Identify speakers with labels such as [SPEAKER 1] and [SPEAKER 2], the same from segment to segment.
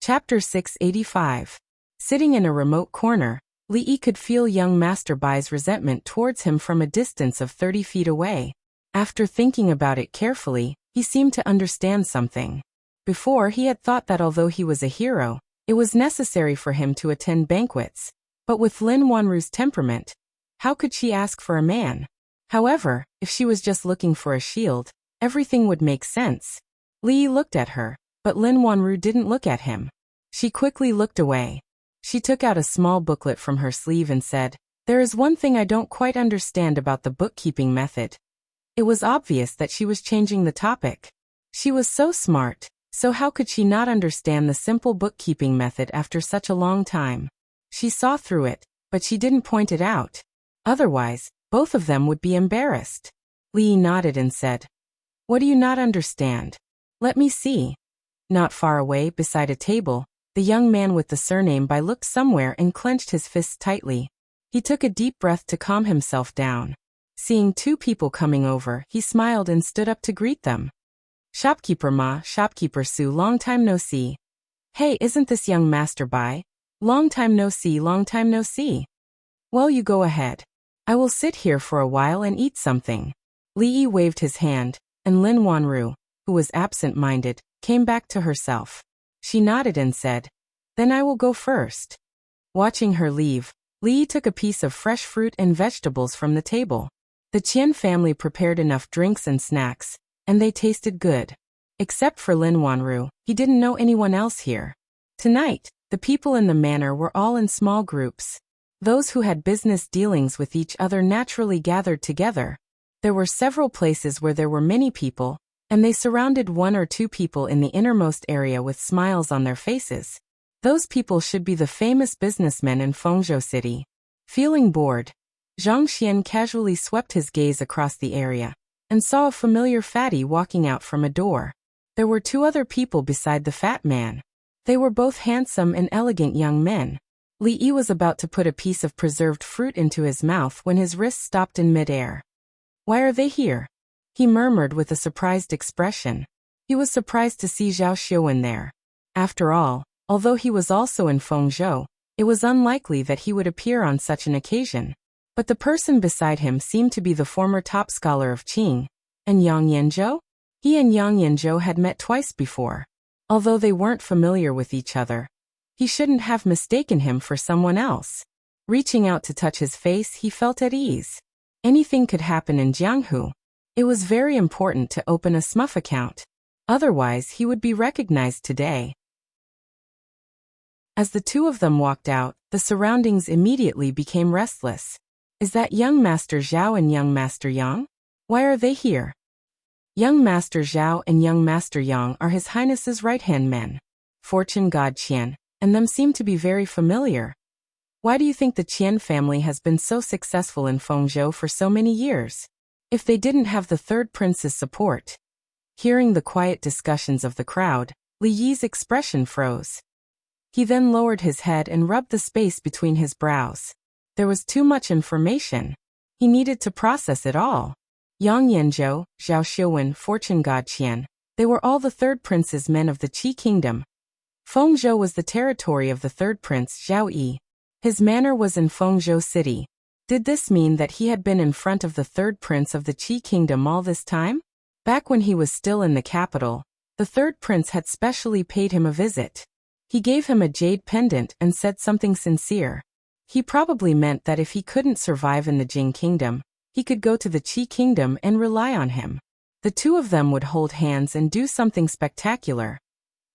[SPEAKER 1] Chapter 685. Sitting in a remote corner, Li could feel young Master Bai's resentment towards him from a distance of 30 feet away. After thinking about it carefully, he seemed to understand something. Before, he had thought that although he was a hero, it was necessary for him to attend banquets. But with Lin Wanru's temperament, how could she ask for a man? However, if she was just looking for a shield, everything would make sense. Li looked at her, but Lin Wanru didn't look at him. She quickly looked away. She took out a small booklet from her sleeve and said, "There is one thing I don't quite understand about the bookkeeping method." It was obvious that she was changing the topic. She was so smart, so how could she not understand the simple bookkeeping method after such a long time? She saw through it, but she didn't point it out. Otherwise, both of them would be embarrassed. Li nodded and said, "What do you not understand? Let me see." Not far away, beside a table, the young man with the surname Bai looked somewhere and clenched his fists tightly. He took a deep breath to calm himself down. Seeing two people coming over, he smiled and stood up to greet them. "Shopkeeper Ma, Shopkeeper Su, long time no see." "Hey, isn't this young Master Bai? Long time no see, long time no see." "Well, you go ahead. I will sit here for a while and eat something." Li waved his hand, and Lin Wanru, who was absent-minded, came back to herself. She nodded and said, "Then I will go first." Watching her leave, Li took a piece of fresh fruit and vegetables from the table. The Qian family prepared enough drinks and snacks, and they tasted good. Except for Lin Wanru, he didn't know anyone else here. Tonight, the people in the manor were all in small groups. Those who had business dealings with each other naturally gathered together. There were several places where there were many people, and they surrounded one or two people in the innermost area with smiles on their faces. Those people should be the famous businessmen in Fengzhou City. Feeling bored, Zhang Xian casually swept his gaze across the area and saw a familiar fatty walking out from a door. There were two other people beside the fat man. They were both handsome and elegant young men. Li was about to put a piece of preserved fruit into his mouth when his wrist stopped in midair. "Why are they here?" he murmured with a surprised expression. He was surprised to see Zhao Xiuwen there. After all, although he was also in Fengzhou, it was unlikely that he would appear on such an occasion. But the person beside him seemed to be the former top scholar of Qing, and Yang Yanzhou? He and Yang Yanzhou had met twice before. Although they weren't familiar with each other, he shouldn't have mistaken him for someone else. Reaching out to touch his face, he felt at ease. Anything could happen in Jianghu. It was very important to open a SMUF account. Otherwise, he would be recognized today. As the two of them walked out, the surroundings immediately became restless. "Is that young Master Zhao and young Master Yang? Why are they here?" Young Master Zhao and young Master Yang are His Highness's right-hand men, Fortune God Qian, and them seem to be very familiar. Why do you think the Qian family has been so successful in Fengzhou for so many years? If they didn't have the third prince's support. Hearing the quiet discussions of the crowd, Li Yi's expression froze. He then lowered his head and rubbed the space between his brows. There was too much information. He needed to process it all. Yang Yanzhou, Zhao Xiuwen, Fortune God Qian, they were all the third prince's men of the Qi kingdom. Fengzhou was the territory of the third prince Zhao Yi. His manor was in Fengzhou City. Did this mean that he had been in front of the third prince of the Qi kingdom all this time? Back when he was still in the capital, the third prince had specially paid him a visit. He gave him a jade pendant and said something sincere. He probably meant that if he couldn't survive in the Jing kingdom, he could go to the Qi kingdom and rely on him. The two of them would hold hands and do something spectacular.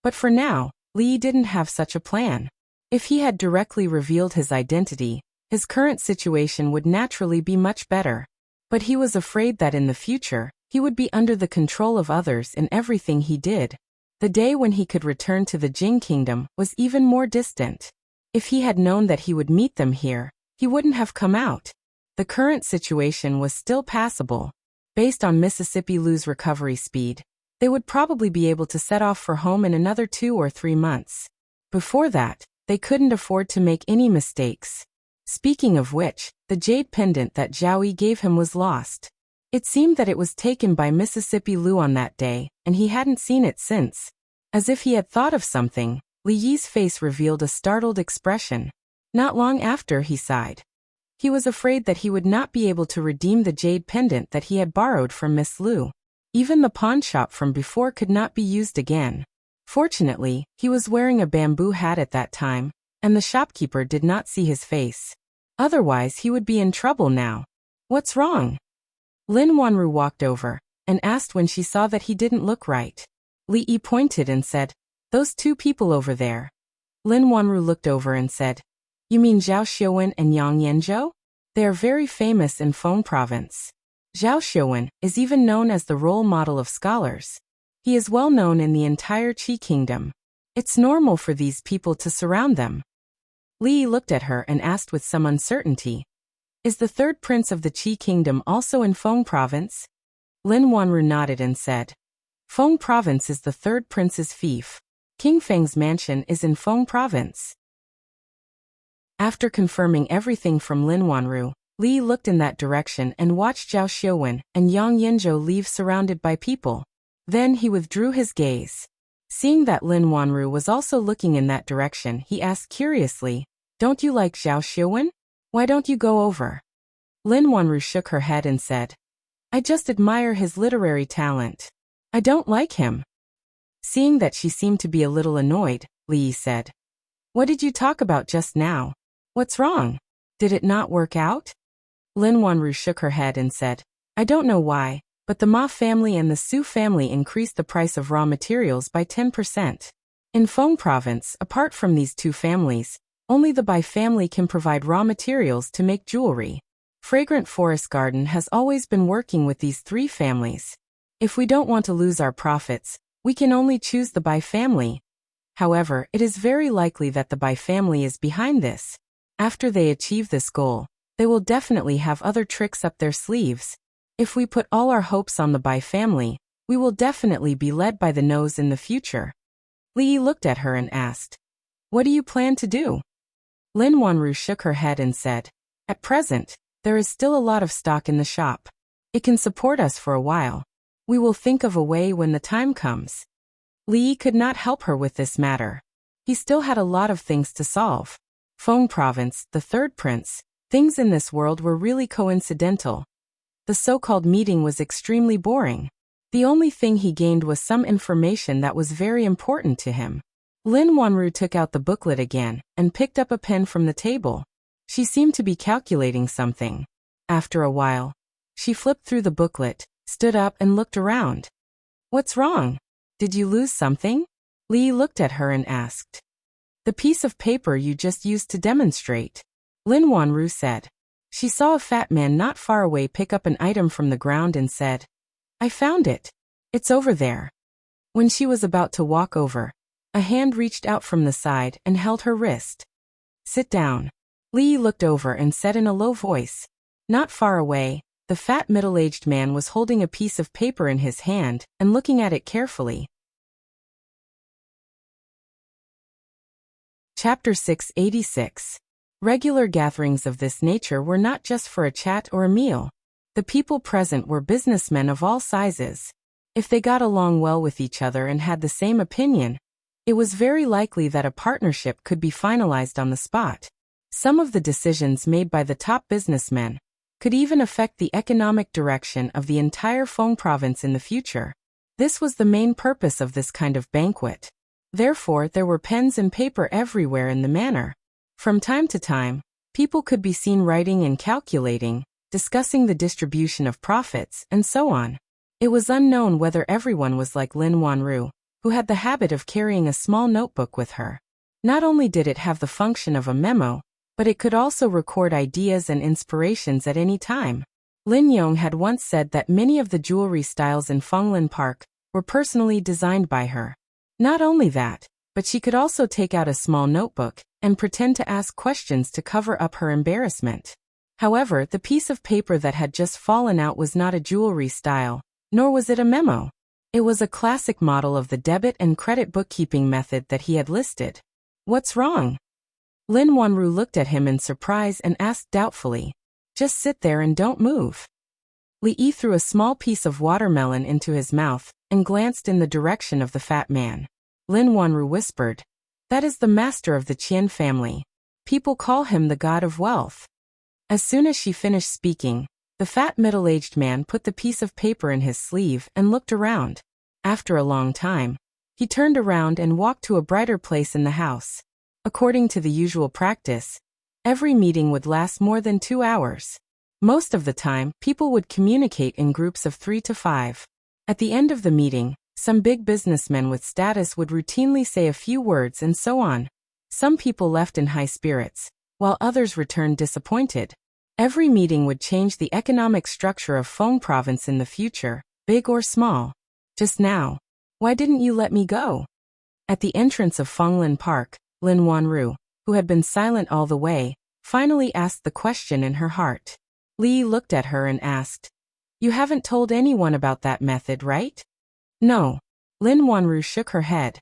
[SPEAKER 1] But for now, Li didn't have such a plan. If he had directly revealed his identity, his current situation would naturally be much better. But he was afraid that in the future, he would be under the control of others in everything he did. The day when he could return to the Jing kingdom was even more distant. If he had known that he would meet them here, he wouldn't have come out. The current situation was still passable. Based on Mississippi Lu's recovery speed, they would probably be able to set off for home in another 2 or 3 months. Before that, they couldn't afford to make any mistakes. Speaking of which, the jade pendant that Zhao Yi gave him was lost. It seemed that it was taken by Mississippi Lu on that day, and he hadn't seen it since. As if he had thought of something, Li Yi's face revealed a startled expression. Not long after, he sighed. He was afraid that he would not be able to redeem the jade pendant that he had borrowed from Miss Lu. Even the pawn shop from before could not be used again. Fortunately, he was wearing a bamboo hat at that time, and the shopkeeper did not see his face. Otherwise, he would be in trouble now. What's wrong? Lin Wanru walked over and asked when she saw that he didn't look right. Li Yi pointed and said, "Those two people over there." Lin Wanru looked over and said, "You mean Zhao Xiuwen and Yang Yanzhou? They are very famous in Feng Province. Zhao Xiuwen is even known as the role model of scholars. He is well known in the entire Qi kingdom. It's normal for these people to surround them." Li Yi looked at her and asked with some uncertainty, "Is the third prince of the Qi kingdom also in Feng Province?" Lin Wanru nodded and said, "Feng Province is the third prince's fief. King Feng's mansion is in Feng Province." After confirming everything from Lin Wanru, Li looked in that direction and watched Zhao Xiuwen and Yang Yanzhou leave surrounded by people. Then he withdrew his gaze. Seeing that Lin Wanru was also looking in that direction, he asked curiously, "Don't you like Zhao Xiuwen? Why don't you go over?" Lin Wanru shook her head and said, "I just admire his literary talent. I don't like him." Seeing that she seemed to be a little annoyed, Li said, "What did you talk about just now? What's wrong? Did it not work out?" Lin Wanru shook her head and said, "I don't know why, but the Ma family and the Su family increased the price of raw materials by 10%. In Feng Province, apart from these two families, only the Bai family can provide raw materials to make jewelry. Fragrant Forest Garden has always been working with these three families. If we don't want to lose our profits, we can only choose the Bai family. However, it is very likely that the Bai family is behind this. After they achieve this goal, they will definitely have other tricks up their sleeves. If we put all our hopes on the Bai family, we will definitely be led by the nose in the future." Li looked at her and asked, "What do you plan to do?" Lin Wanru shook her head and said, "At present, there is still a lot of stock in the shop. It can support us for a while. We will think of a way when the time comes." Li could not help her with this matter. He still had a lot of things to solve. Feng Province, the third prince, things in this world were really coincidental. The so-called meeting was extremely boring. The only thing he gained was some information that was very important to him. Lin Wanru took out the booklet again and picked up a pen from the table. She seemed to be calculating something. After a while, she flipped through the booklet, stood up and looked around. "What's wrong? Did you lose something?" Li looked at her and asked. "The piece of paper you just used to demonstrate," Lin Wanru said. She saw a fat man not far away pick up an item from the ground and said, "I found it. It's over there." When she was about to walk over, a hand reached out from the side and held her wrist. "Sit down." Li looked over and said in a low voice. Not far away, the fat middle-aged man was holding a piece of paper in his hand and looking at it carefully. Chapter 686. Regular gatherings of this nature were not just for a chat or a meal. The people present were businessmen of all sizes. If they got along well with each other and had the same opinion, it was very likely that a partnership could be finalized on the spot. Some of the decisions made by the top businessmen could even affect the economic direction of the entire Feng province in the future. This was the main purpose of this kind of banquet. Therefore, there were pens and paper everywhere in the manor. From time to time, people could be seen writing and calculating, discussing the distribution of profits, and so on. It was unknown whether everyone was like Lin Wanru, who had the habit of carrying a small notebook with her. Not only did it have the function of a memo, but it could also record ideas and inspirations at any time. Lin Yong had once said that many of the jewelry styles in Fenglin Park were personally designed by her. Not only that, but she could also take out a small notebook and pretend to ask questions to cover up her embarrassment. However, the piece of paper that had just fallen out was not a jewelry style, nor was it a memo. It was a classic model of the debit and credit bookkeeping method that he had listed. "What's wrong?" Lin Wanru looked at him in surprise and asked doubtfully. "Just sit there and don't move." Li Yi threw a small piece of watermelon into his mouth and glanced in the direction of the fat man. Lin Wanru whispered, That is the master of the Qian family. People call him the god of wealth. As soon as she finished speaking, the fat middle-aged man put the piece of paper in his sleeve and looked around. After a long time, he turned around and walked to a brighter place in the house. According to the usual practice, every meeting would last more than 2 hours. Most of the time, people would communicate in groups of 3 to 5. At the end of the meeting, some big businessmen with status would routinely say a few words and so on. Some people left in high spirits, while others returned disappointed. Every meeting would change the economic structure of Feng province in the future, big or small. Just now, why didn't you let me go? At the entrance of Fenglin Park, Lin Wanru, who had been silent all the way, finally asked the question in her heart. Li looked at her and asked, "You haven't told anyone about that method, right?" "No." Lin Wanru shook her head.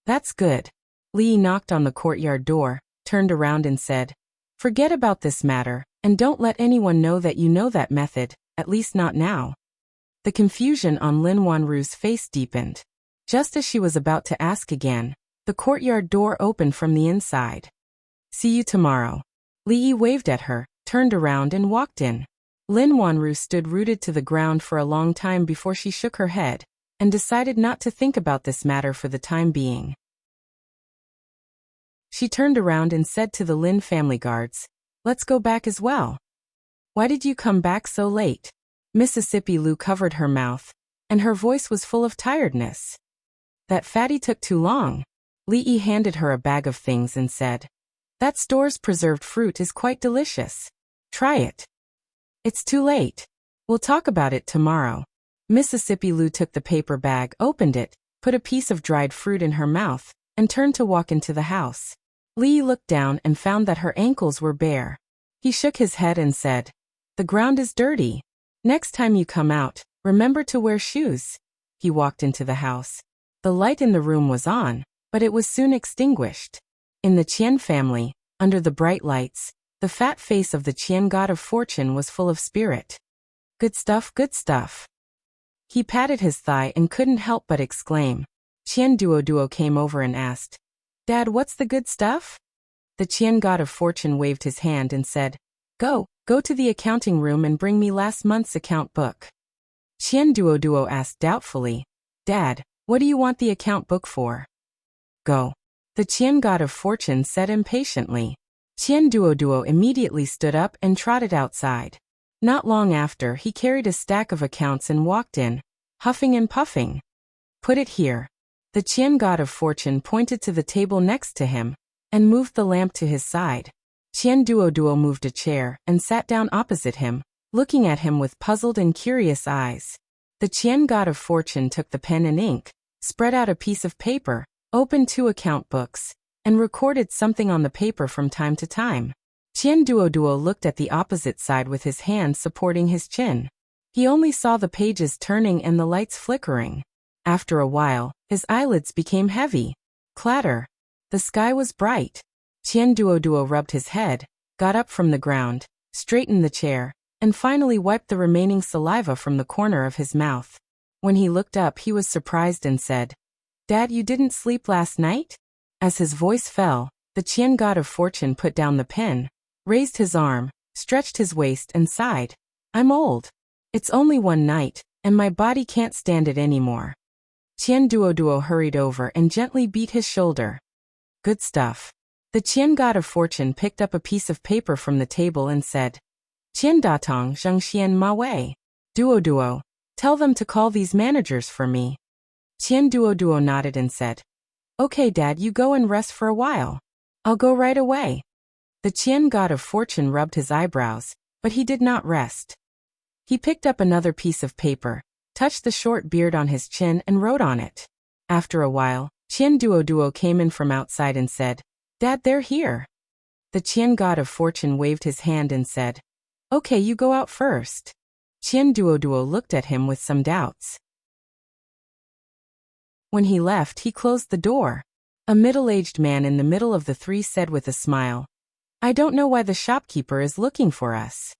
[SPEAKER 1] "That's good." Li knocked on the courtyard door, turned around and said, "Forget about this matter, and don't let anyone know that you know that method, at least not now." The confusion on Lin Wanru's face deepened. Just as she was about to ask again, the courtyard door opened from the inside. "See you tomorrow." Li waved at her, turned around and walked in. Lin Wanru stood rooted to the ground for a long time before she shook her head, and decided not to think about this matter for the time being. She turned around and said to the Lin family guards, "Let's go back as well." "Why did you come back so late?" Mississippi Lu covered her mouth, and her voice was full of tiredness. "That fatty took too long." Li handed her a bag of things and said, "That store's preserved fruit is quite delicious. Try it." "It's too late. We'll talk about it tomorrow." Mississippi Lu took the paper bag, opened it, put a piece of dried fruit in her mouth, and turned to walk into the house. Li looked down and found that her ankles were bare. He shook his head and said, "The ground is dirty. Next time you come out, remember to wear shoes." He walked into the house. The light in the room was on, but it was soon extinguished. In the Qian family, under the bright lights, the fat face of the Qian god of fortune was full of spirit. "Good stuff, good stuff." He patted his thigh and couldn't help but exclaim. Qian Duo came over and asked, "Dad, what's the good stuff?" The Qian god of fortune waved his hand and said, Go to the accounting room and bring me last month's account book." Qian Duo asked doubtfully, "Dad, what do you want the account book for?" "Go." The Qian god of fortune said impatiently. Qian Duo immediately stood up and trotted outside. Not long after, he carried a stack of accounts and walked in, huffing and puffing. "Put it here." The Qian god of fortune pointed to the table next to him, and moved the lamp to his side. Qian Duo moved a chair and sat down opposite him, looking at him with puzzled and curious eyes. The Qian god of fortune took the pen and ink, spread out a piece of paper, opened 2 account books, and recorded something on the paper from time to time. Qian Duo looked at the opposite side with his hand supporting his chin. He only saw the pages turning and the lights flickering. After a while, his eyelids became heavy. Clatter. The sky was bright. Qian Duo rubbed his head, got up from the ground, straightened the chair, and finally wiped the remaining saliva from the corner of his mouth. When he looked up, he was surprised and said, "Dad, you didn't sleep last night?" As his voice fell, the Qian god of fortune put down the pen, raised his arm, stretched his waist and sighed. "I'm old. It's only one night, and my body can't stand it anymore." Qian Duo hurried over and gently beat his shoulder. "Good stuff." The Qian god of fortune picked up a piece of paper from the table and said, "Qian Datong Zheng Xian Ma Wei. Duo, tell them to call these managers for me." Qian Duo nodded and said, "Okay, Dad, you go and rest for a while. I'll go right away." The Qian god of fortune rubbed his eyebrows, but he did not rest. He picked up another piece of paper, touched the short beard on his chin and wrote on it. After a while, Qian Duo came in from outside and said, "Dad, they're here." The Qian god of fortune waved his hand and said, "Okay, you go out first." Qian Duo looked at him with some doubts. When he left, he closed the door. A middle-aged man in the middle of the 3 said with a smile, "I don't know why the shopkeeper is looking for us."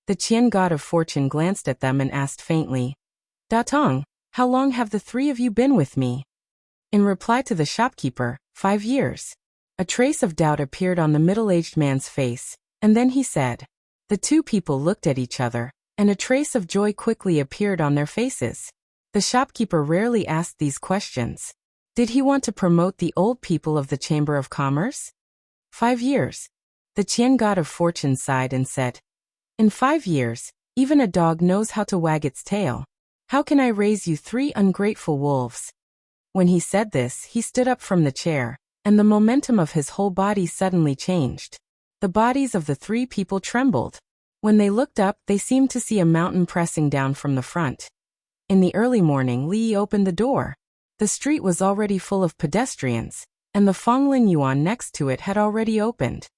[SPEAKER 1] The Qian god of fortune glanced at them and asked faintly, "Datong, how long have the 3 of you been with me?" In reply to the shopkeeper, 5 years. A trace of doubt appeared on the middle-aged man's face, and then he said. The two people looked at each other, and a trace of joy quickly appeared on their faces. The shopkeeper rarely asked these questions. Did he want to promote the old people of the Chamber of Commerce? 5 years. The Qian god of fortune sighed and said, In 5 years, even a dog knows how to wag its tail. How can I raise you 3 ungrateful wolves? When he said this, he stood up from the chair, and the momentum of his whole body suddenly changed. The bodies of the 3 people trembled. When they looked up, they seemed to see a mountain pressing down from the front. In the early morning, Li opened the door. The street was already full of pedestrians, and the Fonglin Yuan next to it had already opened.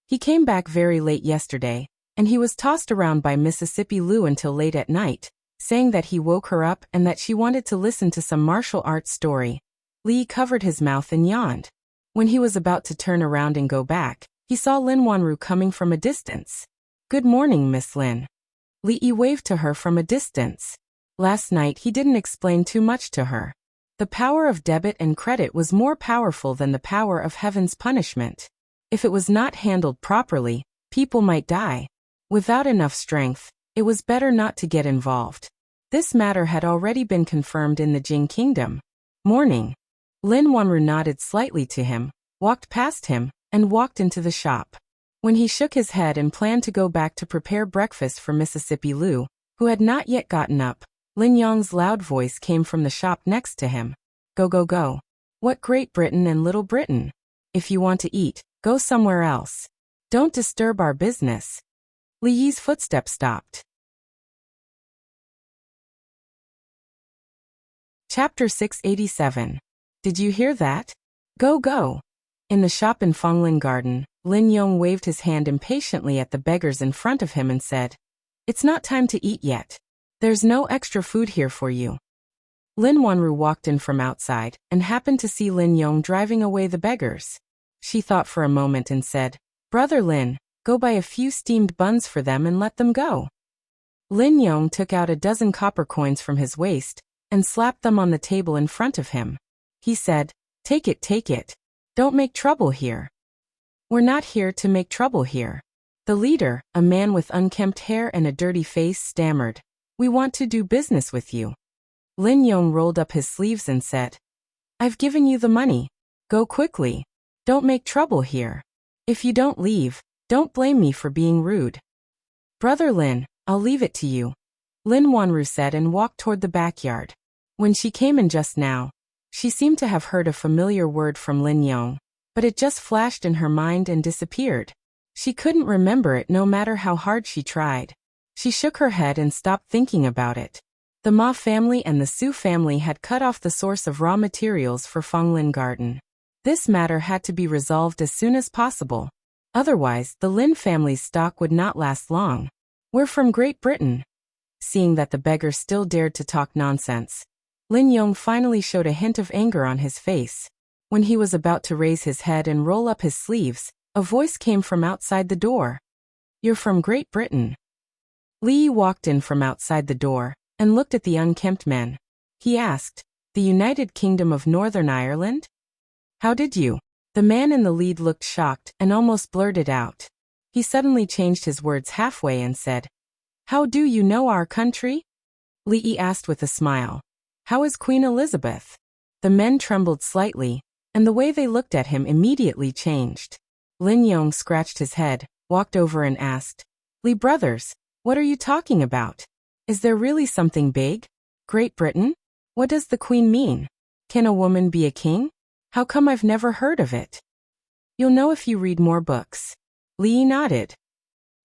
[SPEAKER 1] He came back very late yesterday, and he was tossed around by Mississippi Lu until late at night, saying that he woke her up and that she wanted to listen to some martial arts story. Li covered his mouth and yawned. When he was about to turn around and go back, he saw Lin Wanru coming from a distance. Good morning, Miss Lin. Li waved to her from a distance. Last night he didn't explain too much to her. The power of debit and credit was more powerful than the power of heaven's punishment. If it was not handled properly, people might die. Without enough strength, it was better not to get involved. This matter had already been confirmed in the Jing kingdom. Morning. Lin Wanru nodded slightly to him, walked past him, and walked into the shop. When he shook his head and planned to go back to prepare breakfast for Mississippi Lu, who had not yet gotten up, Lin Yong's loud voice came from the shop next to him. Go, go, go. What Great Britain and Little Britain? If you want to eat, go somewhere else. Don't disturb our business. Li Yi's footsteps stopped. Chapter 687. Did you hear that? Go, go. In the shop in Fonglin Garden, Lin Yong waved his hand impatiently at the beggars in front of him and said, It's not time to eat yet. There's no extra food here for you. Lin Wanru walked in from outside and happened to see Lin Yong driving away the beggars. She thought for a moment and said, Brother Lin, go buy a few steamed buns for them and let them go. Lin Yong took out a dozen copper coins from his waist and slapped them on the table in front of him. He said, Take it, take it. Don't make trouble here. We're not here to make trouble here. The leader, a man with unkempt hair and a dirty face, stammered, We want to do business with you. Lin Yong rolled up his sleeves and said, I've given you the money. Go quickly. Don't make trouble here. If you don't leave, don't blame me for being rude. Brother Lin, I'll leave it to you. Lin Wanru said and walked toward the backyard. When she came in just now, she seemed to have heard a familiar word from Lin Yong, but it just flashed in her mind and disappeared. She couldn't remember it no matter how hard she tried. She shook her head and stopped thinking about it. The Ma family and the Su family had cut off the source of raw materials for Fonglin Garden. This matter had to be resolved as soon as possible. Otherwise, the Lin family's stock would not last long. We're from Great Britain. Seeing that the beggar still dared to talk nonsense, Lin Yong finally showed a hint of anger on his face. When he was about to raise his head and roll up his sleeves, a voice came from outside the door. You're from Great Britain. Li walked in from outside the door and looked at the unkempt men. He asked, The United Kingdom of Northern Ireland? How did you? The man in the lead looked shocked and almost blurted out. He suddenly changed his words halfway and said, How do you know our country? Li asked with a smile. How is Queen Elizabeth? The men trembled slightly, and the way they looked at him immediately changed. Lin Yong scratched his head, walked over and asked, Li brothers, what are you talking about? Is there really something big? Great Britain? What does the Queen mean? Can a woman be a king? How come I've never heard of it? You'll know if you read more books. Li nodded.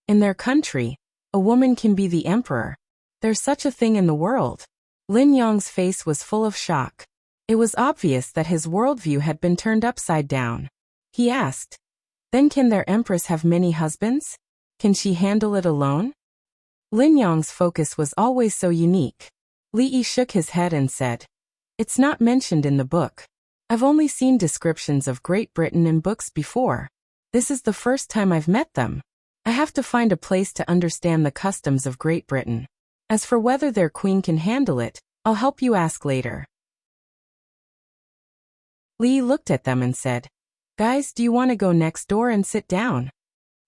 [SPEAKER 1] In their country, a woman can be the emperor. There's such a thing in the world. Lin Yong's face was full of shock. It was obvious that his worldview had been turned upside down. He asked, Then can their empress have many husbands? Can she handle it alone? Lin Yong's focus was always so unique. Li shook his head and said, It's not mentioned in the book. I've only seen descriptions of Great Britain in books before. This is the first time I've met them. I have to find a place to understand the customs of Great Britain. As for whether their queen can handle it, I'll help you ask later. Li looked at them and said, "Guys, do you want to go next door and sit down?"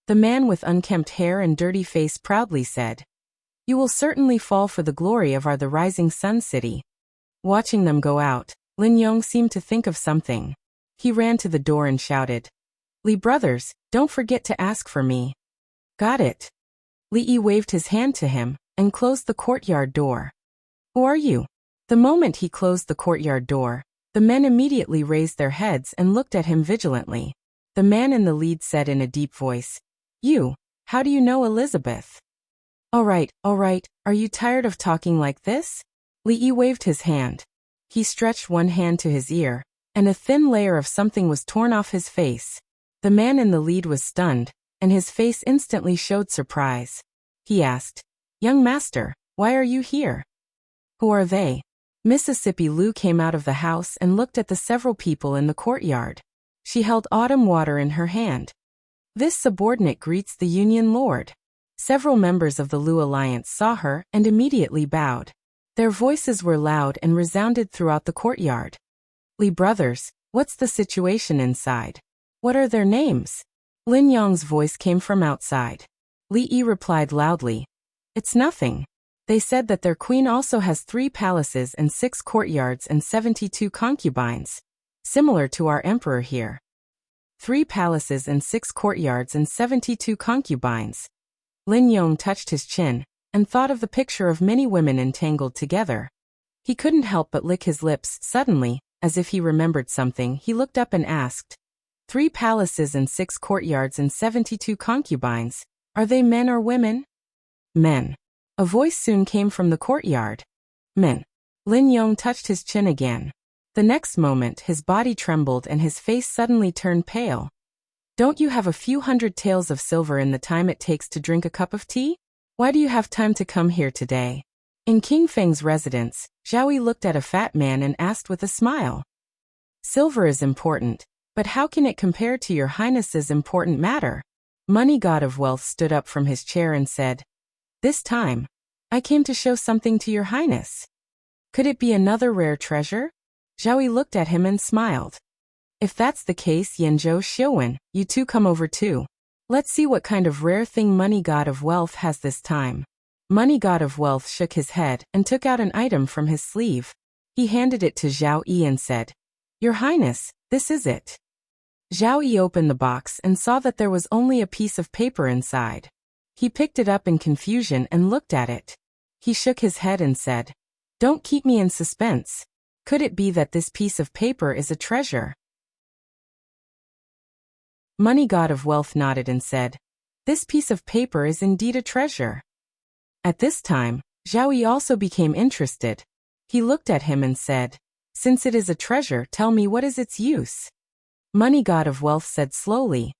[SPEAKER 1] The man with unkempt hair and dirty face proudly said, "You will certainly fall for the glory of the rising sun city." Watching them go out, Lin Yong seemed to think of something. He ran to the door and shouted, "Li brothers, don't forget to ask for me." "Got it." Li waved his hand to him and closed the courtyard door. "Who are you?" The moment he closed the courtyard door, the men immediately raised their heads and looked at him vigilantly. The man in the lead said in a deep voice, "You, how do you know Elizabeth?" All right, are you tired of talking like this?" Li waved his hand. He stretched one hand to his ear, and a thin layer of something was torn off his face. The man in the lead was stunned, and his face instantly showed surprise. He asked, "Young master, why are you here?" "Who are they?" Mississippi Lu came out of the house and looked at the several people in the courtyard. She held autumn water in her hand. "This subordinate greets the Union Lord." Several members of the Lu Alliance saw her and immediately bowed. Their voices were loud and resounded throughout the courtyard. "Li brothers, what's the situation inside? What are their names?" Lin Yong's voice came from outside. Li replied loudly, "It's nothing. They said that their queen also has 3 palaces and 6 courtyards and 72 concubines. Similar to our emperor here. 3 palaces and 6 courtyards and 72 concubines." Lin Yong touched his chin and thought of the picture of many women entangled together. He couldn't help but lick his lips. Suddenly, as if he remembered something, he looked up and asked, 3 palaces and 6 courtyards and 72 concubines. Are they men or women?" "Men." A voice soon came from the courtyard. "Men." Lin Yong touched his chin again. The next moment his body trembled and his face suddenly turned pale. "Don't you have a few hundred taels of silver in the time it takes to drink a cup of tea? Why do you have time to come here today?" In King Feng's residence, Zhao looked at a fat man and asked with a smile. "Silver is important, but how can it compare to your highness's important matter?" Money God of Wealth stood up from his chair and said, "This time, I came to show something to your highness." "Could it be another rare treasure?" Zhao looked at him and smiled. "If that's the case, Yanzhou Xiuwen, you two come over too. Let's see what kind of rare thing Money God of Wealth has this time." Money God of Wealth shook his head and took out an item from his sleeve. He handed it to Zhao and said, "Your Highness, this is it." Zhao opened the box and saw that there was only a piece of paper inside. He picked it up in confusion and looked at it. He shook his head and said, "Don't keep me in suspense. Could it be that this piece of paper is a treasure?" Money God of Wealth nodded and said, "This piece of paper is indeed a treasure." At this time, Zhao also became interested. He looked at him and said, "Since it is a treasure, tell me what is its use?" Money God of Wealth said slowly,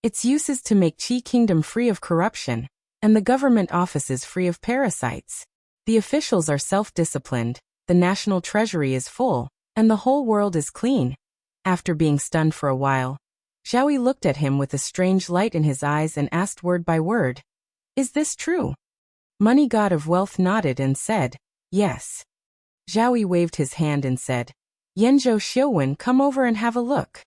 [SPEAKER 1] "Its use is to make Qi Kingdom free of corruption, and the government offices free of parasites. The officials are self-disciplined, the national treasury is full, and the whole world is clean." After being stunned for a while, Zhao looked at him with a strange light in his eyes and asked word by word, "Is this true?" Money God of Wealth nodded and said, "Yes." Zhao waved his hand and said, "Yanzhou Xiuwen, come over and have a look."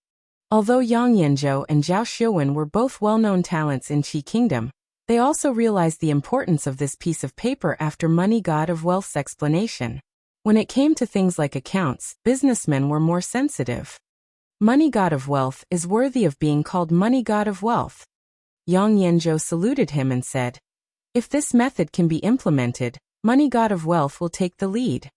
[SPEAKER 1] Although Yang Yanzhou and Zhao Xiuwen were both well-known talents in Qi Kingdom, they also realized the importance of this piece of paper after Money God of Wealth's explanation. When it came to things like accounts, businessmen were more sensitive. Money God of Wealth is worthy of being called Money God of Wealth. Yang Yanzhou saluted him and said, "If this method can be implemented, Money God of Wealth will take the lead."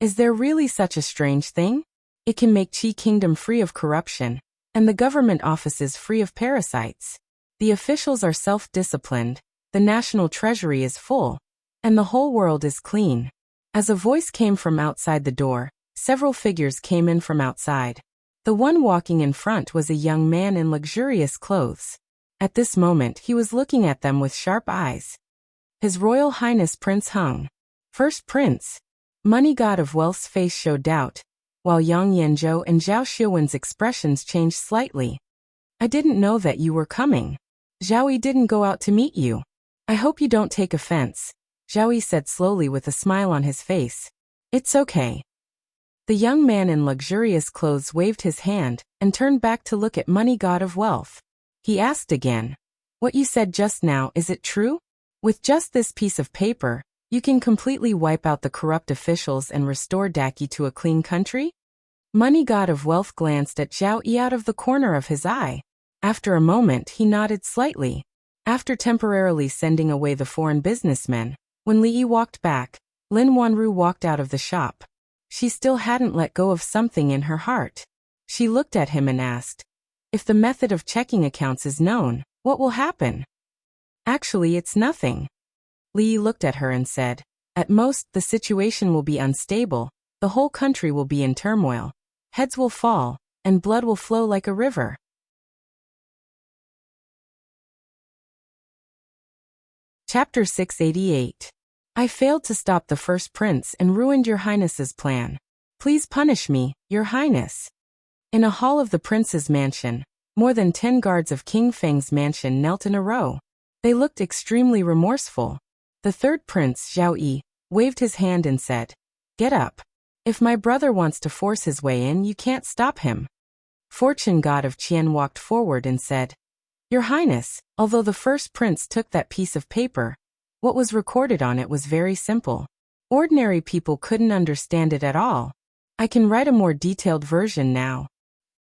[SPEAKER 1] Is there really such a strange thing? It can make Qi Kingdom free of corruption, and the government offices free of parasites. The officials are self-disciplined, the national treasury is full, and the whole world is clean. As a voice came from outside the door, several figures came in from outside. The one walking in front was a young man in luxurious clothes. At this moment he was looking at them with sharp eyes. His Royal Highness Prince Hung. First Prince. Money God of Wealth's face showed doubt, while Yang Yanzhou and Zhao Xiuwen's expressions changed slightly. "I didn't know that you were coming. Zhao didn't go out to meet you. I hope you don't take offense," Zhao said slowly with a smile on his face. "It's okay." The young man in luxurious clothes waved his hand and turned back to look at Money God of Wealth. He asked again, "What you said just now, is it true? With just this piece of paper, you can completely wipe out the corrupt officials and restore Daki to a clean country?" Money God of Wealth glanced at Zhao Yi out of the corner of his eye. After a moment he nodded slightly. After temporarily sending away the foreign businessmen, when Li Yi walked back, Lin Wanru walked out of the shop. She still hadn't let go of something in her heart. She looked at him and asked, "If the method of checking accounts is known, what will happen?" "Actually, it's nothing." Li Yi looked at her and said, "At most, the situation will be unstable, the whole country will be in turmoil. Heads will fall, and blood will flow like a river." Chapter 688. I failed to stop the first prince and ruined your highness's plan. Please punish me, your highness. In a hall of the prince's mansion, more than 10 guards of King Feng's mansion knelt in a row. They looked extremely remorseful. The third prince, Zhao Yi, waved his hand and said, "Get up. If my brother wants to force his way in, you can't stop him." Fortune God of Qian walked forward and said, "Your highness, although the first prince took that piece of paper, what was recorded on it was very simple. Ordinary people couldn't understand it at all. I can write a more detailed version now."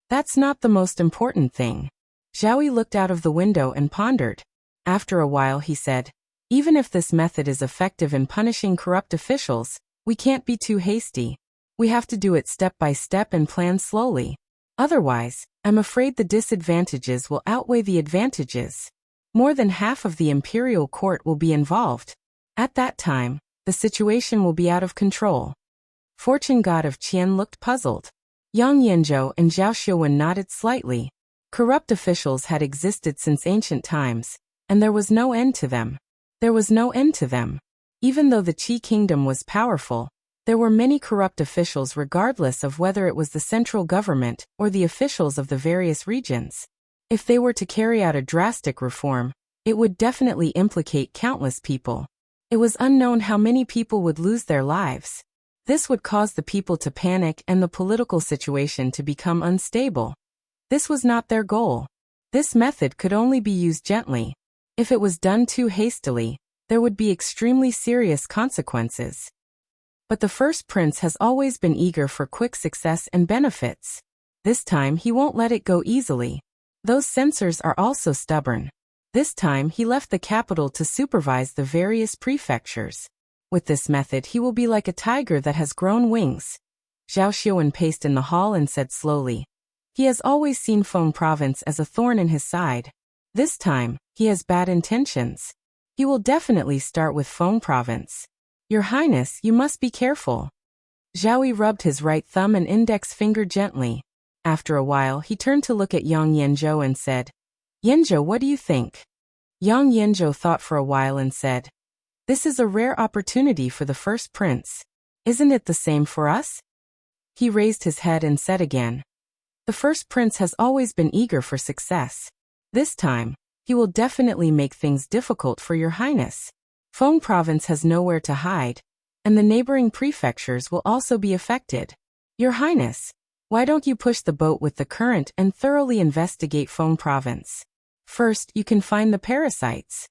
[SPEAKER 1] "That's not the most important thing." Zhao Yi looked out of the window and pondered. After a while he said, "Even if this method is effective in punishing corrupt officials, we can't be too hasty. We have to do it step by step and plan slowly. Otherwise, I'm afraid the disadvantages will outweigh the advantages. More than half of the imperial court will be involved. At that time, the situation will be out of control." Fortune God of Qian looked puzzled. Yang Yanzhou and Zhao Xiuwen nodded slightly. Corrupt officials had existed since ancient times, and there was no end to them. There was no end to them. Even though the Qi kingdom was powerful, there were many corrupt officials regardless of whether it was the central government or the officials of the various regions. If they were to carry out a drastic reform, it would definitely implicate countless people. It was unknown how many people would lose their lives. This would cause the people to panic and the political situation to become unstable. This was not their goal. This method could only be used gently. If it was done too hastily, there would be extremely serious consequences. But the first prince has always been eager for quick success and benefits. This time he won't let it go easily. Those censors are also stubborn. This time he left the capital to supervise the various prefectures. With this method he will be like a tiger that has grown wings. Zhao Xiuwen paced in the hall and said slowly, "He has always seen Feng Province as a thorn in his side. This time, he has bad intentions. He will definitely start with Feng Province. Your Highness, you must be careful." Zhao Yi rubbed his right thumb and index finger gently. After a while he turned to look at Yang Yanzhou and said, "Yanzhou, what do you think?" Yang Yanzhou thought for a while and said, "This is a rare opportunity for the first prince. Isn't it the same for us?" He raised his head and said again, "The first prince has always been eager for success. This time, he will definitely make things difficult for your highness. Feng Province has nowhere to hide, and the neighboring prefectures will also be affected. Your highness, why don't you push the boat with the current and thoroughly investigate Feng Province? First, you can find the parasites.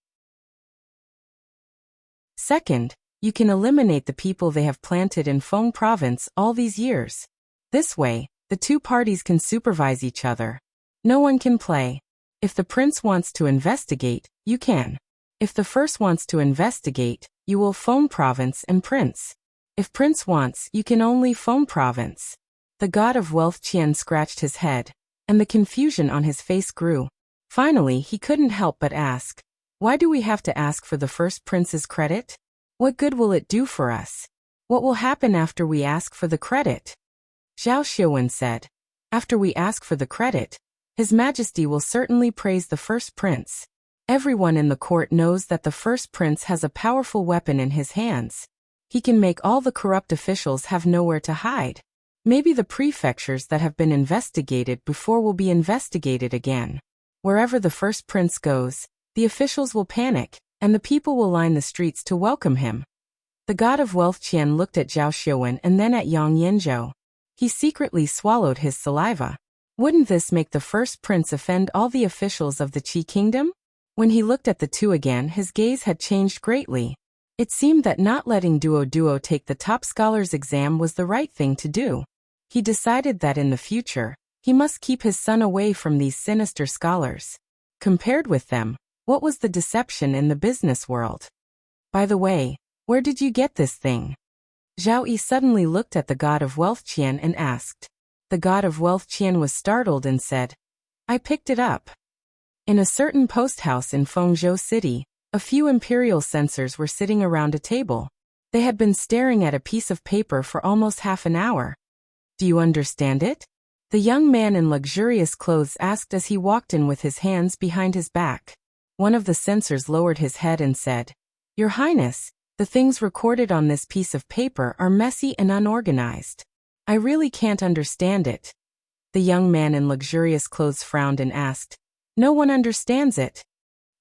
[SPEAKER 1] Second, you can eliminate the people they have planted in Feng Province all these years. This way, the two parties can supervise each other. No one can play. If the prince wants to investigate, you can. If the first wants to investigate, you will Feng Province and prince. If prince wants, you can only Feng Province." The god of wealth Qian scratched his head, and the confusion on his face grew. Finally he couldn't help but ask, "Why do we have to ask for the first prince's credit? What good will it do for us? What will happen after we ask for the credit?" Zhao Xiuwen said, "After we ask for the credit, His Majesty will certainly praise the first prince. Everyone in the court knows that the first prince has a powerful weapon in his hands. He can make all the corrupt officials have nowhere to hide. Maybe the prefectures that have been investigated before will be investigated again. Wherever the first prince goes, the officials will panic, and the people will line the streets to welcome him." The god of wealth Qian looked at Zhao Xiuwen and then at Yang Yanzhou. He secretly swallowed his saliva. Wouldn't this make the first prince offend all the officials of the Qi kingdom? When he looked at the two again, his gaze had changed greatly. It seemed that not letting Duo take the top scholars exam was the right thing to do. He decided that in the future, he must keep his son away from these sinister scholars. Compared with them, what was the deception in the business world? By the way, where did you get this thing? Zhao Yi suddenly looked at the god of wealth Qian and asked. The god of wealth Qian was startled and said, I picked it up. In a certain post house in Fengzhou City, a few imperial censors were sitting around a table. They had been staring at a piece of paper for almost half an hour. Do you understand it? The young man in luxurious clothes asked as he walked in with his hands behind his back. One of the censors lowered his head and said, Your Highness, the things recorded on this piece of paper are messy and unorganized. I really can't understand it. The young man in luxurious clothes frowned and asked, No one understands it.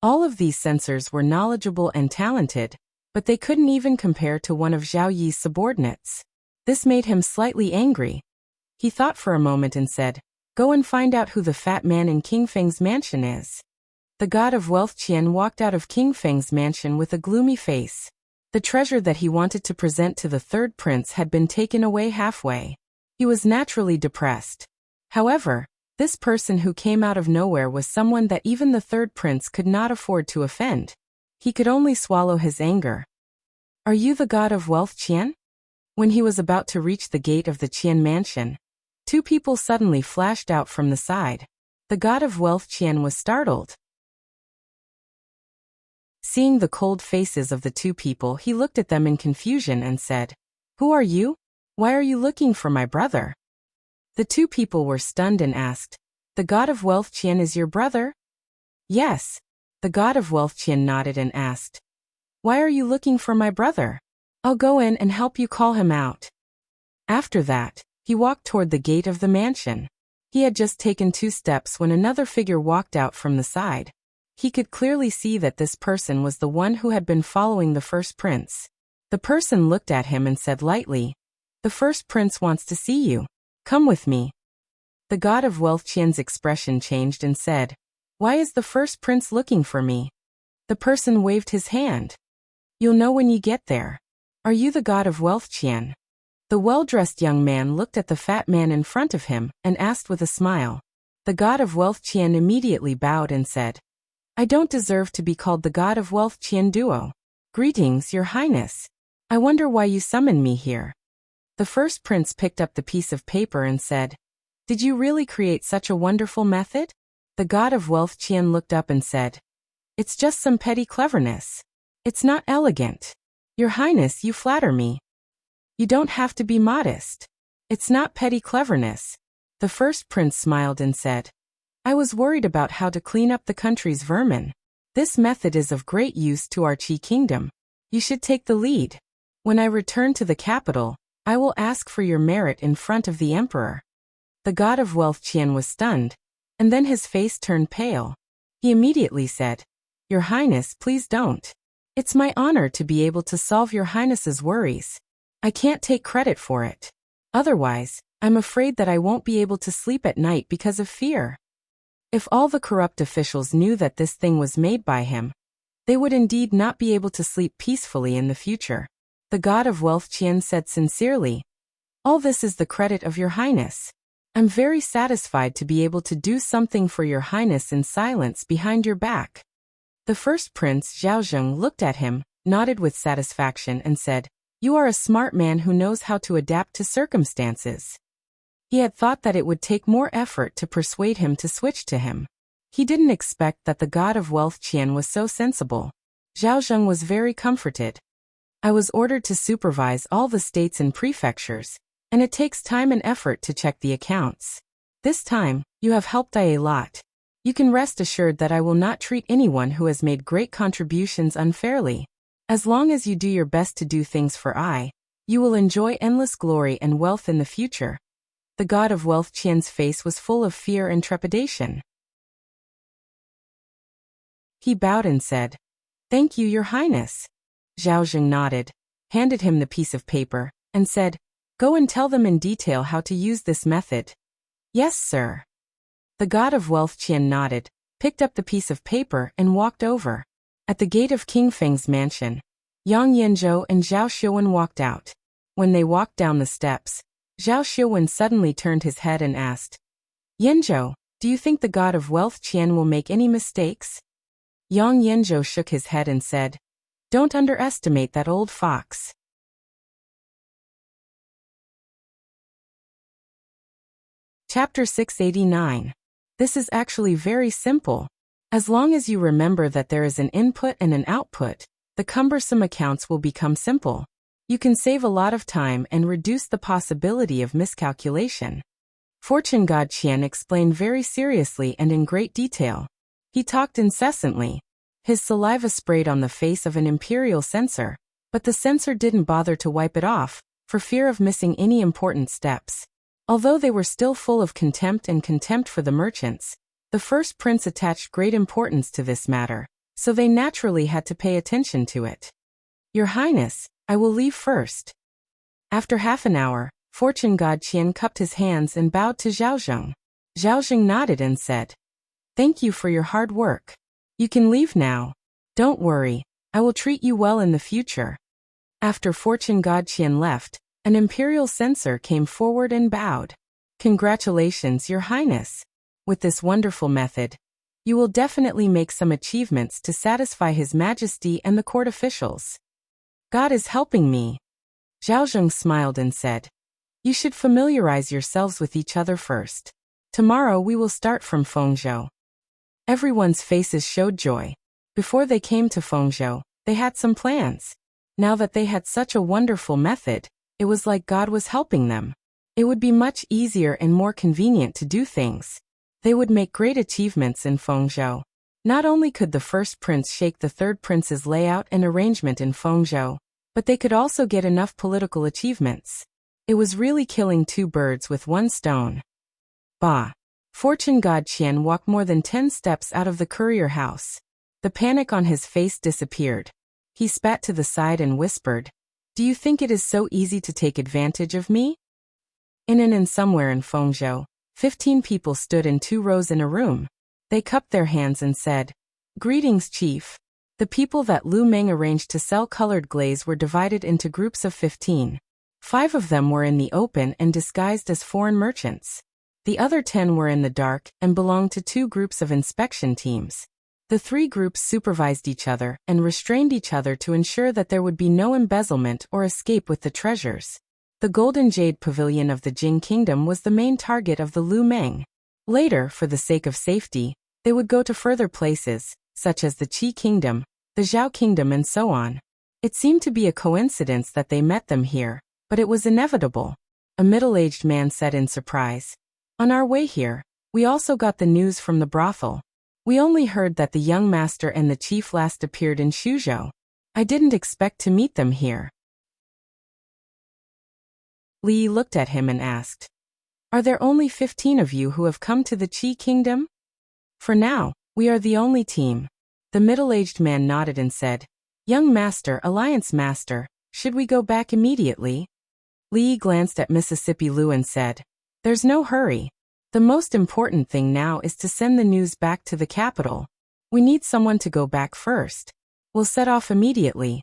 [SPEAKER 1] All of these censors were knowledgeable and talented, but they couldn't even compare to one of Zhao Yi's subordinates. This made him slightly angry. He thought for a moment and said, Go and find out who the fat man in King Feng's mansion is. The god of wealth Qian walked out of King Feng's mansion with a gloomy face. The treasure that he wanted to present to the third prince had been taken away halfway. He was naturally depressed. However, this person who came out of nowhere was someone that even the third prince could not afford to offend. He could only swallow his anger. Are you the god of wealth Qian? When he was about to reach the gate of the Qian mansion, two people suddenly flashed out from the side. The god of wealth Qian was startled. Seeing the cold faces of the two people, he looked at them in confusion and said, Who are you? Why are you looking for my brother? The two people were stunned and asked, The god of wealth Qian is your brother? Yes. The god of wealth Qian nodded and asked, Why are you looking for my brother? I'll go in and help you call him out. After that, he walked toward the gate of the mansion. He had just taken 2 steps when another figure walked out from the side. He could clearly see that this person was the one who had been following the first prince. The person looked at him and said lightly, The first prince wants to see you. Come with me. The god of wealth Qian's expression changed and said, Why is the first prince looking for me? The person waved his hand. You'll know when you get there. Are you the god of wealth Qian? The well-dressed young man looked at the fat man in front of him and asked with a smile. The god of wealth Qian immediately bowed and said, I don't deserve to be called the god of wealth Qian Duo. Greetings, your highness. I wonder why you summoned me here. The first prince picked up the piece of paper and said, Did you really create such a wonderful method? The god of wealth Qian looked up and said, It's just some petty cleverness. It's not elegant. Your highness, you flatter me. You don't have to be modest. It's not petty cleverness. The first prince smiled and said, I was worried about how to clean up the country's vermin. This method is of great use to our Qi kingdom. You should take the lead. When I return to the capital, I will ask for your merit in front of the emperor. The god of wealth Qian was stunned, and then his face turned pale. He immediately said, Your highness, please don't. It's my honor to be able to solve your highness's worries. I can't take credit for it. Otherwise, I'm afraid that I won't be able to sleep at night because of fear. If all the corrupt officials knew that this thing was made by him, they would indeed not be able to sleep peacefully in the future. The god of wealth Qian said sincerely, All this is the credit of your highness. I'm very satisfied to be able to do something for your highness in silence behind your back. The first prince, Zhaozheng, looked at him, nodded with satisfaction and said, You are a smart man who knows how to adapt to circumstances. He had thought that it would take more effort to persuade him to switch to him. He didn't expect that the god of wealth Qian was so sensible. Zhaozheng was very comforted. I was ordered to supervise all the states and prefectures, and it takes time and effort to check the accounts. This time, you have helped I a lot. You can rest assured that I will not treat anyone who has made great contributions unfairly. As long as you do your best to do things for I, you will enjoy endless glory and wealth in the future. The god of wealth Qian's face was full of fear and trepidation. He bowed and said, Thank you, your highness. Zhaozheng nodded, handed him the piece of paper, and said, Go and tell them in detail how to use this method. Yes, sir. The god of wealth Qian nodded, picked up the piece of paper and walked over. At the gate of King Feng's mansion, Yang Yanzhou and Zhao Xiuwen walked out. When they walked down the steps, Zhao Xiuwen suddenly turned his head and asked, Yanzhou, do you think the god of wealth Qian will make any mistakes? Yang Yanzhou shook his head and said, Don't underestimate that old fox. Chapter 689. This is actually very simple. As long as you remember that there is an input and an output, the cumbersome accounts will become simple. You can save a lot of time and reduce the possibility of miscalculation. Fortune God Qian explained very seriously and in great detail. He talked incessantly. His saliva sprayed on the face of an imperial censor, but the censor didn't bother to wipe it off, for fear of missing any important steps. Although they were still full of contempt for the merchants, the first prince attached great importance to this matter, so they naturally had to pay attention to it. Your Highness, I will leave first. After half an hour, Fortune God Qian cupped his hands and bowed to Zhaozheng. Zhaozheng nodded and said, Thank you for your hard work. You can leave now. Don't worry, I will treat you well in the future. After Fortune God Qian left, an imperial censor came forward and bowed. Congratulations, Your Highness. With this wonderful method, you will definitely make some achievements to satisfy His Majesty and the court officials. God is helping me. Zhaozheng smiled and said, You should familiarize yourselves with each other first. Tomorrow we will start from Fengzhou. Everyone's faces showed joy. Before they came to Fengzhou, they had some plans. Now that they had such a wonderful method, it was like God was helping them. It would be much easier and more convenient to do things. They would make great achievements in Fengzhou. Not only could the first prince shake the third prince's layout and arrangement in Fengzhou, but they could also get enough political achievements. It was really killing two birds with one stone. Bah! Fortune God Qian walked more than 10 steps out of the courier house. The panic on his face disappeared. He spat to the side and whispered, Do you think it is so easy to take advantage of me? In somewhere in Fengzhou, 15 people stood in 2 rows in a room. They cupped their hands and said, Greetings, Chief. The people that Lu Meng arranged to sell colored glaze were divided into groups of 15. 5 of them were in the open and disguised as foreign merchants. The other 10 were in the dark and belonged to 2 groups of inspection teams. The 3 groups supervised each other and restrained each other to ensure that there would be no embezzlement or escape with the treasures. The Golden Jade Pavilion of the Jing Kingdom was the main target of the Lu Meng. Later, for the sake of safety, they would go to further places, such as the Qi Kingdom, the Zhao Kingdom and so on. It seemed to be a coincidence that they met them here, but it was inevitable. A middle-aged man said in surprise. On our way here, we also got the news from the brothel. We only heard that the young master and the chief last appeared in Shuzhou. I didn't expect to meet them here. Li looked at him and asked, Are there only 15 of you who have come to the Qi Kingdom? For now, we are the only team. The middle-aged man nodded and said, Young master, alliance master, should we go back immediately? Li glanced at Mississippi Lu and said, There's no hurry. The most important thing now is to send the news back to the capital. We need someone to go back first. We'll set off immediately.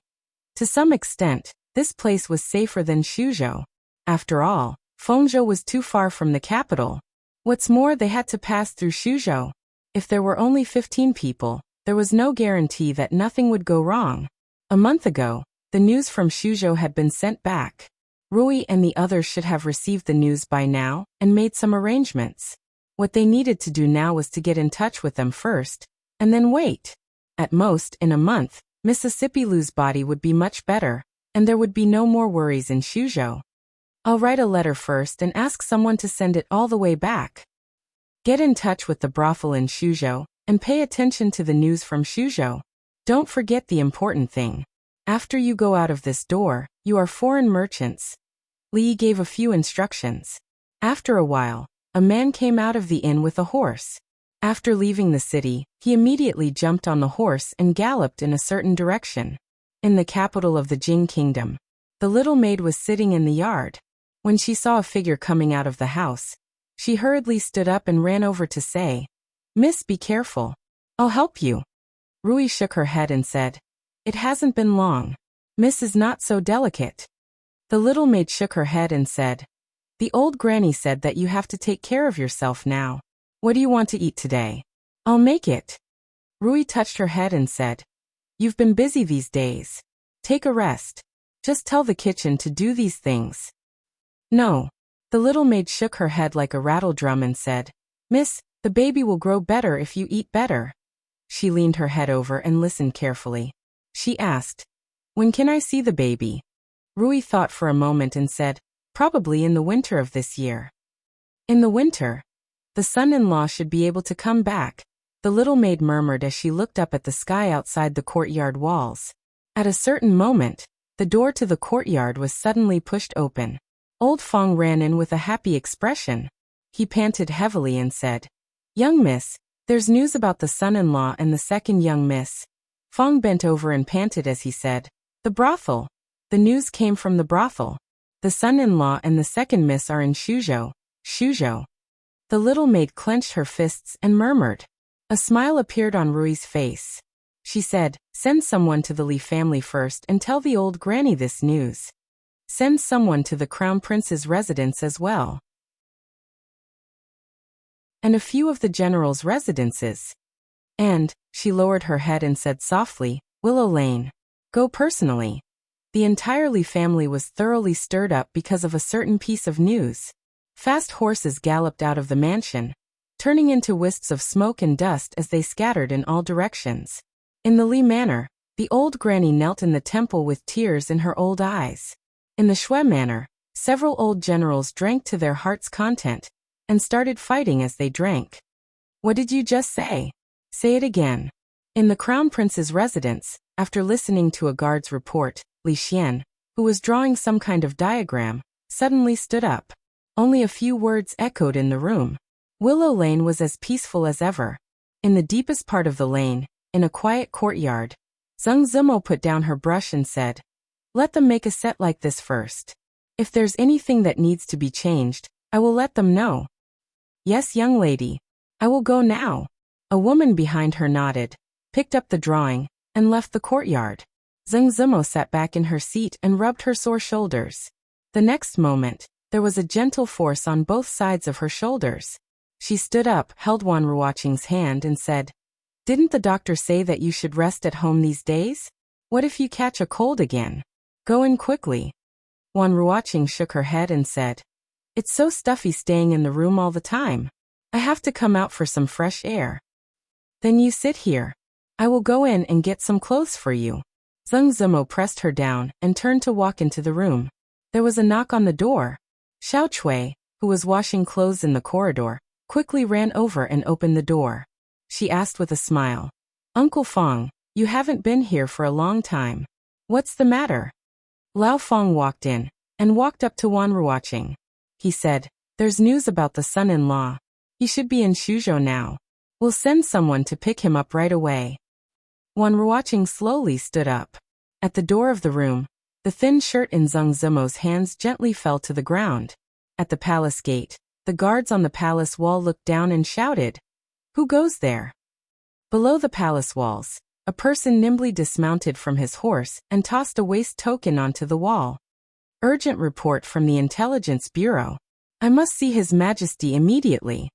[SPEAKER 1] To some extent, this place was safer than Shuzhou. After all, Fengzhou was too far from the capital. What's more, they had to pass through Shuzhou. If there were only 15 people, there was no guarantee that nothing would go wrong. A month ago, the news from Shuzhou had been sent back. Rui and the others should have received the news by now and made some arrangements. What they needed to do now was to get in touch with them first, and then wait. At most, in a month, Mississippi Lu's body would be much better, and there would be no more worries in Shuzhou. I'll write a letter first and ask someone to send it all the way back. Get in touch with the brothel in Shuzhou, and pay attention to the news from Shuzhou. Don't forget the important thing. After you go out of this door, you are foreign merchants. Li gave a few instructions. After a while, a man came out of the inn with a horse. After leaving the city, he immediately jumped on the horse and galloped in a certain direction. In the capital of the Jing Kingdom, the little maid was sitting in the yard. When she saw a figure coming out of the house, she hurriedly stood up and ran over to say, "Miss, be careful. I'll help you." Rui shook her head and said, "It hasn't been long. Miss is not so delicate." The little maid shook her head and said, "The old granny said that you have to take care of yourself now. What do you want to eat today? I'll make it." Rui touched her head and said, "You've been busy these days. Take a rest. Just tell the kitchen to do these things." "No." The little maid shook her head like a rattle drum and said, "Miss, the baby will grow better if you eat better." She leaned her head over and listened carefully. She asked, "When can I see the baby?" Rui thought for a moment and said, "Probably in the winter of this year." "In the winter? The son-in-law should be able to come back," the little maid murmured as she looked up at the sky outside the courtyard walls. At a certain moment, the door to the courtyard was suddenly pushed open. Old Fong ran in with a happy expression. He panted heavily and said, "Young miss, there's news about the son-in-law and the second young miss." Fong bent over and panted as he said, "The brothel." The news came from the brothel. "The son-in-law and the second miss are in Shuzhou. Shuzhou." The little maid clenched her fists and murmured. A smile appeared on Rui's face. She said, "Send someone to the Li family first and tell the old granny this news. Send someone to the Crown Prince's residence as well. And a few of the general's residences. And," she lowered her head and said softly, "Willow Lane. Go personally." The entire Li family was thoroughly stirred up because of a certain piece of news. Fast horses galloped out of the mansion, turning into wisps of smoke and dust as they scattered in all directions. In the Li manor, the old granny knelt in the temple with tears in her old eyes. In the Shui manor, several old generals drank to their heart's content, and started fighting as they drank. "What did you just say? Say it again." In the Crown Prince's residence, after listening to a guard's report, Li Xian, who was drawing some kind of diagram, suddenly stood up. Only a few words echoed in the room. Willow Lane was as peaceful as ever. In the deepest part of the lane, in a quiet courtyard, Zheng Zimo put down her brush and said, "Let them make a set like this first. If there's anything that needs to be changed, I will let them know." "Yes, young lady. I will go now." A woman behind her nodded, picked up the drawing, and left the courtyard. Zheng Zimo sat back in her seat and rubbed her sore shoulders. The next moment, there was a gentle force on both sides of her shoulders. She stood up, held Wan Ruoqing's hand and said, "Didn't the doctor say that you should rest at home these days? What if you catch a cold again? Go in quickly." Wan Ruoqing shook her head and said, "It's so stuffy staying in the room all the time. I have to come out for some fresh air." "Then you sit here. I will go in and get some clothes for you." Zheng Zimo pressed her down and turned to walk into the room. There was a knock on the door. Xiao Chui, who was washing clothes in the corridor, quickly ran over and opened the door. She asked with a smile, "Uncle Fong, you haven't been here for a long time. What's the matter?" Lao Fong walked in and walked up to Wan Ruoqing. He said, "There's news about the son-in-law. He should be in Shuzhou now. We'll send someone to pick him up right away." Wan Ruoqing slowly stood up. At the door of the room, the thin shirt in Zheng Zimo's hands gently fell to the ground. At the palace gate, the guards on the palace wall looked down and shouted, "Who goes there?" Below the palace walls, a person nimbly dismounted from his horse and tossed a waste token onto the wall. "Urgent report from the Intelligence Bureau. I must see His Majesty immediately."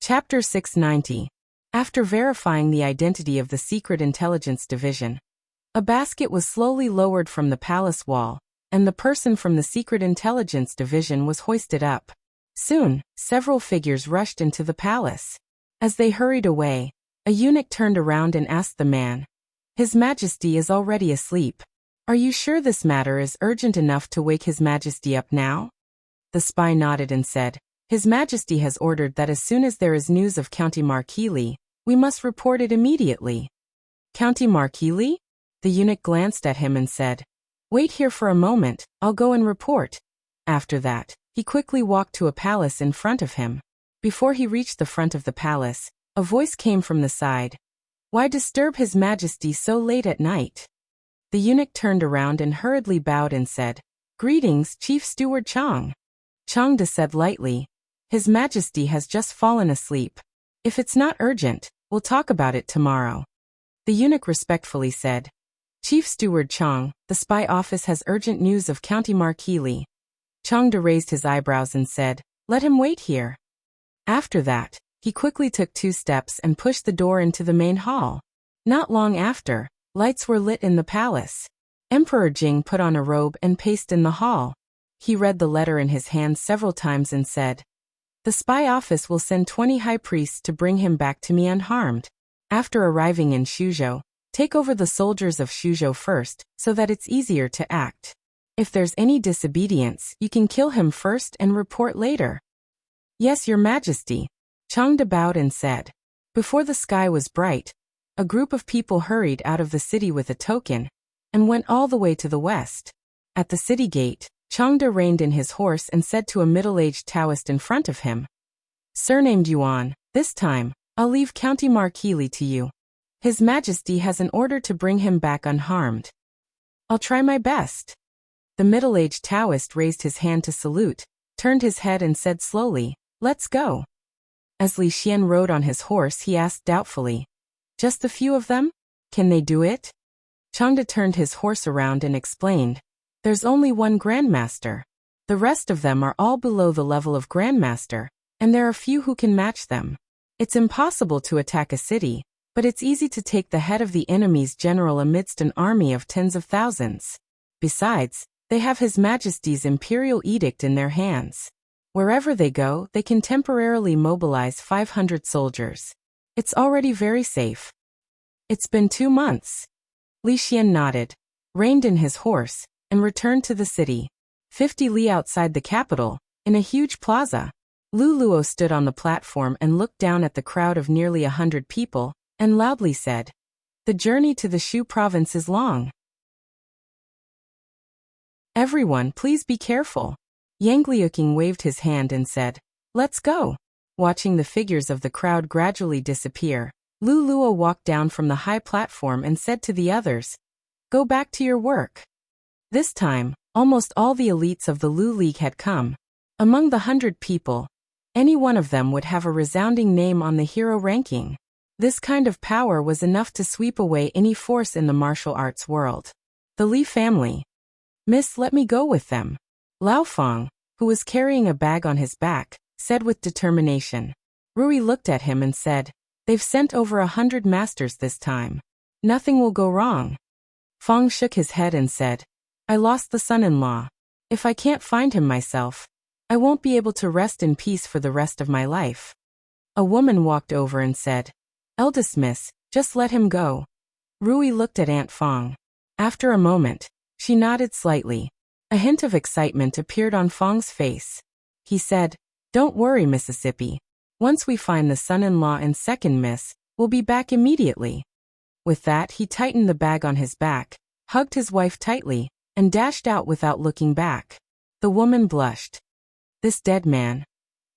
[SPEAKER 1] Chapter 690. After verifying the identity of the Secret Intelligence Division, a basket was slowly lowered from the palace wall, and the person from the Secret Intelligence Division was hoisted up. Soon, several figures rushed into the palace. As they hurried away, a eunuch turned around and asked the man, "His Majesty is already asleep. Are you sure this matter is urgent enough to wake His Majesty up now?" The spy nodded and said, "His Majesty has ordered that as soon as there is news of County Marquis, we must report it immediately." "County Marquis?" The eunuch glanced at him and said, "Wait here for a moment, I'll go and report." After that, he quickly walked to a palace in front of him. Before he reached the front of the palace, a voice came from the side. "Why disturb His Majesty so late at night?" The eunuch turned around and hurriedly bowed and said, "Greetings, Chief Steward Chang." Chang said lightly, "His Majesty has just fallen asleep. If it's not urgent, we'll talk about it tomorrow." The eunuch respectfully said, "Chief Steward Chang, the spy office has urgent news of County Marquis Li." Chang raised his eyebrows and said, "Let him wait here." After that, he quickly took 2 steps and pushed the door into the main hall. Not long after, lights were lit in the palace. Emperor Jing put on a robe and paced in the hall. He read the letter in his hand several times and said, "The spy office will send 20 high priests to bring him back to me unharmed. After arriving in Shuzhou, take over the soldiers of Shuzhou first, so that it's easier to act. If there's any disobedience, you can kill him first and report later." "Yes, Your Majesty," Chang bowed and said. Before the sky was bright, a group of people hurried out of the city with a token and went all the way to the west. At the city gate, Chang reined in his horse and said to a middle-aged Taoist in front of him, "Surnamed Yuan, this time, I'll leave County Marquis Li to you. His Majesty has an order to bring him back unharmed." "I'll try my best." The middle-aged Taoist raised his hand to salute, turned his head and said slowly, "Let's go." As Li Xian rode on his horse, he asked doubtfully, "Just a few of them? Can they do it?" Changde turned his horse around and explained, "There's only one Grandmaster. The rest of them are all below the level of Grandmaster, and there are few who can match them. It's impossible to attack a city, but it's easy to take the head of the enemy's general amidst an army of tens of thousands. Besides, they have His Majesty's imperial edict in their hands. Wherever they go, they can temporarily mobilize 500 soldiers. It's already very safe." "It's been 2 months." Li Xian nodded, reined in his horse, and returned to the city. 50 li outside the capital, in a huge plaza, Lu Luo stood on the platform and looked down at the crowd of nearly 100 people, and loudly said, "The journey to the Shu province is long. Everyone, please be careful." Yang Liuqing waved his hand and said, "Let's go." Watching the figures of the crowd gradually disappear, Lu Luo walked down from the high platform and said to the others, "Go back to your work." This time, almost all the elites of the Lu League had come. Among the 100 people, any one of them would have a resounding name on the hero ranking. This kind of power was enough to sweep away any force in the martial arts world. The Li family. "Miss, let me go with them," Lao Feng, who was carrying a bag on his back, said with determination. Rui looked at him and said, "They've sent over 100 masters this time. Nothing will go wrong." Feng shook his head and said, "I lost the son-in-law. If I can't find him myself, I won't be able to rest in peace for the rest of my life." A woman walked over and said, "Eldest miss, just let him go." Rui looked at Aunt Feng. After a moment, she nodded slightly. A hint of excitement appeared on Feng's face. He said, "Don't worry, Mississippi. Once we find the son-in-law and second miss, we'll be back immediately." With that, he tightened the bag on his back, hugged his wife tightly, and dashed out without looking back. The woman blushed. This dead man.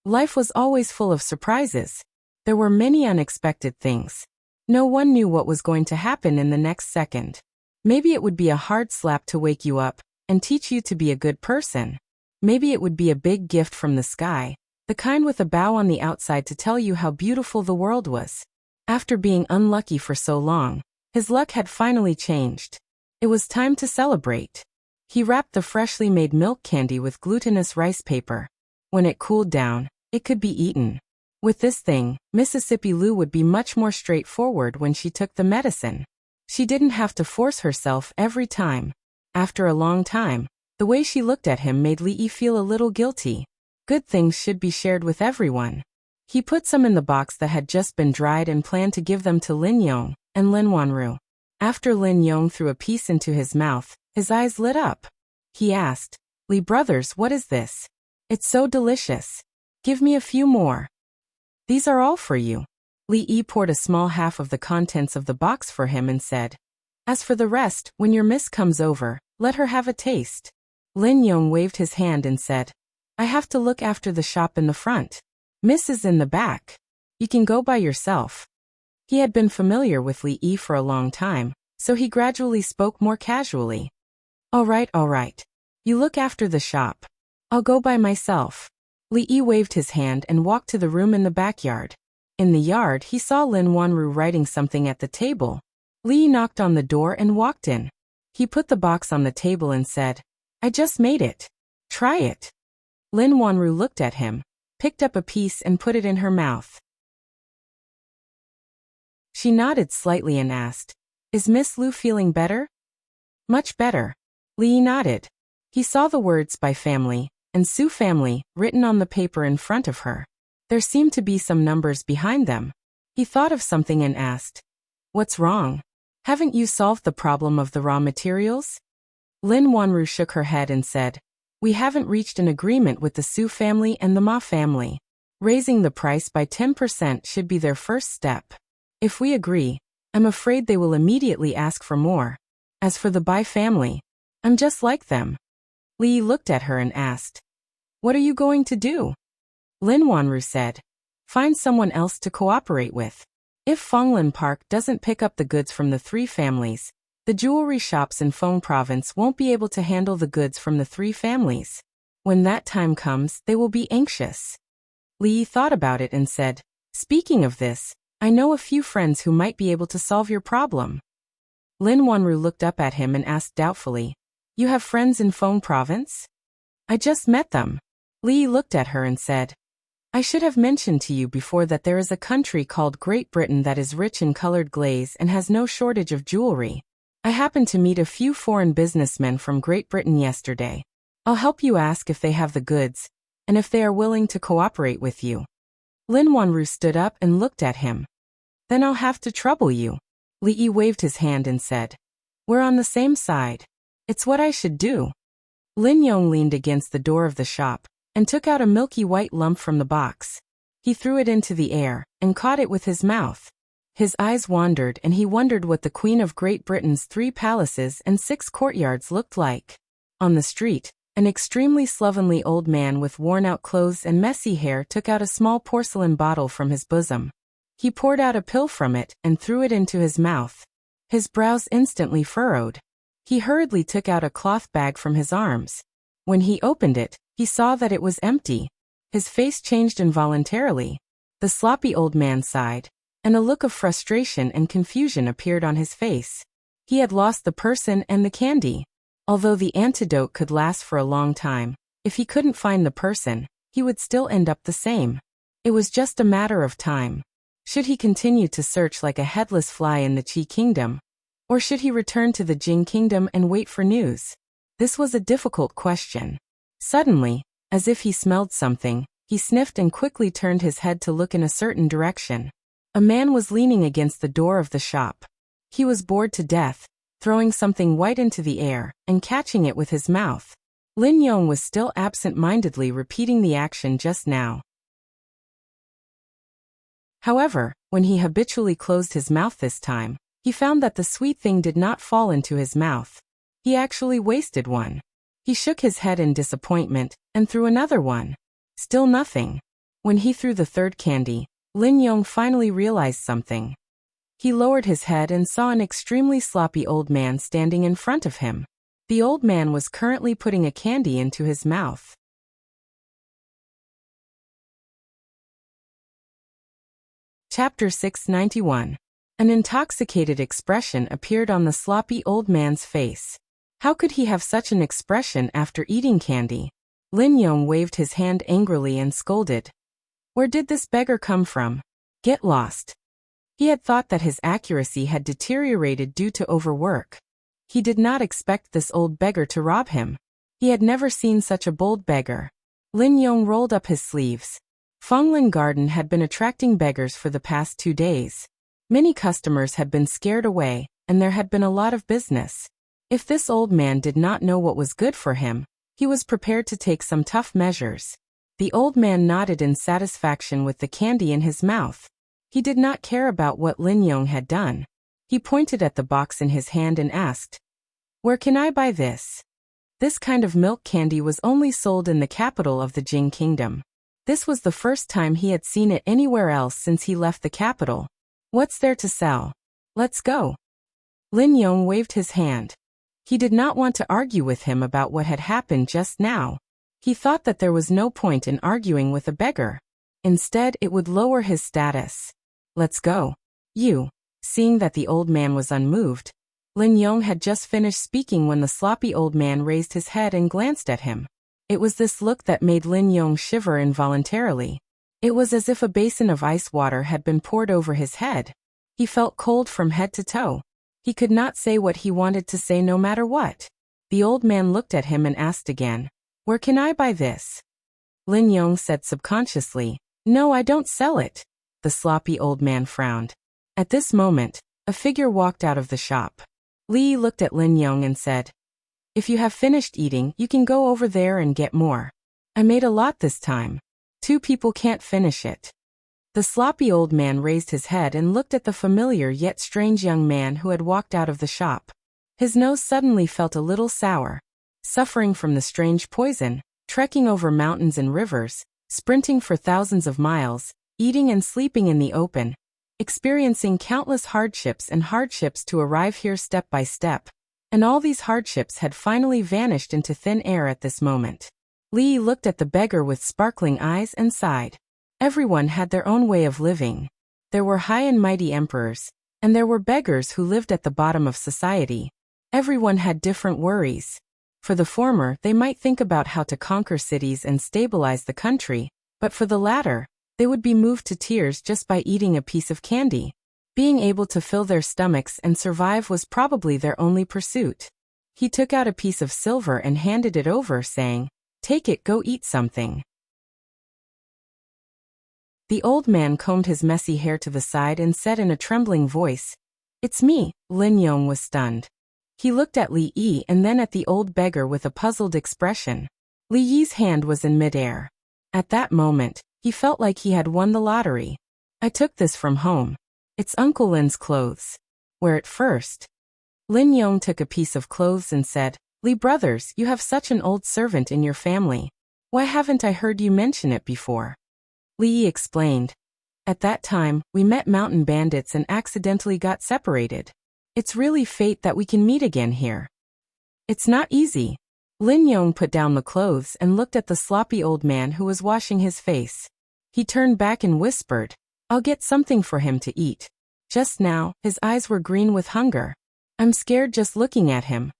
[SPEAKER 1] Life was always full of surprises. There were many unexpected things. No one knew what was going to happen in the next second. Maybe it would be a hard slap to wake you up and teach you to be a good person. Maybe it would be a big gift from the sky, the kind with a bow on the outside to tell you how beautiful the world was. After being unlucky for so long, his luck had finally changed. It was time to celebrate. He wrapped the freshly made milk candy with glutinous rice paper. When it cooled down, it could be eaten. With this thing, Mississippi Lu would be much more straightforward when she took the medicine. She didn't have to force herself every time. After a long time, the way she looked at him made Li Yi feel a little guilty. Good things should be shared with everyone. He put some in the box that had just been dried and planned to give them to Lin Yong and Lin Wanru. After Lin Yong threw a piece into his mouth, his eyes lit up. He asked, "Li brothers, what is this? It's so delicious. Give me a few more." "These are all for you." Li Yi poured a small half of the contents of the box for him and said, "As for the rest, when your miss comes over, let her have a taste." Lin Yong waved his hand and said, "I have to look after the shop in the front. Miss is in the back. You can go by yourself." He had been familiar with Li Yi for a long time, so he gradually spoke more casually. All right. You look after the shop. I'll go by myself. Li waved his hand and walked to the room in the backyard. In the yard, he saw Lin Wanru writing something at the table. Li knocked on the door and walked in. He put the box on the table and said, I just made it. Try it. Lin Wanru looked at him, picked up a piece and put it in her mouth. She nodded slightly and asked, Is Miss Lu feeling better? Much better. Li nodded. He saw the words by family and Su family written on the paper in front of her. There seemed to be some numbers behind them. He thought of something and asked, What's wrong? Haven't you solved the problem of the raw materials? Lin Wanru shook her head and said, We haven't reached an agreement with the Su family and the Ma family. Raising the price by 10% should be their first step. If we agree, I'm afraid they will immediately ask for more. As for the Bai family, I'm just like them. Li looked at her and asked, What are you going to do? Lin Wanru said, Find someone else to cooperate with. If Fonglin Park doesn't pick up the goods from the three families, the jewelry shops in Feng Province won't be able to handle the goods from the three families. When that time comes, they will be anxious. Li thought about it and said, Speaking of this, I know a few friends who might be able to solve your problem. Lin Wanru looked up at him and asked doubtfully, You have friends in Feng Province? I just met them. Li looked at her and said, I should have mentioned to you before that there is a country called Great Britain that is rich in colored glaze and has no shortage of jewelry. I happened to meet a few foreign businessmen from Great Britain yesterday. I'll help you ask if they have the goods, and if they are willing to cooperate with you. Lin Wanru stood up and looked at him. Then I'll have to trouble you. Li waved his hand and said, We're on the same side. It's what I should do. Lin Yong leaned against the door of the shop and took out a milky white lump from the box. He threw it into the air and caught it with his mouth. His eyes wandered and he wondered what the Queen of Great Britain's 3 palaces and 6 courtyards looked like. On the street, an extremely slovenly old man with worn-out clothes and messy hair took out a small porcelain bottle from his bosom. He poured out a pill from it and threw it into his mouth. His brows instantly furrowed. He hurriedly took out a cloth bag from his arms. When he opened it, he saw that it was empty. His face changed involuntarily. The sloppy old man sighed, and a look of frustration and confusion appeared on his face. He had lost the person and the candy. Although the antidote could last for a long time, if he couldn't find the person, he would still end up the same. It was just a matter of time. Should he continue to search like a headless fly in the Qi Kingdom? Or should he return to the Jing Kingdom and wait for news? This was a difficult question. Suddenly, as if he smelled something, he sniffed and quickly turned his head to look in a certain direction. A man was leaning against the door of the shop. He was bored to death, throwing something white into the air and catching it with his mouth. Lin Yong was still absent-mindedly repeating the action just now. However, when he habitually closed his mouth this time, he found that the sweet thing did not fall into his mouth. He actually wasted one. He shook his head in disappointment and threw another one. Still nothing. When he threw the third candy, Lin Yong finally realized something. He lowered his head and saw an extremely sloppy old man standing in front of him. The old man was currently putting a candy into his mouth. Chapter 691. An intoxicated expression appeared on the sloppy old man's face. How could he have such an expression after eating candy? Lin Yong waved his hand angrily and scolded. Where did this beggar come from? Get lost. He had thought that his accuracy had deteriorated due to overwork. He did not expect this old beggar to rob him. He had never seen such a bold beggar. Lin Yong rolled up his sleeves. Fonglin Garden had been attracting beggars for the past 2 days. Many customers had been scared away, and there had been a lot of business. If this old man did not know what was good for him, he was prepared to take some tough measures. The old man nodded in satisfaction with the candy in his mouth. He did not care about what Lin Yong had done. He pointed at the box in his hand and asked, Where can I buy this? This kind of milk candy was only sold in the capital of the Jing Kingdom. This was the first time he had seen it anywhere else since he left the capital. What's there to sell? Let's go. Lin Yong waved his hand. He did not want to argue with him about what had happened just now. He thought that there was no point in arguing with a beggar. Instead, it would lower his status. Let's go. You. Seeing that the old man was unmoved, Lin Yong had just finished speaking when the sloppy old man raised his head and glanced at him. It was this look that made Lin Yong shiver involuntarily. It was as if a basin of ice water had been poured over his head. He felt cold from head to toe. He could not say what he wanted to say no matter what. The old man looked at him and asked again, "Where can I buy this?" Lin Yong said subconsciously, "No, I don't sell it." The sloppy old man frowned. At this moment, a figure walked out of the shop. Li looked at Lin Yong and said, "If you have finished eating, you can go over there and get more. I made a lot this time. 2 people can't finish it." The sloppy old man raised his head and looked at the familiar yet strange young man who had walked out of the shop. His nose suddenly felt a little sour. Suffering from the strange poison, trekking over mountains and rivers, sprinting for thousands of miles, eating and sleeping in the open, experiencing countless hardships to arrive here step by step, and all these hardships had finally vanished into thin air at this moment. Li looked at the beggar with sparkling eyes and sighed. Everyone had their own way of living. There were high and mighty emperors, and there were beggars who lived at the bottom of society. Everyone had different worries. For the former, they might think about how to conquer cities and stabilize the country, but for the latter, they would be moved to tears just by eating a piece of candy. Being able to fill their stomachs and survive was probably their only pursuit. He took out a piece of silver and handed it over, saying, "Take it, go eat something." The old man combed his messy hair to the side and said in a trembling voice, "It's me." Lin Yong was stunned. He looked at Li Yi and then at the old beggar with a puzzled expression. Li Yi's hand was in midair. At that moment, he felt like he had won the lottery. "I took this from home. It's Uncle Lin's clothes." "Wear it first." Lin Yong took a piece of clothes and said, "Li brothers, you have such an old servant in your family. Why haven't I heard you mention it before?" Li Yi explained. "At that time, we met mountain bandits and accidentally got separated. It's really fate that we can meet again here. It's not easy." Lin Yong put down the clothes and looked at the sloppy old man who was washing his face. He turned back and whispered, "I'll get something for him to eat." Just now, his eyes were green with hunger. "I'm scared just looking at him."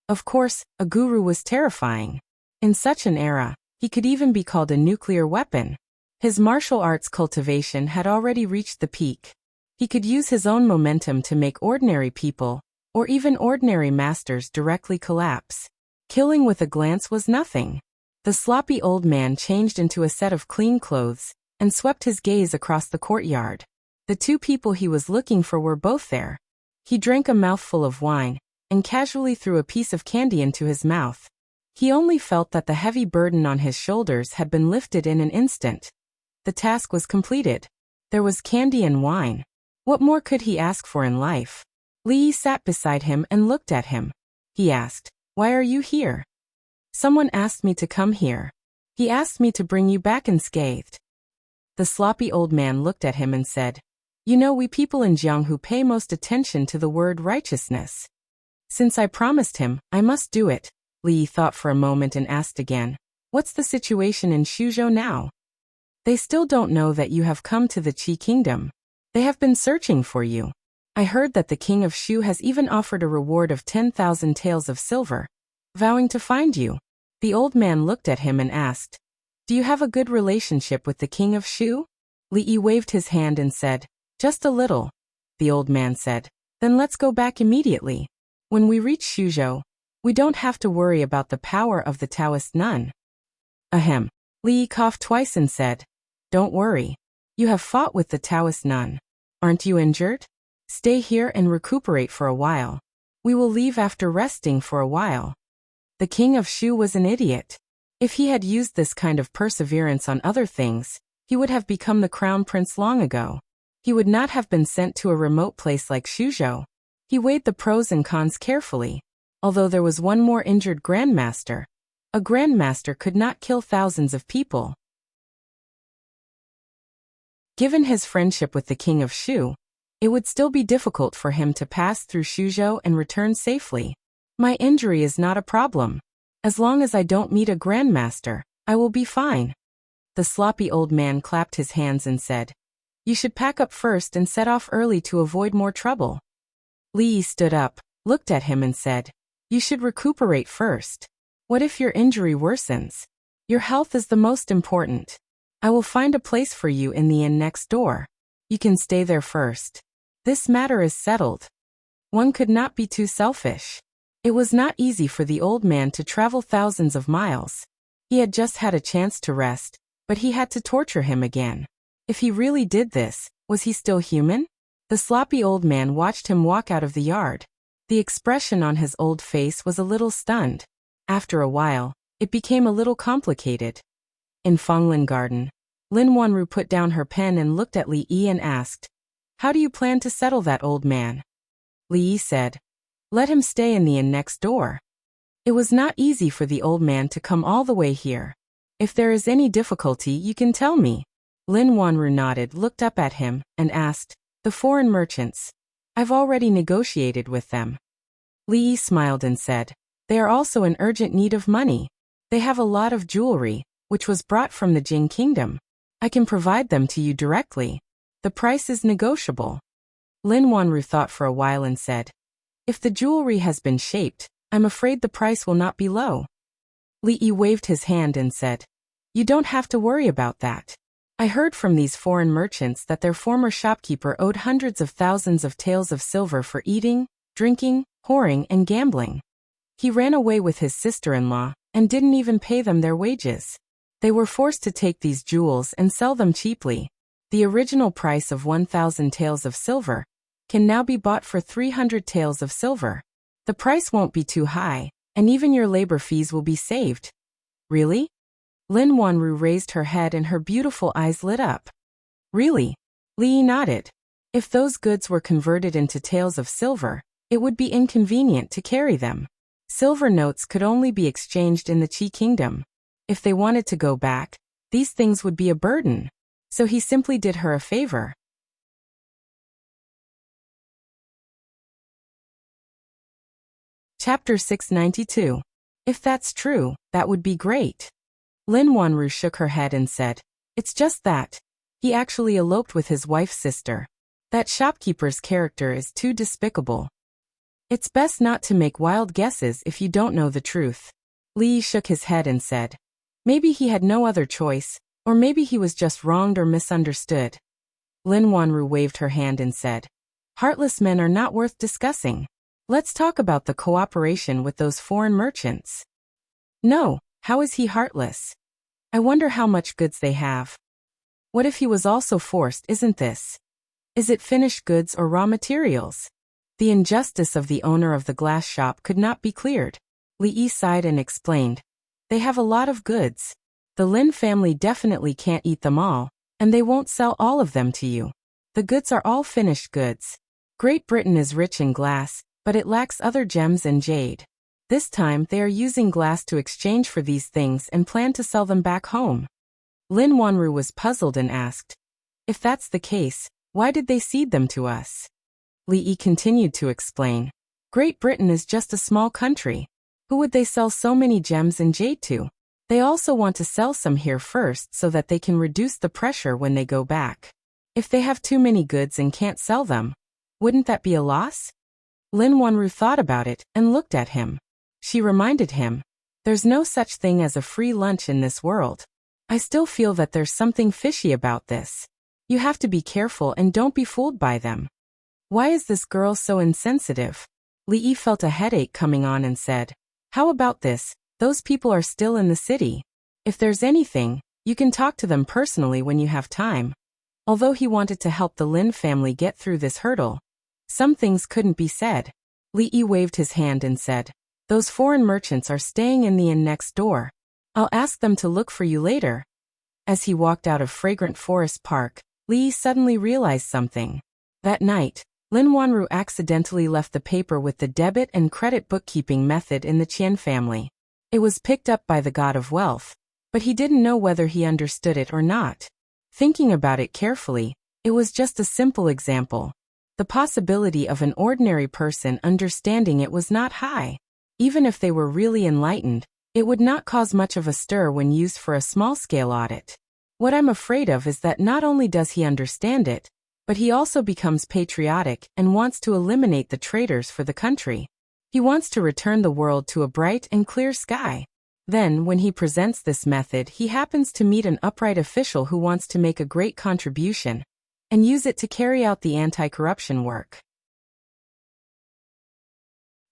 [SPEAKER 1] Of course, a guru was terrifying. In such an era, he could even be called a nuclear weapon. His martial arts cultivation had already reached the peak. He could use his own momentum to make ordinary people, or even ordinary masters, directly collapse. Killing with a glance was nothing. The sloppy old man changed into a set of clean clothes and swept his gaze across the courtyard. The 2 people he was looking for were both there. He drank a mouthful of wine and casually threw a piece of candy into his mouth. He only felt that the heavy burden on his shoulders had been lifted in an instant. The task was completed. There was candy and wine. What more could he ask for in life? Li sat beside him and looked at him. He asked, "Why are you here?" "Someone asked me to come here. He asked me to bring you back unscathed." The sloppy old man looked at him and said, "You know, we people in Jianghu pay most attention to the word righteousness. Since I promised him, I must do it." Li thought for a moment and asked again, "What's the situation in Shuzhou now?" "They still don't know that you have come to the Qi kingdom. They have been searching for you. I heard that the king of Shu has even offered a reward of 10,000 taels of silver, vowing to find you." The old man looked at him and asked, "Do you have a good relationship with the king of Shu?" Li Yi waved his hand and said, "Just a little." The old man said, "Then let's go back immediately. When we reach Shuzhou, we don't have to worry about the power of the Taoist nun." Ahem. Li Yi coughed twice and said, "Don't worry. You have fought with the Taoist nun. Aren't you injured? Stay here and recuperate for a while. We will leave after resting for a while." The king of Shu was an idiot. If he had used this kind of perseverance on other things, he would have become the crown prince long ago. He would not have been sent to a remote place like Shuzhou. He weighed the pros and cons carefully. Although there was one more injured grandmaster, a grandmaster could not kill thousands of people. Given his friendship with the king of Shu, It would still be difficult for him to pass through Shuzhou and return safely. My injury is not a problem. As long as I don't meet a grandmaster, I will be fine. The sloppy old man clapped his hands and said, You should pack up first and set off early to avoid more trouble. Li Yi stood up, looked at him and said, You should recuperate first. What if your injury worsens? Your health is the most important. I will find a place for you in the inn next door. You can stay there first. This matter is settled. One could not be too selfish. It was not easy for the old man to travel thousands of miles. He had just had a chance to rest, but he had to torture him again. If he really did this, was he still human? The sloppy old man watched him walk out of the yard. The expression on his old face was a little stunned. After a while, it became a little complicated. In Fonglin Garden, Lin Wanru put down her pen and looked at Li Yi and asked, How do you plan to settle that old man? Li Yi said, Let him stay in the inn next door. It was not easy for the old man to come all the way here. If there is any difficulty, you can tell me. Lin Wanru nodded, looked up at him, and asked, The foreign merchants. I've already negotiated with them. Li Yi smiled and said, They are also in urgent need of money. They have a lot of jewelry, which was brought from the Jing kingdom. I can provide them to you directly. The price is negotiable. Lin Wanru thought for a while and said, If the jewelry has been shaped, I'm afraid the price will not be low. Li Yi waved his hand and said, You don't have to worry about that. I heard from these foreign merchants that their former shopkeeper owed hundreds of thousands of taels of silver for eating, drinking, whoring, and gambling. He ran away with his sister-in-law and didn't even pay them their wages. They were forced to take these jewels and sell them cheaply. The original price of 1,000 taels of silver can now be bought for 300 taels of silver. The price won't be too high, and even your labor fees will be saved. Really? Lin Wanru raised her head and her beautiful eyes lit up. Really? Li Yi nodded. If those goods were converted into taels of silver, it would be inconvenient to carry them. Silver notes could only be exchanged in the Qi kingdom. If they wanted to go back, these things would be a burden. So he simply did her a favor. Chapter 692. If that's true, that would be great. Lin Wanru shook her head and said, It's just that. He actually eloped with his wife's sister. That shopkeeper's character is too despicable. It's best not to make wild guesses if you don't know the truth. Li Yi shook his head and said, Maybe he had no other choice, or maybe he was just wronged or misunderstood. Lin Wanru waved her hand and said, Heartless men are not worth discussing. Let's talk about the cooperation with those foreign merchants. No, how is he heartless? I wonder how much goods they have. What if he was also forced, isn't this? Is it finished goods or raw materials? The injustice of the owner of the glass shop could not be cleared. Li Yi sighed and explained, They have a lot of goods. The Lin family definitely can't eat them all, and they won't sell all of them to you. The goods are all finished goods. Great Britain is rich in glass, but it lacks other gems and jade. This time they are using glass to exchange for these things and plan to sell them back home. Lin Wanru was puzzled and asked, If that's the case, why did they cede them to us? Li Yi continued to explain, Great Britain is just a small country. Who would they sell so many gems and jade to? They also want to sell some here first so that they can reduce the pressure when they go back. If they have too many goods and can't sell them, wouldn't that be a loss? Lin Wanru thought about it and looked at him. She reminded him, There's no such thing as a free lunch in this world. I still feel that there's something fishy about this. You have to be careful and don't be fooled by them. Why is this girl so insensitive? Li Yi felt a headache coming on and said, How about this? Those people are still in the city. If there's anything, you can talk to them personally when you have time. Although he wanted to help the Lin family get through this hurdle, some things couldn't be said. Li Yi waved his hand and said, Those foreign merchants are staying in the inn next door. I'll ask them to look for you later. As he walked out of Fragrant Forest Park, Li Yi suddenly realized something. That night, Lin Wanru accidentally left the paper with the debit and credit bookkeeping method in the Qian family. It was picked up by the god of wealth, but he didn't know whether he understood it or not. Thinking about it carefully, it was just a simple example. The possibility of an ordinary person understanding it was not high. Even if they were really enlightened, it would not cause much of a stir when used for a small-scale audit. What I'm afraid of is that not only does he understand it, but he also becomes patriotic and wants to eliminate the traitors for the country. He wants to return the world to a bright and clear sky. Then, when he presents this method, he happens to meet an upright official who wants to make a great contribution and use it to carry out the anti-corruption work.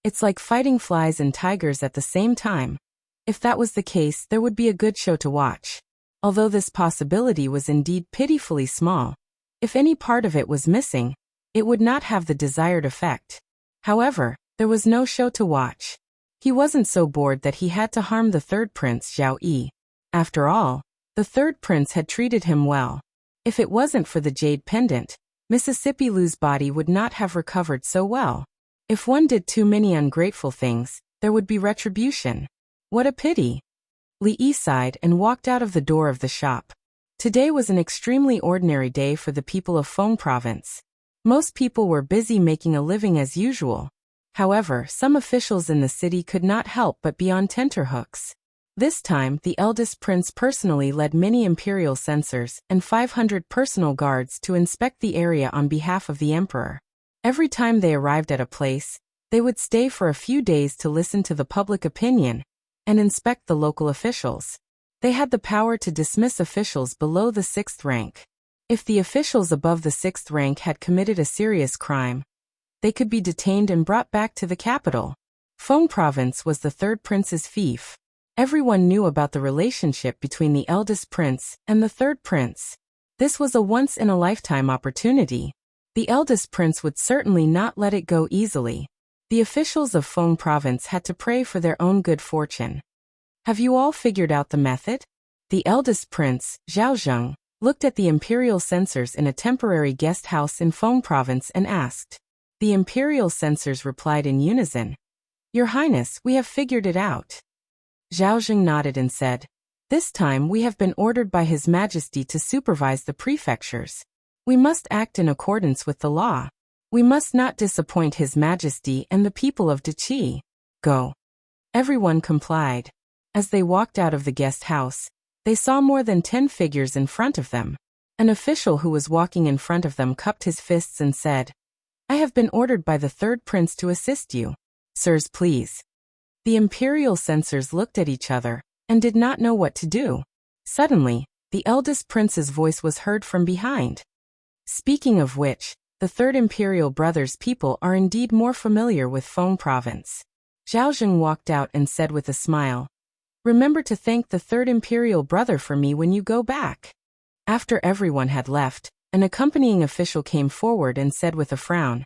[SPEAKER 1] It's like fighting flies and tigers at the same time. If that was the case, there would be a good show to watch. Although this possibility was indeed pitifully small, if any part of it was missing, it would not have the desired effect. However, there was no show to watch. He wasn't so bored that he had to harm the third prince, Zhao Yi. After all, the third prince had treated him well. If it wasn't for the jade pendant, Mississippi Lu's body would not have recovered so well. If one did too many ungrateful things, there would be retribution. What a pity. Li Yi sighed and walked out of the door of the shop. Today was an extremely ordinary day for the people of Feng Province. Most people were busy making a living as usual. However, some officials in the city could not help but be on tenterhooks. This time, the eldest prince personally led many imperial censors and 500 personal guards to inspect the area on behalf of the emperor. Every time they arrived at a place, they would stay for a few days to listen to the public opinion and inspect the local officials. They had the power to dismiss officials below the 6th rank. If the officials above the 6th rank had committed a serious crime, they could be detained and brought back to the capital. Feng Province was the third prince's fief. Everyone knew about the relationship between the eldest prince and the third prince. This was a once-in-a-lifetime opportunity. The eldest prince would certainly not let it go easily. The officials of Feng Province had to pray for their own good fortune. Have you all figured out the method? The eldest prince, Zhao Zheng, looked at the imperial censors in a temporary guest house in Feng Province and asked. The imperial censors replied in unison. Your Highness, we have figured it out. Zhao Zheng nodded and said, This time we have been ordered by His Majesty to supervise the prefectures. We must act in accordance with the law. We must not disappoint His Majesty and the people of Deqi. Go. Everyone complied. As they walked out of the guest house, they saw more than 10 figures in front of them. An official who was walking in front of them cupped his fists and said, I have been ordered by the third prince to assist you. Sirs, please. The imperial censors looked at each other and did not know what to do. Suddenly, the eldest prince's voice was heard from behind. Speaking of which, the third imperial brother's people are indeed more familiar with Feng Province. Zhao Zheng walked out and said with a smile, Remember to thank the third imperial brother for me when you go back. After everyone had left, an accompanying official came forward and said with a frown,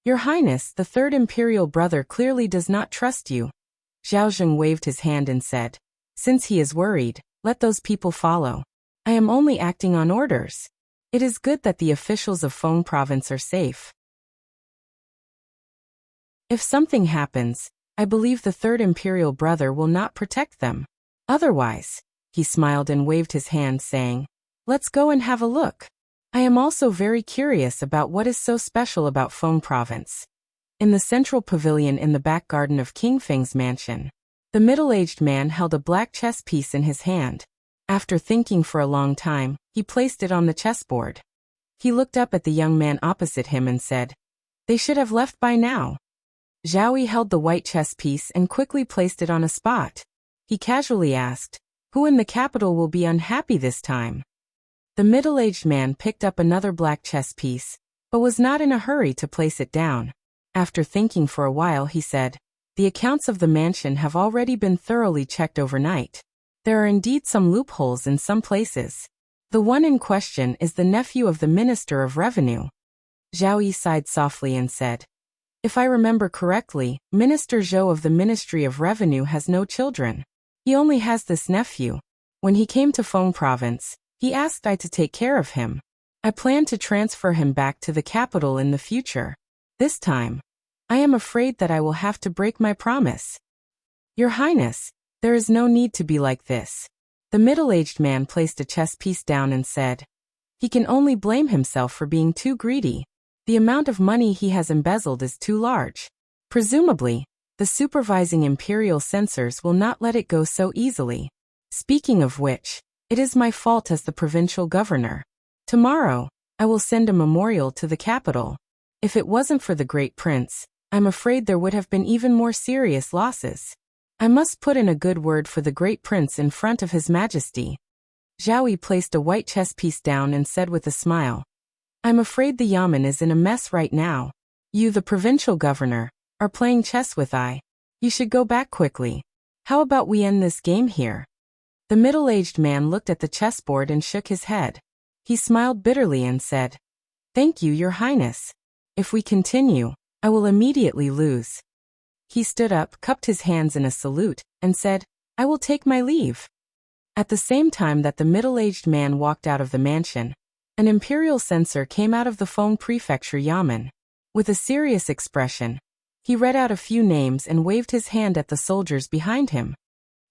[SPEAKER 1] Your Highness, the third imperial brother clearly does not trust you. Zhao Zheng waved his hand and said, Since he is worried, let those people follow. I am only acting on orders. It is good that the officials of Feng Province are safe. If something happens, I believe the third imperial brother will not protect them. Otherwise, he smiled and waved his hand saying, Let's go and have a look. I am also very curious about what is so special about Feng Province. In the central pavilion in the back garden of King Feng's mansion, the middle-aged man held a black chess piece in his hand. After thinking for a long time, he placed it on the chessboard. He looked up at the young man opposite him and said, They should have left by now. Zhao Yi held the white chess piece and quickly placed it on a spot. He casually asked, Who in the capital will be unhappy this time? The middle-aged man picked up another black chess piece, but was not in a hurry to place it down. After thinking for a while, he said, The accounts of the mansion have already been thoroughly checked overnight. There are indeed some loopholes in some places. The one in question is the nephew of the Minister of Revenue. Zhao Yi sighed softly and said, If I remember correctly, Minister Zhou of the Ministry of Revenue has no children. He only has this nephew. When he came to Feng Province, he asked I to take care of him. I plan to transfer him back to the capital in the future. This time, I am afraid that I will have to break my promise. Your Highness, there is no need to be like this. The middle-aged man placed a chess piece down and said, He can only blame himself for being too greedy. The amount of money he has embezzled is too large. Presumably, the supervising imperial censors will not let it go so easily. Speaking of which, it is my fault as the provincial governor. Tomorrow, I will send a memorial to the capital. If it wasn't for the great prince, I'm afraid there would have been even more serious losses. I must put in a good word for the great prince in front of his majesty. Zhao placed a white chess piece down and said with a smile, I'm afraid the yamen is in a mess right now. You, the provincial governor, are playing chess with I. You should go back quickly. How about we end this game here? The middle-aged man looked at the chessboard and shook his head. He smiled bitterly and said, Thank you, Your Highness. If we continue, I will immediately lose. He stood up, cupped his hands in a salute, and said, I will take my leave. At the same time that the middle-aged man walked out of the mansion, an imperial censor came out of the Feng Prefecture Yamen. With a serious expression, he read out a few names and waved his hand at the soldiers behind him.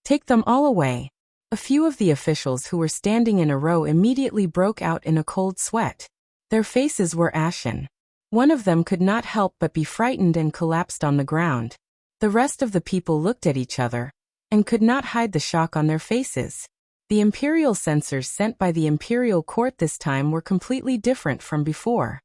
[SPEAKER 1] Take them all away. A few of the officials who were standing in a row immediately broke out in a cold sweat. Their faces were ashen. One of them could not help but be frightened and collapsed on the ground. The rest of the people looked at each other and could not hide the shock on their faces. The imperial censors sent by the imperial court this time were completely different from before.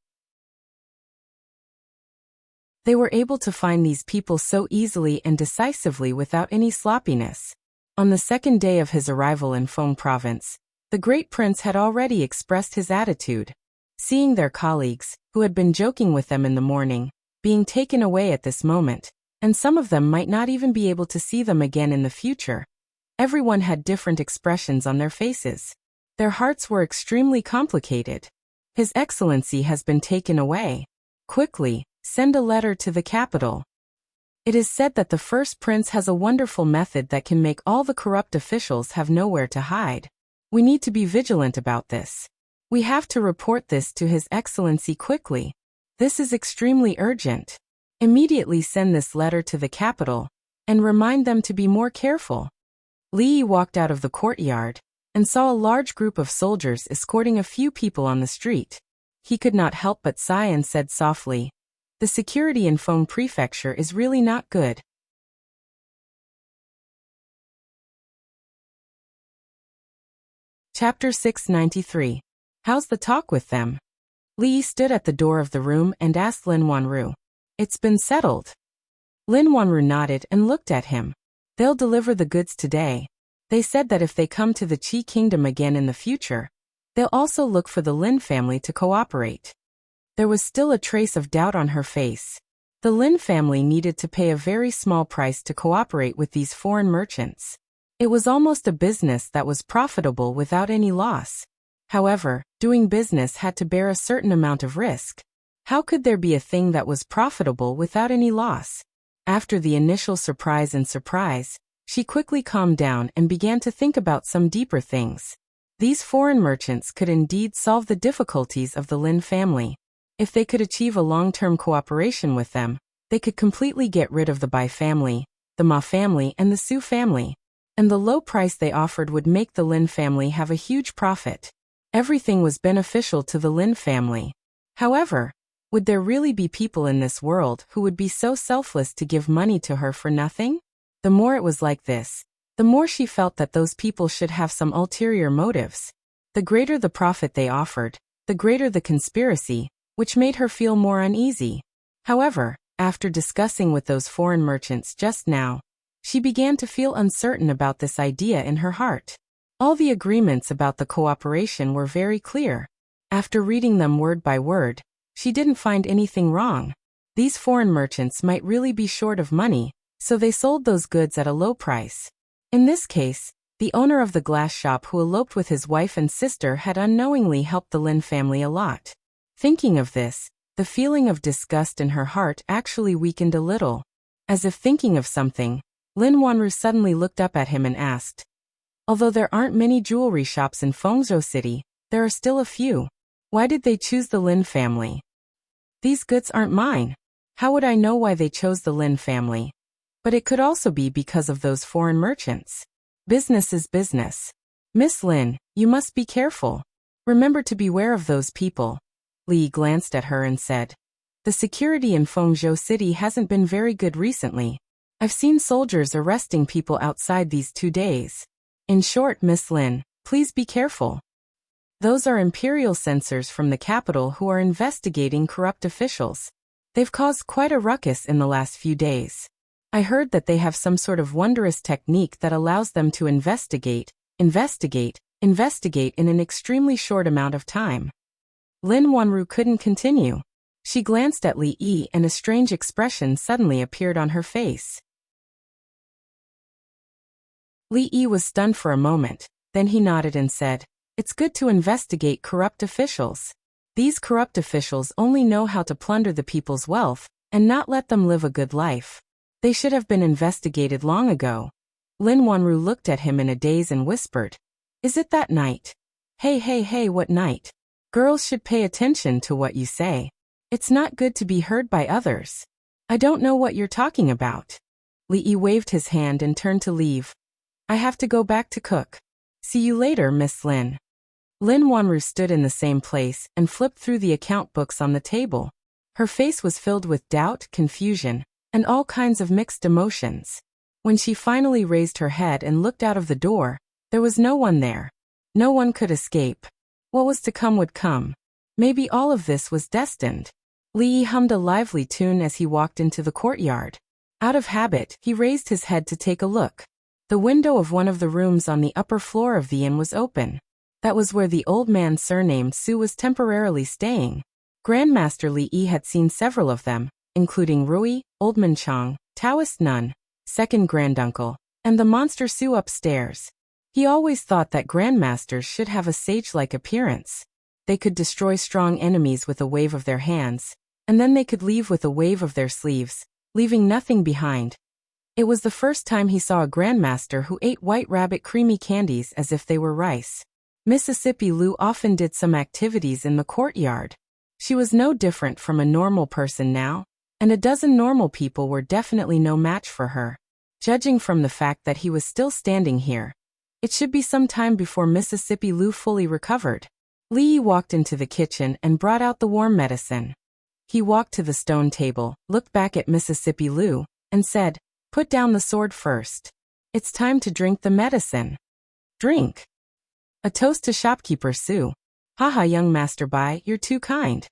[SPEAKER 1] They were able to find these people so easily and decisively without any sloppiness. On the second day of his arrival in Feng province, the great prince had already expressed his attitude. Seeing their colleagues, who had been joking with them in the morning, being taken away at this moment, and some of them might not even be able to see them again in the future, everyone had different expressions on their faces. Their hearts were extremely complicated. His Excellency has been taken away. Quickly, send a letter to the capital. It is said that the first prince has a wonderful method that can make all the corrupt officials have nowhere to hide. We need to be vigilant about this. We have to report this to His Excellency quickly. This is extremely urgent. Immediately send this letter to the capital, and remind them to be more careful. Li Yi walked out of the courtyard, and saw a large group of soldiers escorting a few people on the street. He could not help but sigh and said softly, The security in Feng Prefecture is really not good. Chapter 693. How's the talk with them? Li Yi stood at the door of the room and asked Lin Wanru. It's been settled. Lin Wanru nodded and looked at him. They'll deliver the goods today. They said that if they come to the Qi Kingdom again in the future, they'll also look for the Lin family to cooperate. There was still a trace of doubt on her face. The Lin family needed to pay a very small price to cooperate with these foreign merchants. It was almost a business that was profitable without any loss. However, doing business had to bear a certain amount of risk. How could there be a thing that was profitable without any loss? After the initial surprise, she quickly calmed down and began to think about some deeper things. These foreign merchants could indeed solve the difficulties of the Lin family. If they could achieve a long-term cooperation with them, they could completely get rid of the Bai family, the Ma family and the Su family. And the low price they offered would make the Lin family have a huge profit. Everything was beneficial to the Lin family. However, would there really be people in this world who would be so selfless to give money to her for nothing? The more it was like this, the more she felt that those people should have some ulterior motives. The greater the profit they offered, the greater the conspiracy, which made her feel more uneasy. However, after discussing with those foreign merchants just now, she began to feel uncertain about this idea in her heart. All the agreements about the cooperation were very clear. After reading them word by word, she didn't find anything wrong. These foreign merchants might really be short of money, so they sold those goods at a low price. In this case, the owner of the glass shop who eloped with his wife and sister had unknowingly helped the Lin family a lot. Thinking of this, the feeling of disgust in her heart actually weakened a little. As if thinking of something, Lin Wanru suddenly looked up at him and asked, Although there aren't many jewelry shops in Fengzhou City, there are still a few. Why did they choose the Lin family? These goods aren't mine. How would I know why they chose the Lin family? But it could also be because of those foreign merchants. Business is business. Miss Lin, you must be careful. Remember to beware of those people. Li glanced at her and said, The security in Fengzhou City hasn't been very good recently. I've seen soldiers arresting people outside these 2 days. In short, Miss Lin, please be careful. Those are imperial censors from the capital who are investigating corrupt officials. They've caused quite a ruckus in the last few days. I heard that they have some sort of wondrous technique that allows them to investigate in an extremely short amount of time. Lin Wanru couldn't continue. She glanced at Li Yi and a strange expression suddenly appeared on her face. Li Yi was stunned for a moment, then he nodded and said, "It's good to investigate corrupt officials. These corrupt officials only know how to plunder the people's wealth and not let them live a good life. They should have been investigated long ago." Lin Wanru looked at him in a daze and whispered, "Is it that night?" Hey, what night? Girls should pay attention to what you say. It's not good to be heard by others. I don't know what you're talking about. Li Yi waved his hand and turned to leave. I have to go back to cook. See you later, Miss Lin. Lin Wanru stood in the same place and flipped through the account books on the table. Her face was filled with doubt, confusion, and all kinds of mixed emotions. When she finally raised her head and looked out of the door, there was no one there. No one could escape. What was to come would come. Maybe all of this was destined. Li Yi hummed a lively tune as he walked into the courtyard. Out of habit, he raised his head to take a look. The window of one of the rooms on the upper floor of the inn was open. That was where the old man surnamed Su was temporarily staying. Grandmaster Li Yi had seen several of them, including Rui, Old Man Chong, Taoist Nun, second granduncle, and the monster Su upstairs. He always thought that grandmasters should have a sage-like appearance. They could destroy strong enemies with a wave of their hands, and then they could leave with a wave of their sleeves, leaving nothing behind. It was the first time he saw a grandmaster who ate white rabbit creamy candies as if they were rice. Mississippi Lu often did some activities in the courtyard. She was no different from a normal person now, and a dozen normal people were definitely no match for her. Judging from the fact that he was still standing here, it should be some time before Mississippi Lu fully recovered. Li Yi walked into the kitchen and brought out the warm medicine. He walked to the stone table, looked back at Mississippi Lu, and said, "Put down the sword first. It's time to drink the medicine." Drink. A toast to shopkeeper Su. Haha, young Master Bai, you're too kind.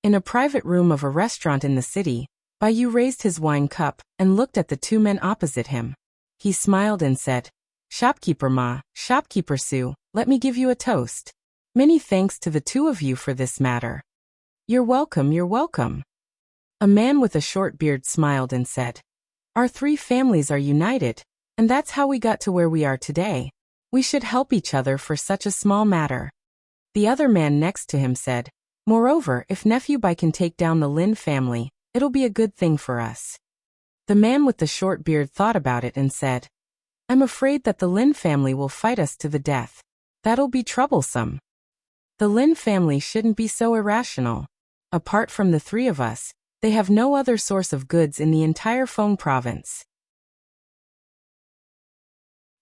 [SPEAKER 1] In a private room of a restaurant in the city, Bai Yu raised his wine cup and looked at the two men opposite him. He smiled and said, "Shopkeeper Ma, Shopkeeper Su, let me give you a toast. Many thanks to the two of you for this matter." You're welcome, you're welcome. A man with a short beard smiled and said, "Our three families are united, and that's how we got to where we are today. We should help each other for such a small matter." The other man next to him said, "Moreover, if Nephew Bai can take down the Lin family, it'll be a good thing for us." The man with the short beard thought about it and said, "I'm afraid that the Lin family will fight us to the death. That'll be troublesome. The Lin family shouldn't be so irrational. Apart from the three of us, they have no other source of goods in the entire Feng province.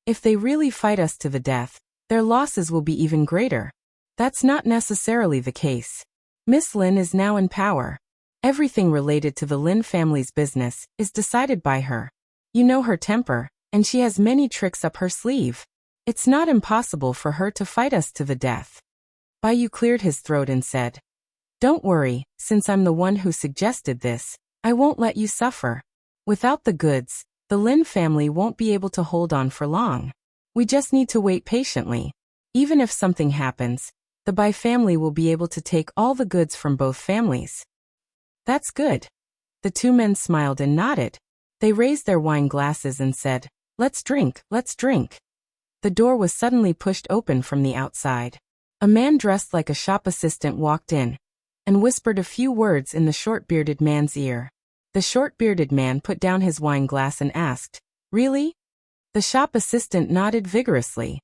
[SPEAKER 1] If they really fight us to the death, their losses will be even greater. That's not necessarily the case. Miss Lin is now in power. Everything related to the Lin family's business is decided by her. You know her temper, and she has many tricks up her sleeve. It's not impossible for her to fight us to the death." Bai Yu cleared his throat and said, "Don't worry, since I'm the one who suggested this, I won't let you suffer. Without the goods, the Lin family won't be able to hold on for long. We just need to wait patiently. Even if something happens, the Bai family will be able to take all the goods from both families." "That's good." The two men smiled and nodded. They raised their wine glasses and said, "Let's drink, let's drink." The door was suddenly pushed open from the outside. A man dressed like a shop assistant walked in and whispered a few words in the short-bearded man's ear. The short-bearded man put down his wine glass and asked, "Really?" The shop assistant nodded vigorously.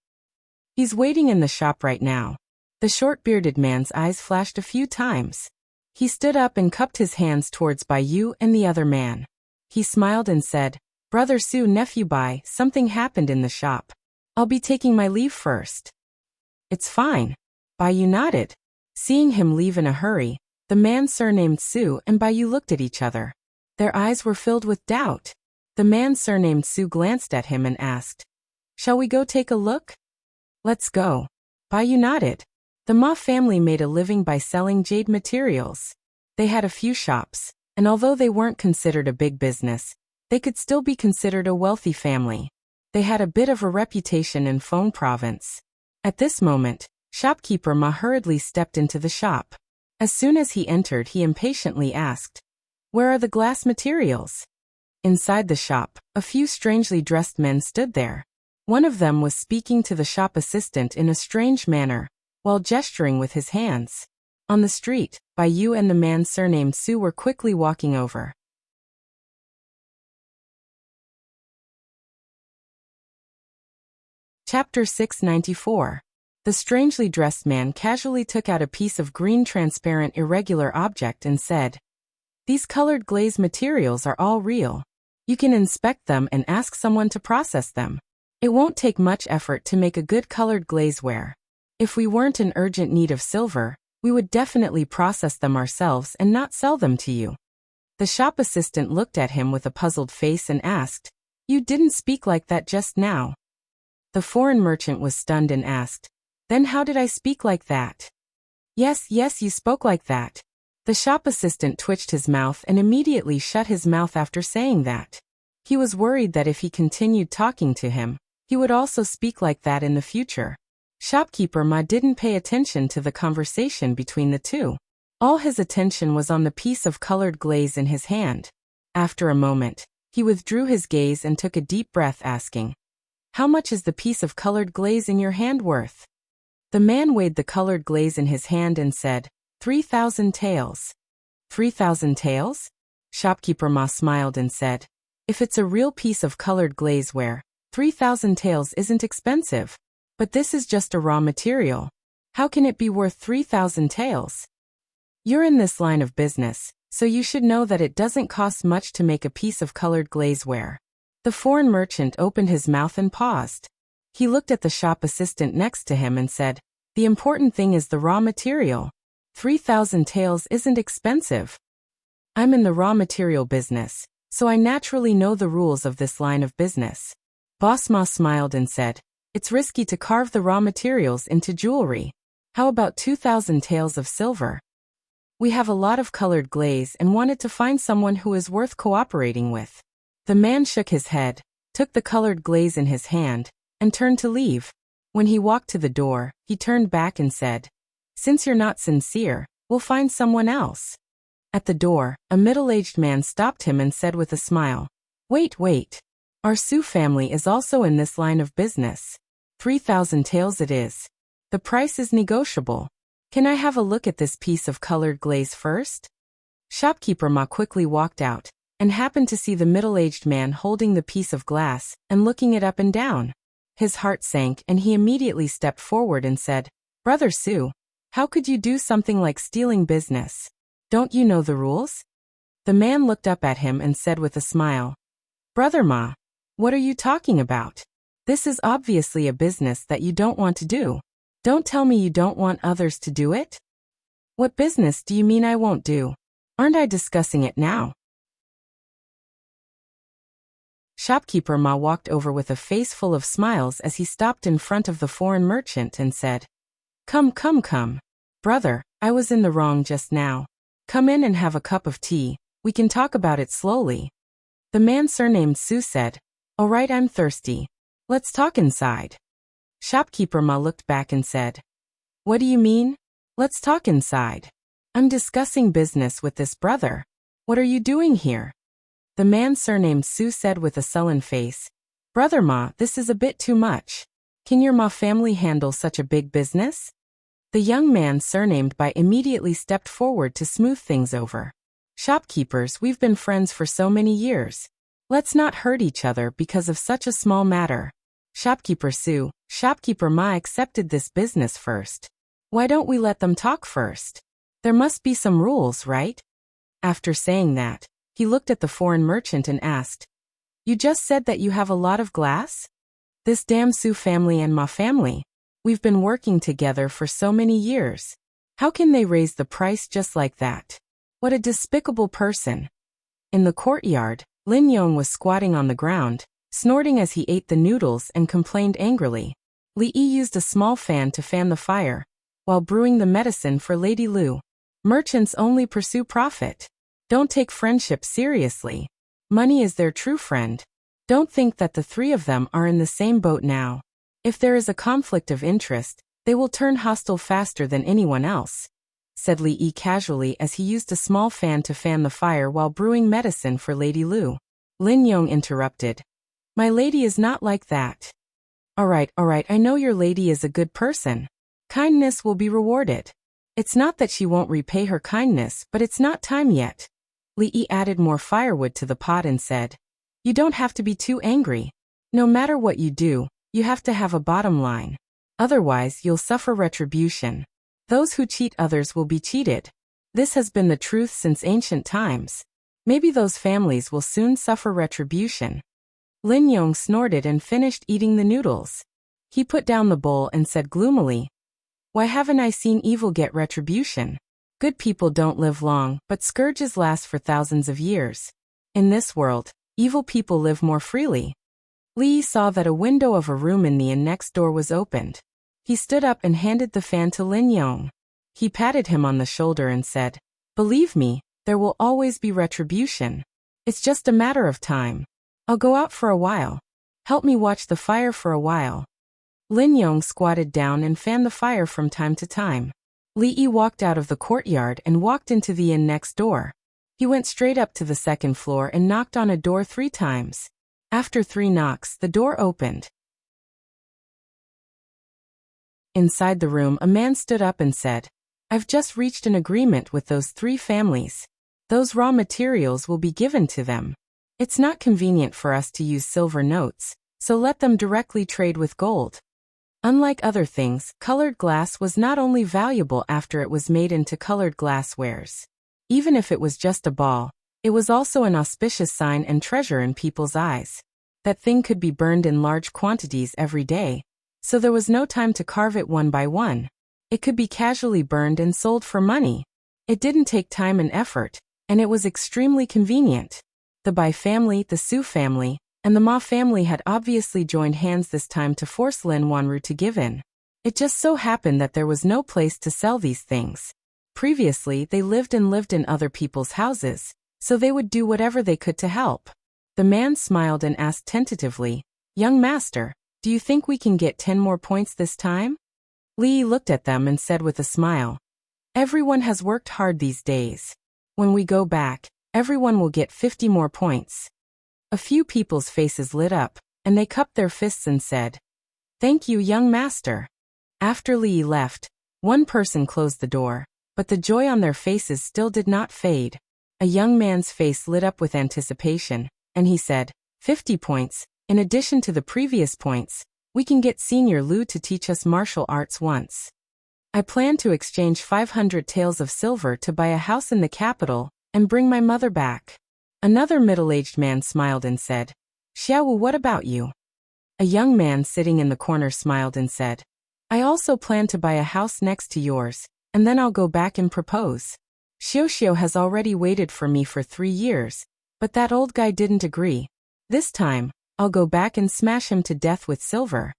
[SPEAKER 1] "He's waiting in the shop right now." The short-bearded man's eyes flashed a few times. He stood up and cupped his hands towards Bai Yu and the other man. He smiled and said, "Brother Su, Nephew Bai, something happened in the shop. I'll be taking my leave first." "It's fine." Bai Yu nodded. Seeing him leave in a hurry, The man surnamed Su and Bai looked at each other. Their eyes were filled with doubt. The man surnamed Su glanced at him and asked, "Shall we go take a look?" "Let's go." Bai nodded. The Ma family made a living by selling jade materials. They had a few shops, and although they weren't considered a big business, they could still be considered a wealthy family. They had a bit of a reputation in Feng province. At this moment, shopkeeper Ma hurriedly stepped into the shop. As soon as he entered, he impatiently asked, "Where are the glass materials?" Inside the shop, a few strangely dressed men stood there. One of them was speaking to the shop assistant in a strange manner, while gesturing with his hands. On the street, Bai and the man surnamed Su were quickly walking over. Chapter 694. The strangely dressed man casually took out a piece of green transparent irregular object and said, "These colored glaze materials are all real. You can inspect them and ask someone to process them. It won't take much effort to make a good colored glazeware. If we weren't in urgent need of silver, we would definitely process them ourselves and not sell them to you." The shop assistant looked at him with a puzzled face and asked, "You didn't speak like that just now." The foreign merchant was stunned and asked, "Then how did I speak like that?" Yes, you spoke like that." The shop assistant twitched his mouth and immediately shut his mouth after saying that. He was worried that if he continued talking to him, he would also speak like that in the future. Shopkeeper Ma didn't pay attention to the conversation between the two. All his attention was on the piece of colored glaze in his hand. After a moment, he withdrew his gaze and took a deep breath, asking, "How much is the piece of colored glaze in your hand worth?" The man weighed the colored glaze in his hand and said, 3,000 taels. 3,000 taels? Shopkeeper Ma smiled and said, "If it's a real piece of colored glazeware, 3,000 taels isn't expensive. But this is just a raw material. How can it be worth 3,000 taels? You're in this line of business, so you should know that it doesn't cost much to make a piece of colored glazeware." The foreign merchant opened his mouth and paused. He looked at the shop assistant next to him and said, "The important thing is the raw material. 3,000 taels isn't expensive. I'm in the raw material business, so I naturally know the rules of this line of business." Boss Ma smiled and said, "It's risky to carve the raw materials into jewelry. How about 2,000 taels of silver? We have a lot of colored glaze and wanted to find someone who is worth cooperating with." The man shook his head, took the colored glaze in his hand, and turned to leave. When he walked to the door, he turned back and said, "Since you're not sincere, we'll find someone else." At the door, a middle-aged man stopped him and said with a smile, Wait. Our Su family is also in this line of business. 3,000 taels it is. The price is negotiable. Can I have a look at this piece of colored glaze first?" Shopkeeper Ma quickly walked out, and happened to see the middle-aged man holding the piece of glass and looking it up and down. His heart sank and he immediately stepped forward and said, "Brother Su, how could you do something like stealing business? Don't you know the rules?" The man looked up at him and said with a smile, "Brother Ma, what are you talking about? This is obviously a business that you don't want to do. Don't tell me you don't want others to do it? What business do you mean I won't do? Aren't I discussing it now?" Shopkeeper Ma walked over with a face full of smiles as he stopped in front of the foreign merchant and said, Come. Brother, I was in the wrong just now. Come in and have a cup of tea. We can talk about it slowly." The man surnamed Su said, "All right, I'm thirsty. Let's talk inside." Shopkeeper Ma looked back and said, "What do you mean? Let's talk inside. I'm discussing business with this brother. What are you doing here?" The man surnamed Su said with a sullen face, "Brother Ma, this is a bit too much. Can your Ma family handle such a big business?" The young man surnamed Bai immediately stepped forward to smooth things over. "Shopkeepers, we've been friends for so many years. Let's not hurt each other because of such a small matter. Shopkeeper Su, Shopkeeper Ma accepted this business first. Why don't we let them talk first? There must be some rules, right?" After saying that, he looked at the foreign merchant and asked, "You just said that you have a lot of glass? This damn Su family and Ma family. We've been working together for so many years. How can they raise the price just like that? What a despicable person. In the courtyard, Lin Yong was squatting on the ground, snorting as he ate the noodles and complained angrily. Li Yi used a small fan to fan the fire, while brewing the medicine for Lady Lu. Merchants only pursue profit. Don't take friendship seriously. Money is their true friend. Don't think that the three of them are in the same boat now. If there is a conflict of interest, they will turn hostile faster than anyone else, said Li Yi casually as he used a small fan to fan the fire while brewing medicine for Lady Lu. Lin Yong interrupted. My lady is not like that. All right, I know your lady is a good person. Kindness will be rewarded. It's not that she won't repay her kindness, but it's not time yet. Li Yi added more firewood to the pot and said, You don't have to be too angry. No matter what you do, you have to have a bottom line. Otherwise, you'll suffer retribution. Those who cheat others will be cheated. This has been the truth since ancient times. Maybe those families will soon suffer retribution. Lin Yong snorted and finished eating the noodles. He put down the bowl and said gloomily, Why haven't I seen evil get retribution? Good people don't live long, but scourges last for thousands of years. In this world, evil people live more freely. Li saw that a window of a room in the inn next door was opened. He stood up and handed the fan to Lin Yong. He patted him on the shoulder and said, Believe me, there will always be retribution. It's just a matter of time. I'll go out for a while. Help me watch the fire for a while. Lin Yong squatted down and fanned the fire from time to time. Li Yi walked out of the courtyard and walked into the inn next door. He went straight up to the second floor and knocked on a door 3 times. After 3 knocks, the door opened. Inside the room, a man stood up and said, I've just reached an agreement with those 3 families. Those raw materials will be given to them. It's not convenient for us to use silver notes, so let them directly trade with gold. Unlike other things, colored glass was not only valuable after it was made into colored glasswares. Even if it was just a ball, it was also an auspicious sign and treasure in people's eyes. That thing could be burned in large quantities every day, so there was no time to carve it one by one. It could be casually burned and sold for money. It didn't take time and effort, and it was extremely convenient. The Bai family, the Su family, and the Ma family had obviously joined hands this time to force Lin Wanru to give in. It just so happened that there was no place to sell these things. Previously, they lived in other people's houses, so they would do whatever they could to help. The man smiled and asked tentatively, Young master, do you think we can get 10 more points this time? Li looked at them and said with a smile, Everyone has worked hard these days. When we go back, everyone will get 50 more points. A few people's faces lit up, and they cupped their fists and said, Thank you, young master. After Li left, one person closed the door, but the joy on their faces still did not fade. A young man's face lit up with anticipation, and he said, 50 points, in addition to the previous points, we can get Senior Lu to teach us martial arts once. I plan to exchange 500 taels of silver to buy a house in the capital, and bring my mother back. Another middle-aged man smiled and said, Xiaowu, what about you? A young man sitting in the corner smiled and said, I also plan to buy a house next to yours, and then I'll go back and propose. Xiao has already waited for me for 3 years, but that old guy didn't agree. This time, I'll go back and smash him to death with silver.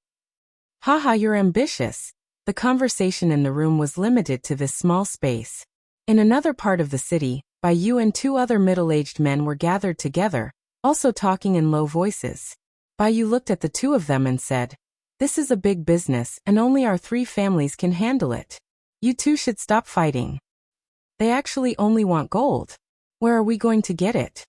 [SPEAKER 1] Haha, you're ambitious. The conversation in the room was limited to this small space. In another part of the city, Bai Yu and 2 other middle-aged men were gathered together, also talking in low voices. Bai Yu looked at the 2 of them and said, This is a big business and only our 3 families can handle it. You 2 should stop fighting. They actually only want gold. Where are we going to get it?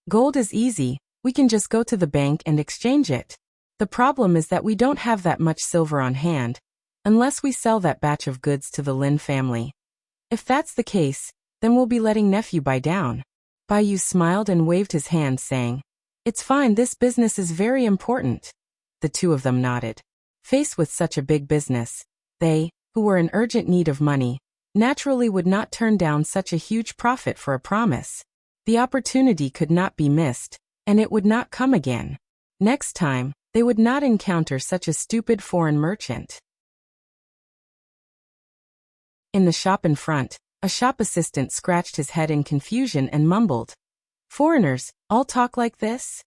[SPEAKER 1] Gold is easy, we can just go to the bank and exchange it. The problem is that we don't have that much silver on hand, unless we sell that batch of goods to the Lin family. If that's the case, then we'll be letting nephew buy down. Bai Yu smiled and waved his hand saying, It's fine, this business is very important. The 2 of them nodded. Faced with such a big business, they, who were in urgent need of money, naturally would not turn down such a huge profit for a promise. The opportunity could not be missed, and it would not come again. Next time, they would not encounter such a stupid foreign merchant. In the shop in front, a shop assistant scratched his head in confusion and mumbled, "Foreigners, all talk like this?"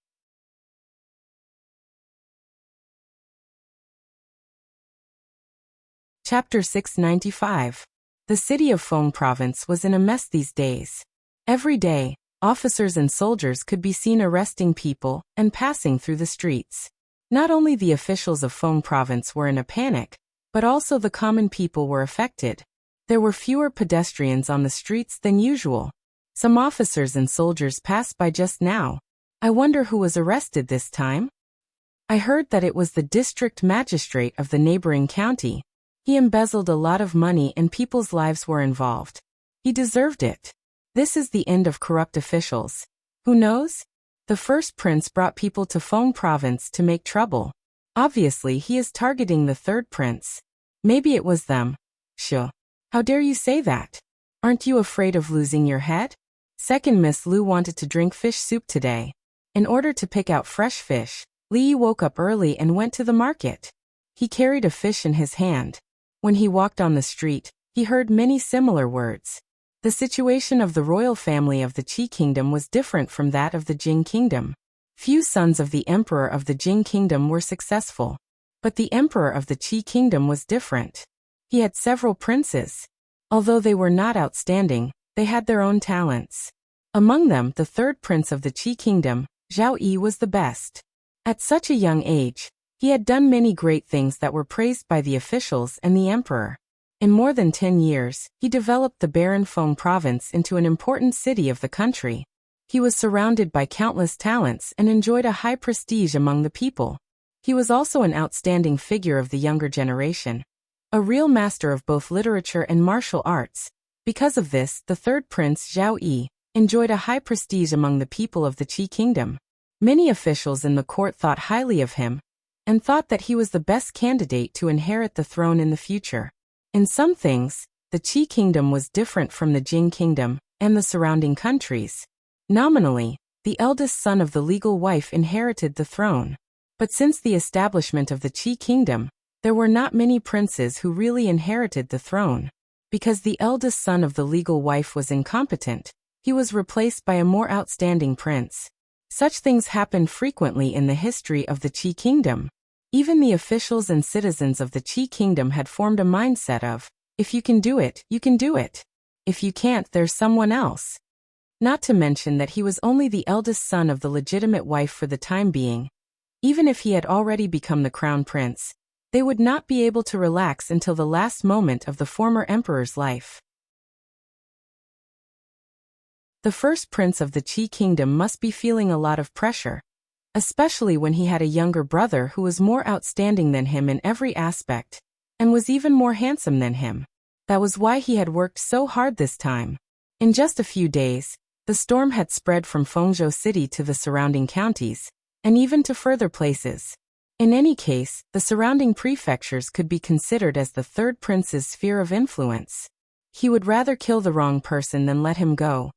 [SPEAKER 1] Chapter 695. The city of Phong province was in a mess these days. Every day, officers and soldiers could be seen arresting people and passing through the streets. Not only the officials of Phong province were in a panic, but also the common people were affected. There were fewer pedestrians on the streets than usual. Some officers and soldiers passed by just now. I wonder who was arrested this time? I heard that it was the district magistrate of the neighboring county. He embezzled a lot of money and people's lives were involved. He deserved it. This is the end of corrupt officials. Who knows? The first prince brought people to Phong province to make trouble. Obviously he is targeting the third prince. Maybe it was them. Sure. How dare you say that? Aren't you afraid of losing your head? Second Miss Lu wanted to drink fish soup today. In order to pick out fresh fish, Li woke up early and went to the market. He carried a fish in his hand. When he walked on the street, he heard many similar words. The situation of the royal family of the Qi kingdom was different from that of the Jing kingdom. Few sons of the emperor of the Jing kingdom were successful. But the emperor of the Qi kingdom was different. He had several princes. Although they were not outstanding, they had their own talents. Among them, the third prince of the Qi kingdom, Zhao Yi, was the best. At such a young age, he had done many great things that were praised by the officials and the emperor. In more than 10 years, he developed the barren Phong province into an important city of the country. He was surrounded by countless talents and enjoyed a high prestige among the people. He was also an outstanding figure of the younger generation. A real master of both literature and martial arts. Because of this, the third prince, Zhao Yi, enjoyed a high prestige among the people of the Qi kingdom. Many officials in the court thought highly of him, and thought that he was the best candidate to inherit the throne in the future. In some things, the Qi kingdom was different from the Jing kingdom and the surrounding countries. Nominally, the eldest son of the legal wife inherited the throne. But since the establishment of the Qi kingdom, there were not many princes who really inherited the throne. Because the eldest son of the legal wife was incompetent, he was replaced by a more outstanding prince. Such things happened frequently in the history of the Qi kingdom. Even the officials and citizens of the Qi kingdom had formed a mindset of, if you can do it, you can do it. If you can't, there's someone else. Not to mention that he was only the eldest son of the legitimate wife for the time being. Even if he had already become the crown prince, they would not be able to relax until the last moment of the former emperor's life. The first prince of the Qi kingdom must be feeling a lot of pressure, especially when he had a younger brother who was more outstanding than him in every aspect, and was even more handsome than him. That was why he had worked so hard this time. In just a few days, the storm had spread from Fengzhou city to the surrounding counties, and even to further places. In any case, the surrounding prefectures could be considered as the third prince's sphere of influence. He would rather kill the wrong person than let him go.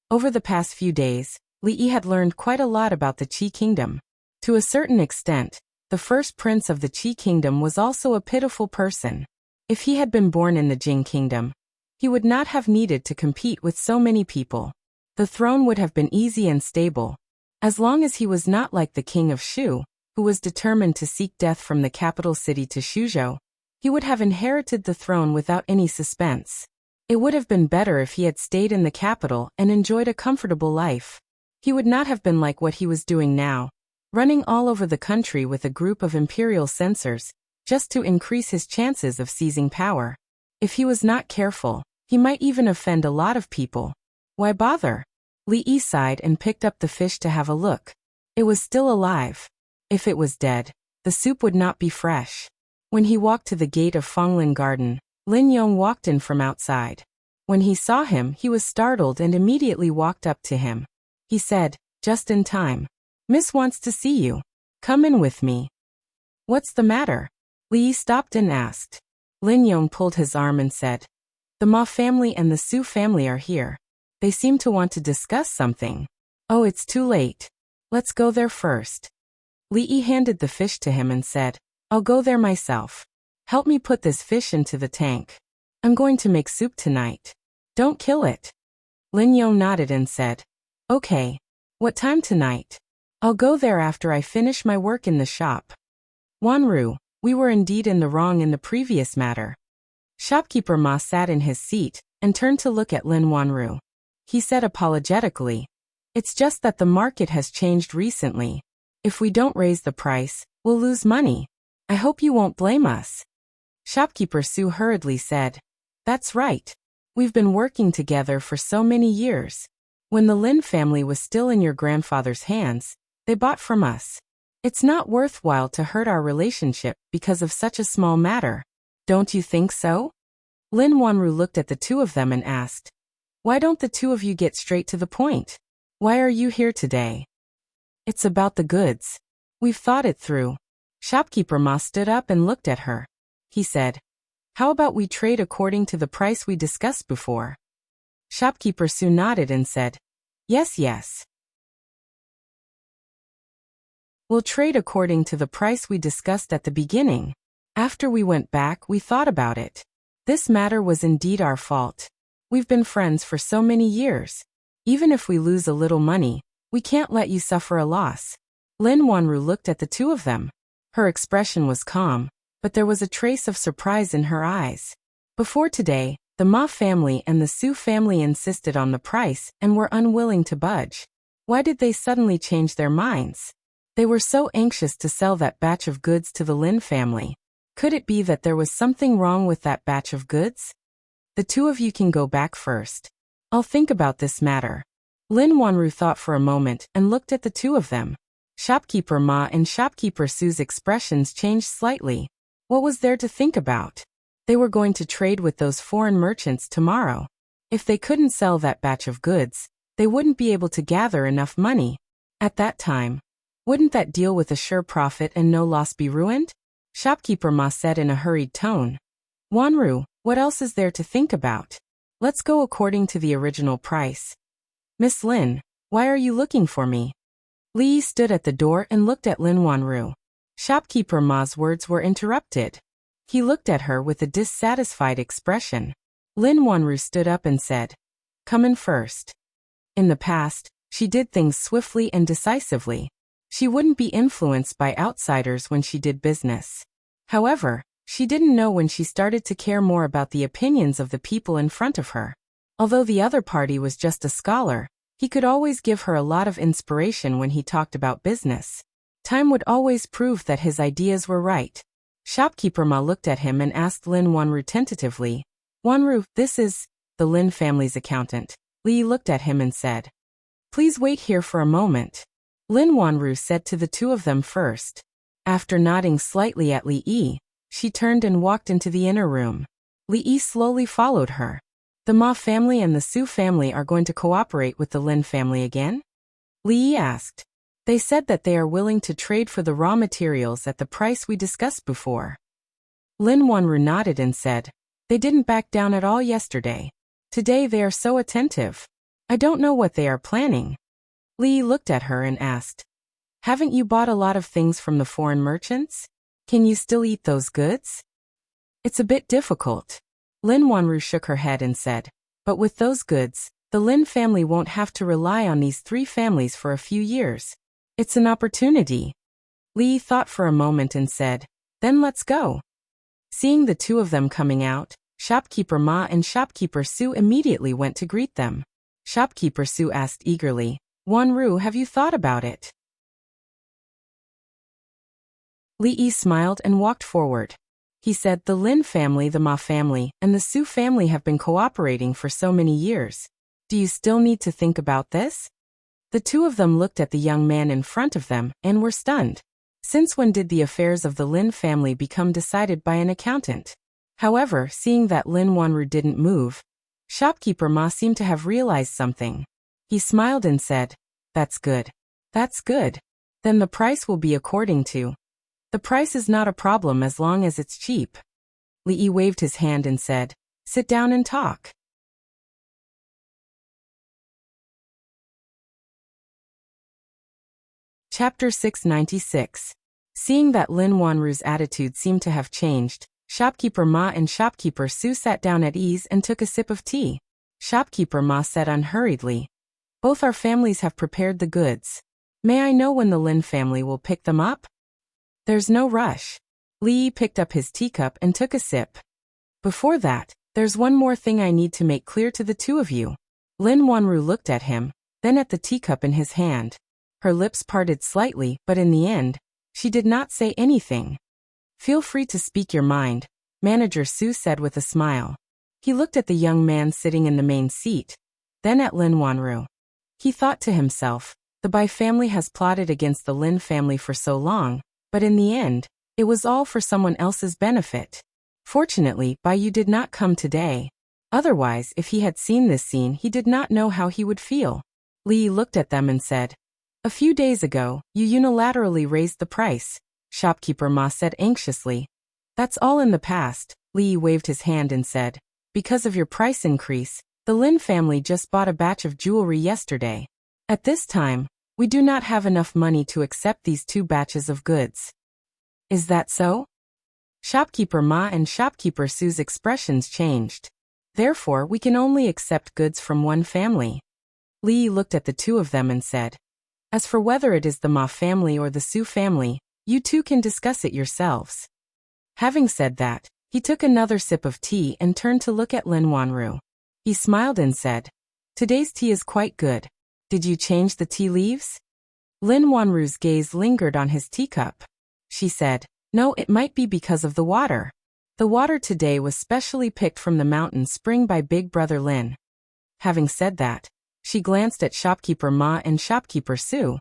[SPEAKER 1] Over the past few days, Li Yi had learned quite a lot about the Qi kingdom. To a certain extent, the first prince of the Qi kingdom was also a pitiful person. If he had been born in the Jing kingdom, he would not have needed to compete with so many people. The throne would have been easy and stable. As long as he was not like the king of Shu, who was determined to seek death from the capital city to Shuzhou, he would have inherited the throne without any suspense. It would have been better if he had stayed in the capital and enjoyed a comfortable life. He would not have been like what he was doing now, running all over the country with a group of imperial censors, just to increase his chances of seizing power. If he was not careful, he might even offend a lot of people. Why bother? Li Yi sighed and picked up the fish to have a look. It was still alive. If it was dead, the soup would not be fresh. When he walked to the gate of Fonglin Garden, Lin Yong walked in from outside. When he saw him, he was startled and immediately walked up to him. He said, just in time. Miss wants to see you. Come in with me. What's the matter? Li Yi stopped and asked. Lin Yong pulled his arm and said, the Ma family and the Su family are here. They seem to want to discuss something. Oh, it's too late. Let's go there first. Li Yi handed the fish to him and said, I'll go there myself. Help me put this fish into the tank. I'm going to make soup tonight. Don't kill it. Lin Yong nodded and said, Okay. What time tonight? I'll go there after I finish my work in the shop. Wanru, we were indeed in the wrong in the previous matter. Shopkeeper Ma sat in his seat and turned to look at Lin Wanru. He said apologetically, It's just that the market has changed recently. If we don't raise the price, we'll lose money. I hope you won't blame us. Shopkeeper Su hurriedly said, That's right. We've been working together for so many years. When the Lin family was still in your grandfather's hands, they bought from us. It's not worthwhile to hurt our relationship because of such a small matter. Don't you think so? Lin Wanru looked at the two of them and asked, Why don't the two of you get straight to the point? Why are you here today? It's about the goods. We've thought it through. Shopkeeper Ma stood up and looked at her. He said, How about we trade according to the price we discussed before? Shopkeeper Su nodded and said, Yes. We'll trade according to the price we discussed at the beginning. After we went back, we thought about it. This matter was indeed our fault. We've been friends for so many years. Even if we lose a little money, we can't let you suffer a loss. Lin Wanru looked at the two of them. Her expression was calm, but there was a trace of surprise in her eyes. Before today, the Ma family and the Su family insisted on the price and were unwilling to budge. Why did they suddenly change their minds? They were so anxious to sell that batch of goods to the Lin family. Could it be that there was something wrong with that batch of goods? The two of you can go back first. I'll think about this matter. Lin Wanru thought for a moment and looked at the two of them. Shopkeeper Ma and Shopkeeper Su's expressions changed slightly. What was there to think about? They were going to trade with those foreign merchants tomorrow. If they couldn't sell that batch of goods, they wouldn't be able to gather enough money. At that time, wouldn't that deal with a sure profit and no loss be ruined? Shopkeeper Ma said in a hurried tone. Wanru, what else is there to think about? Let's go according to the original price. Miss Lin, why are you looking for me? Li stood at the door and looked at Lin Wanru. Shopkeeper Ma's words were interrupted. He looked at her with a dissatisfied expression. Lin Wanru stood up and said, Come in first. In the past, she did things swiftly and decisively. She wouldn't be influenced by outsiders when she did business. However, she didn't know when she started to care more about the opinions of the people in front of her. Although the other party was just a scholar, he could always give her a lot of inspiration when he talked about business. Time would always prove that his ideas were right. Shopkeeper Ma looked at him and asked Lin Wanru tentatively, Wanru, this is the Lin family's accountant. Li looked at him and said, Please wait here for a moment. Lin Wanru said to the two of them first. After nodding slightly at Li, she turned and walked into the inner room. Li slowly followed her. The Ma family and the Su family are going to cooperate with the Lin family again? Li asked. They said that they are willing to trade for the raw materials at the price we discussed before. Lin Wanru nodded and said, They didn't back down at all yesterday. Today they are so attentive. I don't know what they are planning. Li looked at her and asked, Haven't you bought a lot of things from the foreign merchants? Can you still eat those goods? It's a bit difficult. Lin Wanru shook her head and said, But with those goods, the Lin family won't have to rely on these three families for a few years. It's an opportunity. Li thought for a moment and said, Then let's go. Seeing the two of them coming out, Shopkeeper Ma and Shopkeeper Su immediately went to greet them. Shopkeeper Su asked eagerly, Wanru, have you thought about it? Li smiled and walked forward. He said, The Lin family, the Ma family, and the Su family have been cooperating for so many years. Do you still need to think about this? The two of them looked at the young man in front of them and were stunned. Since when did the affairs of the Lin family become decided by an accountant? However, seeing that Lin Wanru didn't move, Shopkeeper Ma seemed to have realized something. He smiled and said, That's good. That's good. Then the price will be according to. The price is not a problem as long as it's cheap. Li waved his hand and said, Sit down and talk. Chapter 696. Seeing that Lin Wanru's attitude seemed to have changed, Shopkeeper Ma and Shopkeeper Su sat down at ease and took a sip of tea. Shopkeeper Ma said unhurriedly, "Both our families have prepared the goods. May I know when the Lin family will pick them up?" "There's no rush." Li Yi picked up his teacup and took a sip. "Before that, there's one more thing I need to make clear to the two of you." Lin Wanru looked at him, then at the teacup in his hand. Her lips parted slightly, but in the end, she did not say anything. "Feel free to speak your mind," Manager Su said with a smile. He looked at the young man sitting in the main seat, then at Lin Wanru. He thought to himself, the Bai family has plotted against the Lin family for so long, but in the end, it was all for someone else's benefit. Fortunately, Bai Yu did not come today. Otherwise, if he had seen this scene, he did not know how he would feel. Li Yi looked at them and said, "A few days ago, you unilaterally raised the price," Shopkeeper Ma said anxiously. "That's all in the past," Li Yi waved his hand and said. "Because of your price increase, the Lin family just bought a batch of jewelry yesterday. At this time, we do not have enough money to accept these 2 batches of goods." "Is that so?" Shopkeeper Ma and Shopkeeper Su's expressions changed. "Therefore, we can only accept goods from one family." Li Yi looked at the two of them and said, "As for whether it is the Ma family or the Su family, you two can discuss it yourselves." Having said that, he took another sip of tea and turned to look at Lin Wanru. He smiled and said, "Today's tea is quite good. Did you change the tea leaves?" Lin Wanru's gaze lingered on his teacup. She said, "No, it might be because of the water. The water today was specially picked from the mountain spring by Big Brother Lin." Having said that, she glanced at Shopkeeper Ma and Shopkeeper Su,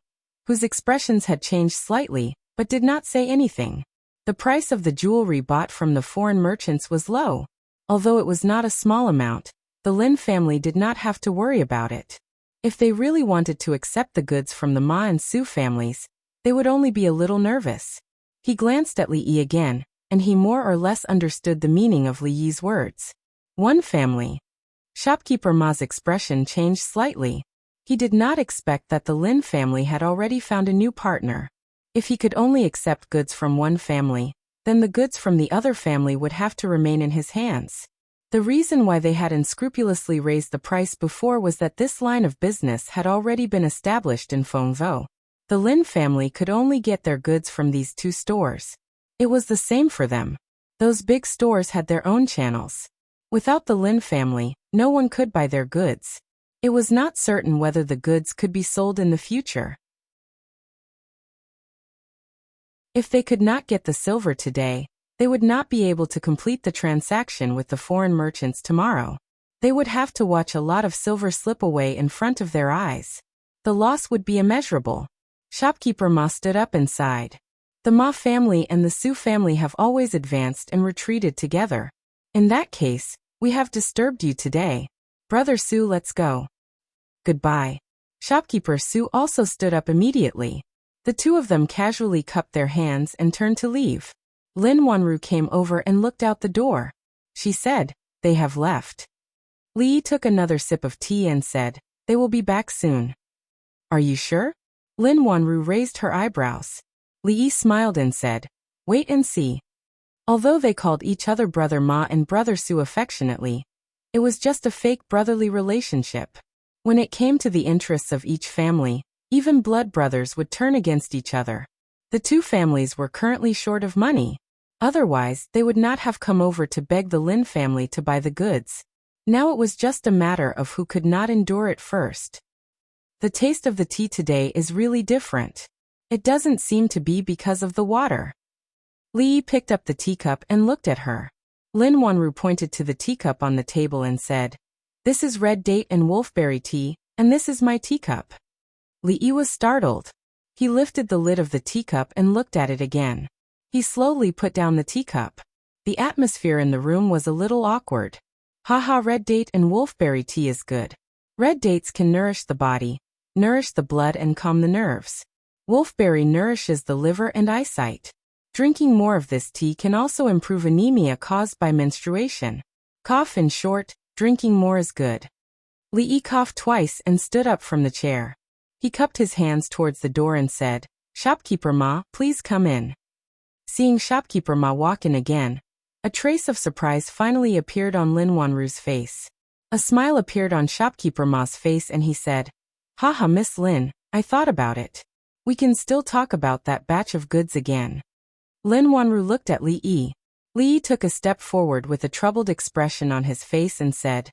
[SPEAKER 1] whose expressions had changed slightly, but did not say anything. The price of the jewelry bought from the foreign merchants was low. Although it was not a small amount, the Lin family did not have to worry about it. If they really wanted to accept the goods from the Ma and Su families, they would only be a little nervous. He glanced at Li Yi again, and he more or less understood the meaning of Li Yi's words. One family. Shopkeeper Ma's expression changed slightly. He did not expect that the Lin family had already found a new partner. If he could only accept goods from one family, then the goods from the other family would have to remain in his hands. The reason why they had unscrupulously raised the price before was that this line of business had already been established in Fengvo. The Lin family could only get their goods from these 2 stores. It was the same for them. Those big stores had their own channels. Without the Lin family, no one could buy their goods. It was not certain whether the goods could be sold in the future. If they could not get the silver today, they would not be able to complete the transaction with the foreign merchants tomorrow. They would have to watch a lot of silver slip away in front of their eyes. The loss would be immeasurable. Shopkeeper Ma stood up and sighed. The Ma family and the Su family have always advanced and retreated together. In that case, we have disturbed you today. Brother Su, let's go. Goodbye. Shopkeeper Su also stood up immediately. The two of them casually cupped their hands and turned to leave. Lin Wanru came over and looked out the door. She said, "They have left." Li Yi took another sip of tea and said, "They will be back soon." "Are you sure?" Lin Wanru raised her eyebrows. Li Yi smiled and said, "Wait and see." Although they called each other Brother Ma and Brother Su affectionately, it was just a fake brotherly relationship. When it came to the interests of each family, even blood brothers would turn against each other. The two families were currently short of money. Otherwise, they would not have come over to beg the Lin family to buy the goods. Now it was just a matter of who could not endure it first. The taste of the tea today is really different. It doesn't seem to be because of the water. Li Yi picked up the teacup and looked at her. Lin Wanru pointed to the teacup on the table and said, "This is red date and wolfberry tea, and this is my teacup." Li Yi was startled. He lifted the lid of the teacup and looked at it again. He slowly put down the teacup. The atmosphere in the room was a little awkward. Haha, red date and wolfberry tea is good. Red dates can nourish the body, nourish the blood and calm the nerves. Wolfberry nourishes the liver and eyesight. Drinking more of this tea can also improve anemia caused by menstruation. Cough, in short, drinking more is good. Li Yi coughed twice and stood up from the chair. He cupped his hands towards the door and said, "Shopkeeper Ma, please come in." Seeing Shopkeeper Ma walk in again, A trace of surprise finally appeared on Lin Wanru's face. A smile appeared on shopkeeper Ma's face and he said, "Haha, Miss Lin, I thought about it. We can still talk about that batch of goods again." Lin Wanru looked at Li Yi. Li Yi took a step forward with a troubled expression on his face and said,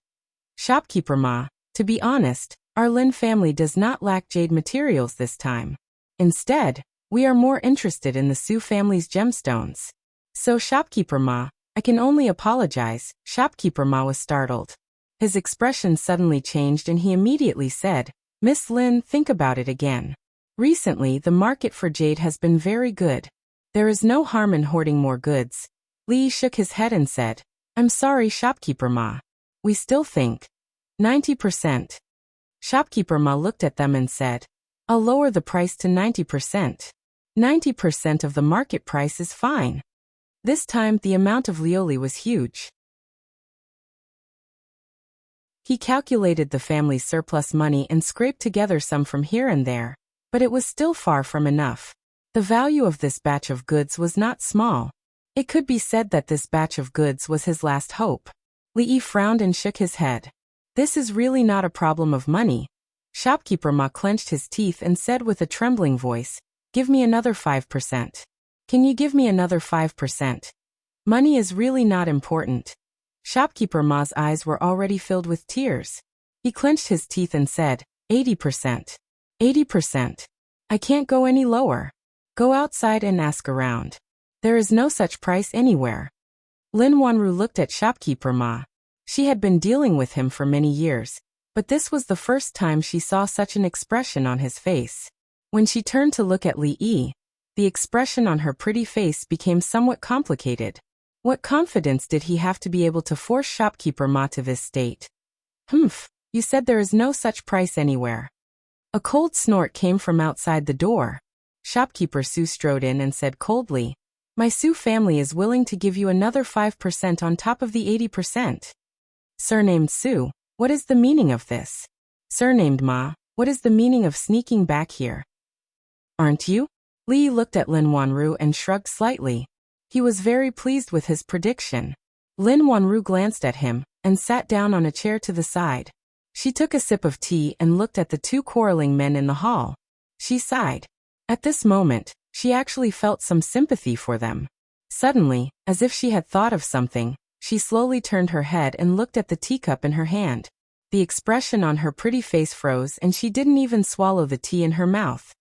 [SPEAKER 1] "Shopkeeper Ma, to be honest, our Lin family does not lack jade materials this time. Instead, we are more interested in the Su family's gemstones. So shopkeeper Ma, I can only apologize." Shopkeeper Ma was startled. His expression suddenly changed and he immediately said, "Miss Lin, think about it again. Recently, the market for jade has been very good. There is no harm in hoarding more goods." Li shook his head and said, "I'm sorry, shopkeeper Ma. We still think 90%. Shopkeeper Ma looked at them and said, "I'll lower the price to 90%. 90% of the market price is fine." This time, the amount of lioli was huge. He calculated the family's surplus money and scraped together some from here and there, but it was still far from enough. The value of this batch of goods was not small. It could be said that this batch of goods was his last hope. Li Yi frowned and shook his head. "This is really not a problem of money." Shopkeeper Ma clenched his teeth and said with a trembling voice, "Give me another 5%. Can you give me another 5%? Money is really not important." Shopkeeper Ma's eyes were already filled with tears. He clenched his teeth and said, 80%. 80%. I can't go any lower. Go outside and ask around. There is no such price anywhere." Lin Wanru looked at shopkeeper Ma. She had been dealing with him for many years, but this was the first time she saw such an expression on his face. When she turned to look at Li Yi, the expression on her pretty face became somewhat complicated. What confidence did he have to be able to force shopkeeper Ma to this state? "Humph, you said there is no such price anywhere." A cold snort came from outside the door. Shopkeeper Su strode in and said coldly, "My Su family is willing to give you another 5% on top of the 80%. Surnamed Su, what is the meaning of this? Surnamed Ma, what is the meaning of sneaking back here? Aren't you?" Li looked at Lin Wanru and shrugged slightly. He was very pleased with his prediction. Lin Wanru glanced at him and sat down on a chair to the side. She took a sip of tea and looked at the two quarreling men in the hall. She sighed. At this moment, she actually felt some sympathy for them. Suddenly, as if she had thought of something, she slowly turned her head and looked at the teacup in her hand. The expression on her pretty face froze and she didn't even swallow the tea in her mouth.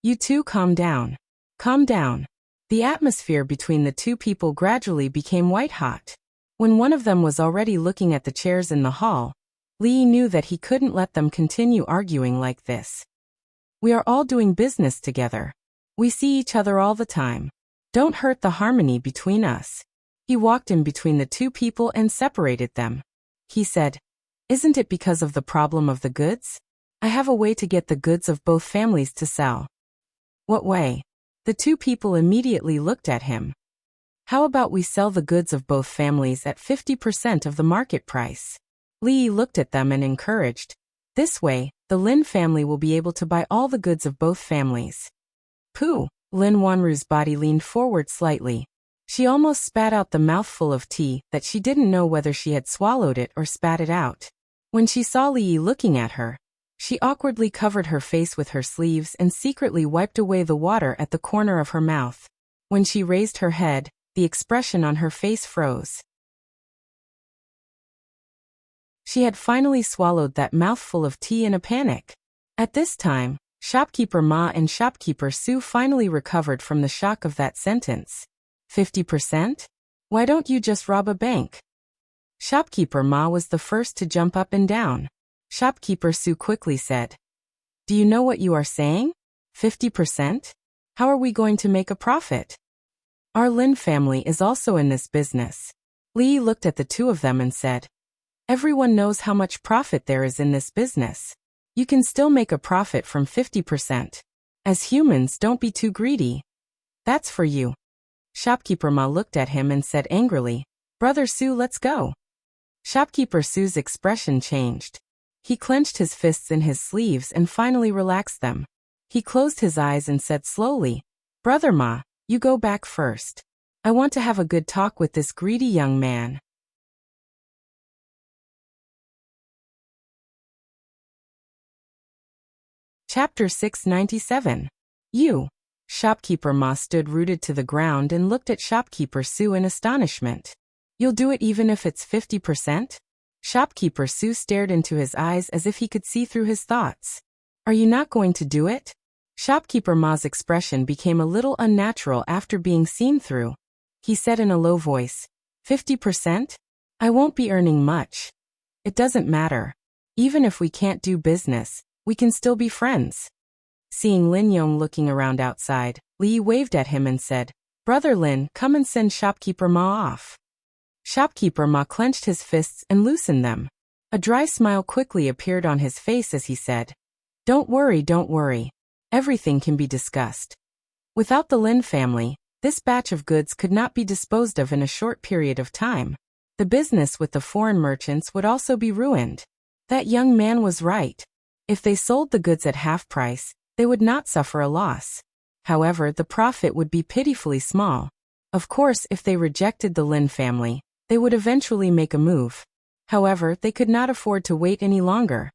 [SPEAKER 1] "You two calm down. Calm down." The atmosphere between the two people gradually became white-hot. When one of them was already looking at the chairs in the hall, Li knew that he couldn't let them continue arguing like this. "We are all doing business together. We see each other all the time. Don't hurt the harmony between us." He walked in between the two people and separated them. He said, "Isn't it because of the problem of the goods? I have a way to get the goods of both families to sell." "What way?" The two people immediately looked at him. "How about we sell the goods of both families at 50% of the market price?" Li looked at them and encouraged. "This way, the Lin family will be able to buy all the goods of both families." "Pooh!" Lin Wanru's body leaned forward slightly. She almost spat out the mouthful of tea that she didn't know whether she had swallowed it or spat it out. When she saw Li looking at her, she awkwardly covered her face with her sleeves and secretly wiped away the water at the corner of her mouth. When she raised her head, the expression on her face froze. She had finally swallowed that mouthful of tea in a panic. At this time, shopkeeper Ma and shopkeeper Su finally recovered from the shock of that sentence. 50%? Why don't you just rob a bank? Shopkeeper Ma was the first to jump up and down. Shopkeeper Su quickly said, "Do you know what you are saying? 50%? How are we going to make a profit? Our Lin family is also in this business." Li looked at the two of them and said, "Everyone knows how much profit there is in this business. You can still make a profit from 50%. As humans, don't be too greedy. That's for you." Shopkeeper Ma looked at him and said angrily, "Brother Su, let's go." Shopkeeper Su's expression changed. He clenched his fists in his sleeves and finally relaxed them. He closed his eyes and said slowly, "Brother Ma, you go back first." I want to have a good talk with this greedy young man. Chapter 697. You. Shopkeeper Ma stood rooted to the ground and looked at Shopkeeper Sue in astonishment. You'll do it even if it's 50%? Shopkeeper Sue stared into his eyes as if he could see through his thoughts. Are you not going to do it? Shopkeeper Ma's expression became a little unnatural after being seen through. He said in a low voice, 50%? I won't be earning much. It doesn't matter. Even if we can't do business, we can still be friends. Seeing Lin Yong looking around outside, Li waved at him and said, Brother Lin, come and send Shopkeeper Ma off. Shopkeeper Ma clenched his fists and loosened them. A dry smile quickly appeared on his face as he said, Don't worry. Everything can be discussed. Without the Lin family, this batch of goods could not be disposed of in a short period of time. The business with the foreign merchants would also be ruined. That young man was right. If they sold the goods at half price, they would not suffer a loss. However, the profit would be pitifully small. Of course, if they rejected the Lin family, they would eventually make a move. However, they could not afford to wait any longer.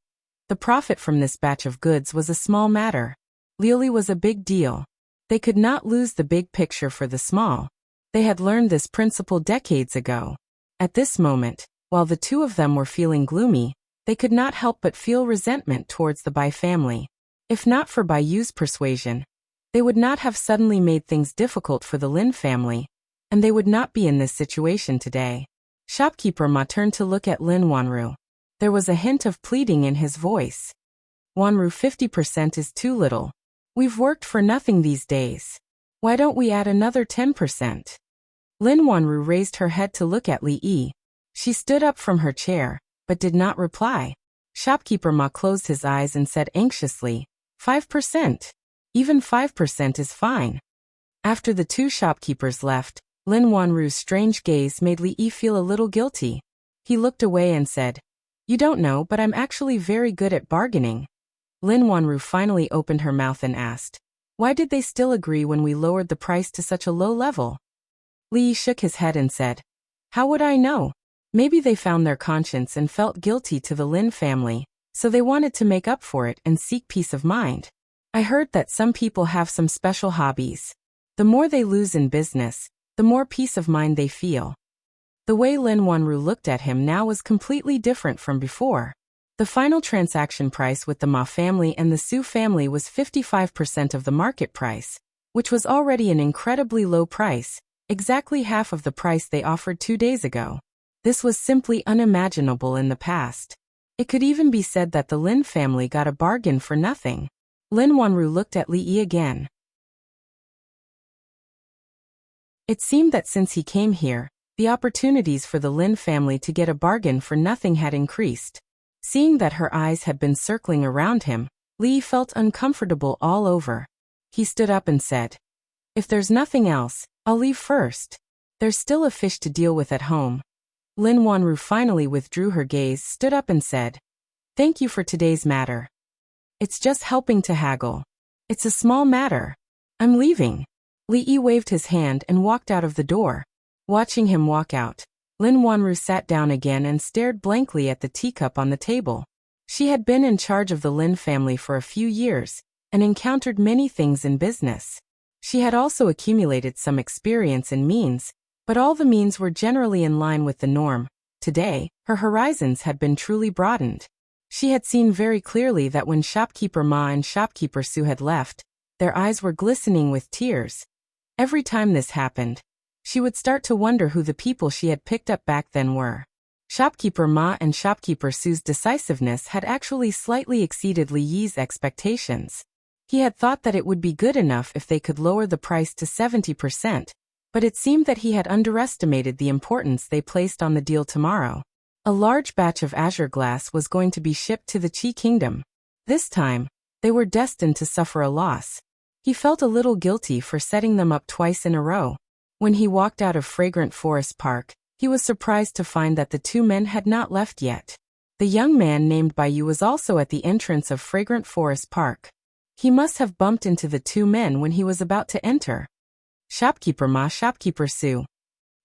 [SPEAKER 1] The profit from this batch of goods was a small matter. Liuli was a big deal. They could not lose the big picture for the small. They had learned this principle decades ago. At this moment, while the two of them were feeling gloomy, they could not help but feel resentment towards the Bai family. If not for Bai Yu's persuasion, they would not have suddenly made things difficult for the Lin family, and they would not be in this situation today. Shopkeeper Ma turned to look at Lin Wanru. There was a hint of pleading in his voice. Wanru, 50% is too little. We've worked for nothing these days. Why don't we add another 10%? Lin Wanru raised her head to look at Li Yi. She stood up from her chair, but did not reply. Shopkeeper Ma closed his eyes and said anxiously, 5%. Even 5% is fine. After the two shopkeepers left, Lin Wanru's strange gaze made Li Yi feel a little guilty. He looked away and said, You don't know, but I'm actually very good at bargaining. Lin Wanru finally opened her mouth and asked, Why did they still agree when we lowered the price to such a low level? Li Yi shook his head and said, How would I know? Maybe they found their conscience and felt guilty to the Lin family, so they wanted to make up for it and seek peace of mind. I heard that some people have some special hobbies. The more they lose in business, the more peace of mind they feel. The way Lin Wanru looked at him now was completely different from before. The final transaction price with the Ma family and the Su family was 55% of the market price, which was already an incredibly low price, exactly half of the price they offered 2 days ago. This was simply unimaginable in the past. It could even be said that the Lin family got a bargain for nothing. Lin Wanru looked at Li Yi again. It seemed that since he came here, the opportunities for the Lin family to get a bargain for nothing had increased. Seeing that her eyes had been circling around him, Li felt uncomfortable all over. He stood up and said, If there's nothing else, I'll leave first. There's still a fish to deal with at home. Lin Wanru finally withdrew her gaze, stood up and said, Thank you for today's matter. It's just helping to haggle. It's a small matter. I'm leaving. Li Yi waved his hand and walked out of the door. Watching him walk out, Lin Wanru sat down again and stared blankly at the teacup on the table. She had been in charge of the Lin family for a few years, and encountered many things in business. She had also accumulated some experience in means, but all the means were generally in line with the norm. Today, her horizons had been truly broadened. She had seen very clearly that when Shopkeeper Ma and Shopkeeper Su had left, their eyes were glistening with tears. Every time this happened, she would start to wonder who the people she had picked up back then were. Shopkeeper Ma and Shopkeeper Su's decisiveness had actually slightly exceeded Li Yi's expectations. He had thought that it would be good enough if they could lower the price to 70%, but it seemed that he had underestimated the importance they placed on the deal tomorrow. A large batch of azure glass was going to be shipped to the Qi Kingdom. This time, they were destined to suffer a loss. He felt a little guilty for setting them up twice in a row. When he walked out of Fragrant Forest Park, he was surprised to find that the two men had not left yet. The young man named Bai Yu was also at the entrance of Fragrant Forest Park. He must have bumped into the two men when he was about to enter. Shopkeeper Ma, Shopkeeper Su.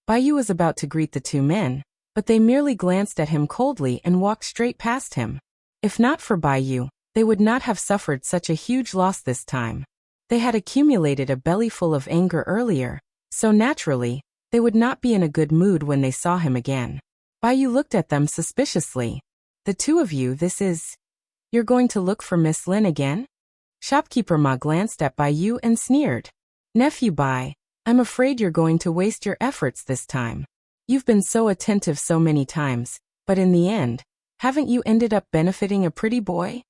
[SPEAKER 1] Bai Yu was about to greet the two men, but they merely glanced at him coldly and walked straight past him. If not for Bai Yu, they would not have suffered such a huge loss this time. They had accumulated a bellyful of anger earlier, so naturally, they would not be in a good mood when they saw him again. Bai Yu looked at them suspiciously. The two of you, you're going to look for Miss Lin again? Shopkeeper Ma glanced at Bai Yu and sneered. Nephew Bai, I'm afraid you're going to waste your efforts this time. You've been so attentive so many times, but in the end, haven't you ended up benefiting a pretty boy?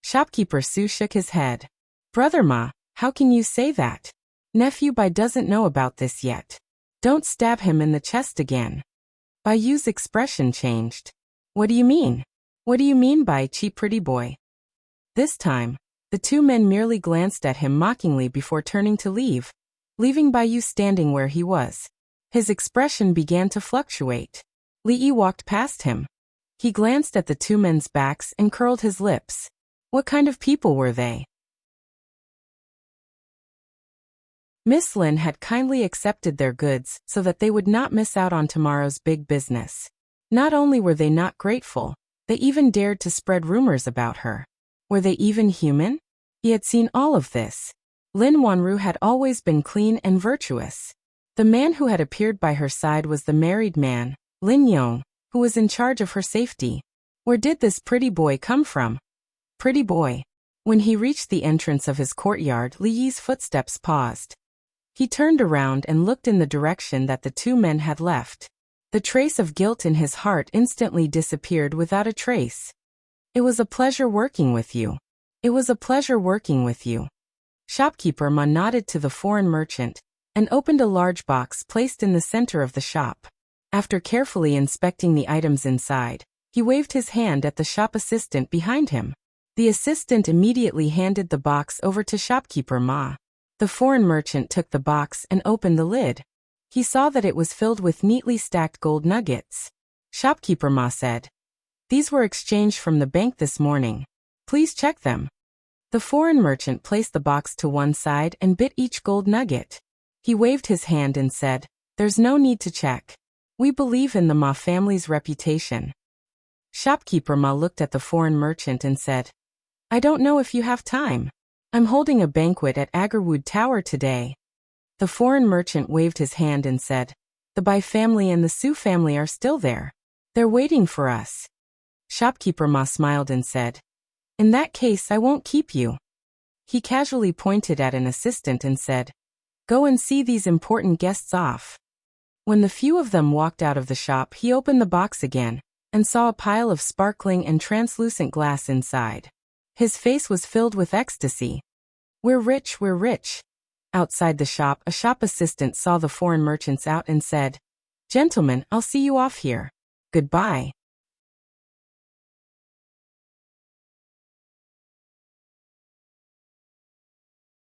[SPEAKER 1] Shopkeeper Su shook his head. Brother Ma, how can you say that? Nephew Bai doesn't know about this yet. Don't stab him in the chest again. Bai Yu's expression changed. What do you mean? What do you mean by cheap pretty boy? This time, the two men merely glanced at him mockingly before turning to leave, leaving Bai Yu standing where he was. His expression began to fluctuate. Li Yi walked past him. He glanced at the two men's backs and curled his lips. What kind of people were they? Miss Lin had kindly accepted their goods so that they would not miss out on tomorrow's big business. Not only were they not grateful, they even dared to spread rumors about her. Were they even human? He had seen all of this. Lin Wanru had always been clean and virtuous. The man who had appeared by her side was the married man, Lin Yong, who was in charge of her safety. Where did this pretty boy come from? Pretty boy. When he reached the entrance of his courtyard, Li Yi's footsteps paused. He turned around and looked in the direction that the two men had left. The trace of guilt in his heart instantly disappeared without a trace. It was a pleasure working with you. It was a pleasure working with you. Shopkeeper Ma nodded to the foreign merchant and opened a large box placed in the center of the shop. After carefully inspecting the items inside, he waved his hand at the shop assistant behind him. The assistant immediately handed the box over to Shopkeeper Ma. The foreign merchant took the box and opened the lid. He saw that it was filled with neatly stacked gold nuggets. Shopkeeper Ma said, "These were exchanged from the bank this morning. Please check them." The foreign merchant placed the box to one side and bit each gold nugget. He waved his hand and said, "There's no need to check. We believe in the Ma family's reputation." Shopkeeper Ma looked at the foreign merchant and said, "I don't know if you have time. I'm holding a banquet at Agarwood Tower today." The foreign merchant waved his hand and said, "The Bai family and the Su family are still there. They're waiting for us." Shopkeeper Ma smiled and said, "In that case, I won't keep you." He casually pointed at an assistant and said, "Go and see these important guests off." When the few of them walked out of the shop, he opened the box again and saw a pile of sparkling and translucent glass inside. His face was filled with ecstasy. "We're rich, we're rich." Outside the shop, a shop assistant saw the foreign merchants out and said, "Gentlemen, I'll see you off here. Goodbye."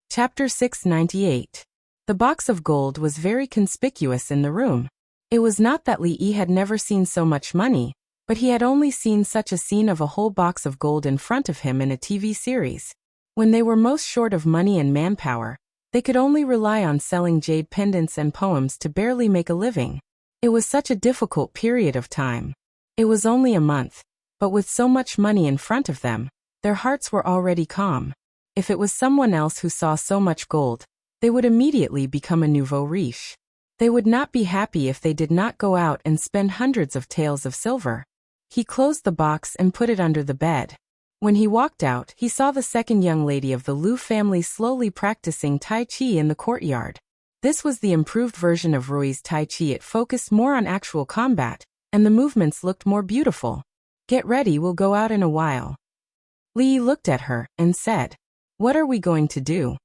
[SPEAKER 1] Chapter 698. The box of gold was very conspicuous in the room. It was not that Li Yi had never seen so much money, but he had only seen such a scene of a whole box of gold in front of him in a TV series. When they were most short of money and manpower, they could only rely on selling jade pendants and poems to barely make a living. It was such a difficult period of time. It was only a month, but with so much money in front of them, their hearts were already calm. If it was someone else who saw so much gold, they would immediately become a nouveau riche. They would not be happy if they did not go out and spend hundreds of taels of silver. He closed the box and put it under the bed. When he walked out, he saw the second young lady of the Liu family slowly practicing Tai Chi in the courtyard. This was the improved version of Rui's Tai Chi. It focused more on actual combat, and the movements looked more beautiful. "Get ready, we'll go out in a while." Li looked at her and said, "What are we going to do?"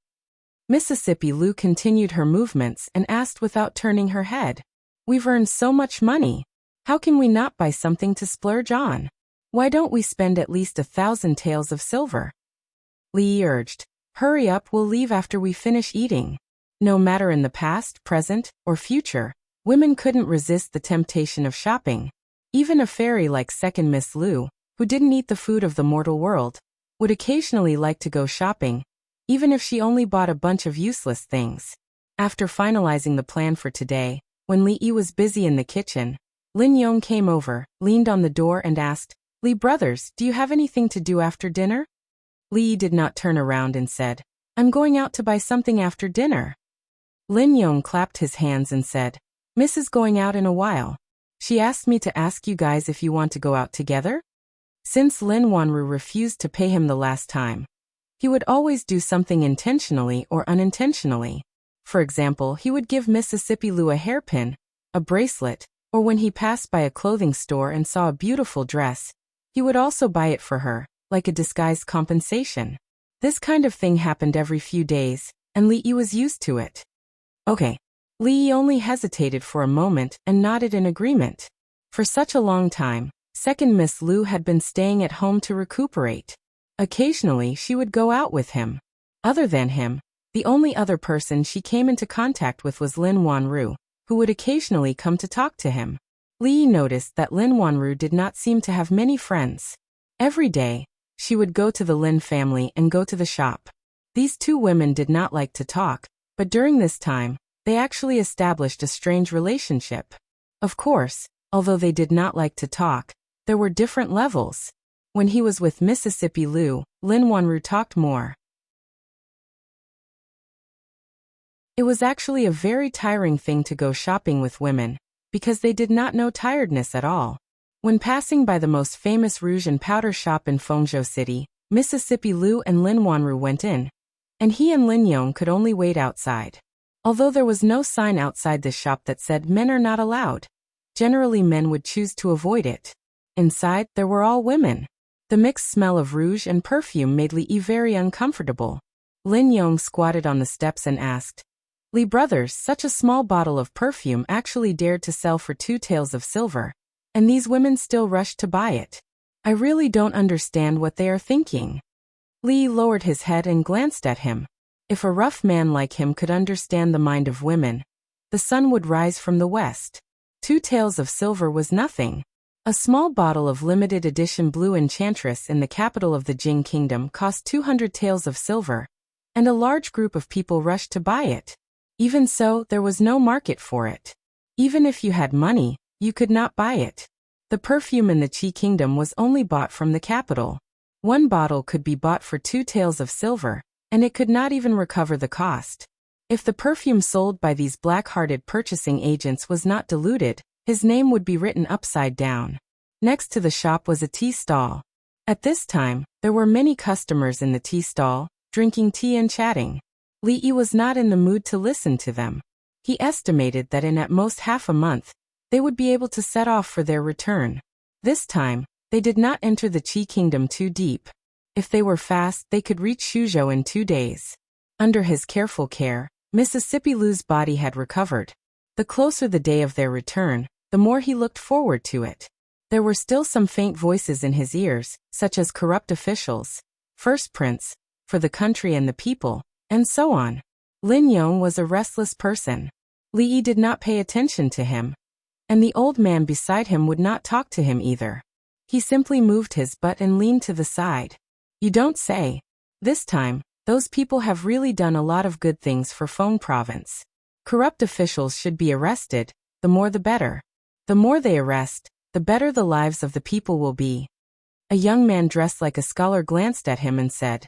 [SPEAKER 1] Mississippi Liu continued her movements and asked without turning her head, "We've earned so much money. How can we not buy something to splurge on? Why don't we spend at least 1,000 taels of silver?" Li urged, "Hurry up, we'll leave after we finish eating." No matter in the past, present, or future, women couldn't resist the temptation of shopping. Even a fairy like Second Miss Liu, who didn't eat the food of the mortal world, would occasionally like to go shopping, even if she only bought a bunch of useless things. After finalizing the plan for today, when Li Yi was busy in the kitchen, Lin Yong came over, leaned on the door and asked, "Li brothers, do you have anything to do after dinner?" Li Yi did not turn around and said, "I'm going out to buy something after dinner." Lin Yong clapped his hands and said, "Miss is going out in a while. She asked me to ask you guys if you want to go out together?" Since Lin Wanru refused to pay him the last time, he would always do something intentionally or unintentionally. For example, he would give Mississippi Lu a hairpin, a bracelet, or when he passed by a clothing store and saw a beautiful dress, he would also buy it for her, like a disguised compensation. This kind of thing happened every few days, and Li Yi was used to it. Okay. Li Yi only hesitated for a moment and nodded in agreement. For such a long time, second Miss Lu had been staying at home to recuperate. Occasionally she would go out with him. Other than him, the only other person she came into contact with was Lin Wanru, who would occasionally come to talk to him. Li Yi noticed that Lin Wanru did not seem to have many friends. Every day, she would go to the Lin family and go to the shop. These two women did not like to talk, but during this time, they actually established a strange relationship. Of course, although they did not like to talk, there were different levels. When he was with Mississippi Lu, Lin Wanru talked more. It was actually a very tiring thing to go shopping with women, because they did not know tiredness at all. When passing by the most famous rouge and powder shop in Fengzhou City, Mississippi Lu and Lin Wanru went in, and he and Lin Yong could only wait outside. Although there was no sign outside the shop that said men are not allowed, generally men would choose to avoid it. Inside, there were all women. The mixed smell of rouge and perfume made Li Yi very uncomfortable. Lin Yong squatted on the steps and asked, "Li brothers, such a small bottle of perfume actually dared to sell for 2 taels of silver, and these women still rushed to buy it. I really don't understand what they are thinking." Li Yi lowered his head and glanced at him. If a rough man like him could understand the mind of women, the sun would rise from the west. 2 taels of silver was nothing. A small bottle of limited edition Blue Enchantress in the capital of the Jing Kingdom cost 200 taels of silver, and a large group of people rushed to buy it. Even so, there was no market for it. Even if you had money, you could not buy it. The perfume in the Qi Kingdom was only bought from the capital. 1 bottle could be bought for 2 taels of silver, and it could not even recover the cost. If the perfume sold by these black-hearted purchasing agents was not diluted, his name would be written upside down. Next to the shop was a tea stall. At this time, there were many customers in the tea stall, drinking tea and chatting. Li Yi was not in the mood to listen to them. He estimated that in at most half a month, they would be able to set off for their return. This time, they did not enter the Qi Kingdom too deep. If they were fast, they could reach Xuzhou in 2 days. Under his careful care, Mississippi Lu's body had recovered. The closer the day of their return, the more he looked forward to it. There were still some faint voices in his ears, such as corrupt officials, first prince, for the country and the people, and so on. Lin Yong was a restless person. Li Yi did not pay attention to him, and the old man beside him would not talk to him either. He simply moved his butt and leaned to the side. You don't say. This time, those people have really done a lot of good things for Feng Province. Corrupt officials should be arrested, the more the better. The more they arrest, the better the lives of the people will be. A young man dressed like a scholar glanced at him and said,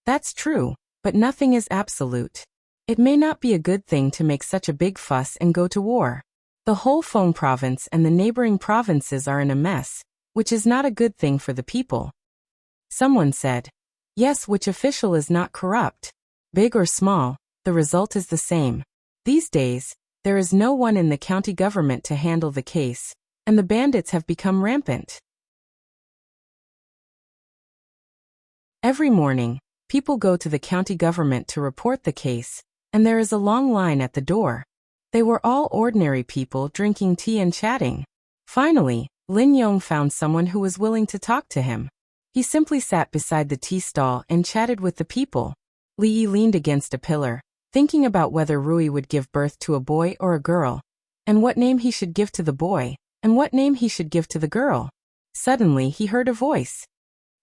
[SPEAKER 1] "That's true, but nothing is absolute. It may not be a good thing to make such a big fuss and go to war. The whole Feng Province and the neighboring provinces are in a mess, which is not a good thing for the people." Someone said, "Yes, which official is not corrupt? Big or small, the result is the same. These days, there is no one in the county government to handle the case, and the bandits have become rampant." Every morning, people go to the county government to report the case, and there is a long line at the door. They were all ordinary people drinking tea and chatting. Finally, Lin Yong found someone who was willing to talk to him. He simply sat beside the tea stall and chatted with the people. Li Yi leaned against a pillar, thinking about whether Rui would give birth to a boy or a girl, and what name he should give to the boy, and what name he should give to the girl. Suddenly he heard a voice.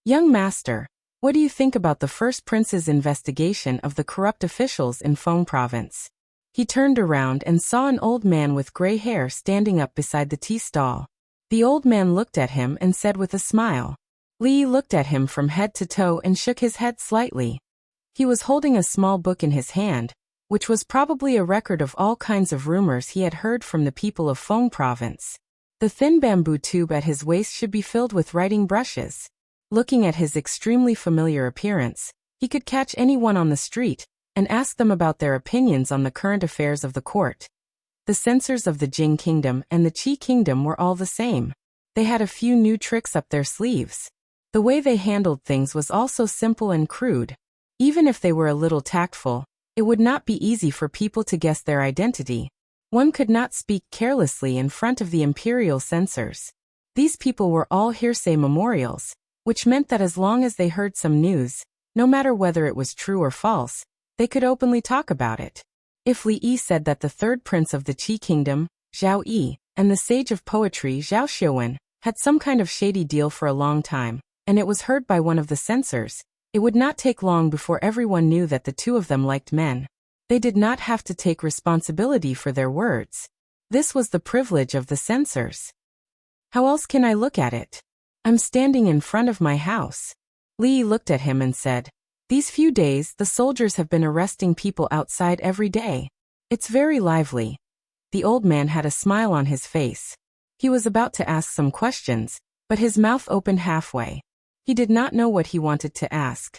[SPEAKER 1] "Young master, what do you think about the first prince's investigation of the corrupt officials in Feng Province?" He turned around and saw an old man with gray hair standing up beside the tea stall. The old man looked at him and said with a smile. Lee looked at him from head to toe and shook his head slightly. He was holding a small book in his hand, which was probably a record of all kinds of rumors he had heard from the people of Phong province. The thin bamboo tube at his waist should be filled with writing brushes. Looking at his extremely familiar appearance, he could catch anyone on the street and ask them about their opinions on the current affairs of the court. The censors of the Jing kingdom and the Qi kingdom were all the same. They had a few new tricks up their sleeves. The way they handled things was also simple and crude. Even if they were a little tactful, it would not be easy for people to guess their identity. One could not speak carelessly in front of the imperial censors. These people were all hearsay memorials, which meant that as long as they heard some news, no matter whether it was true or false, they could openly talk about it. If Li Yi said that the third prince of the Qi kingdom, Zhao Yi, and the sage of poetry Zhao Xiuwen, had some kind of shady deal for a long time, and it was heard by one of the censors, it would not take long before everyone knew that the two of them liked men. They did not have to take responsibility for their words. This was the privilege of the censors. How else can I look at it? I'm standing in front of my house. Li looked at him and said, "These few days the soldiers have been arresting people outside every day. It's very lively." The old man had a smile on his face. He was about to ask some questions, but his mouth opened halfway. He did not know what he wanted to ask.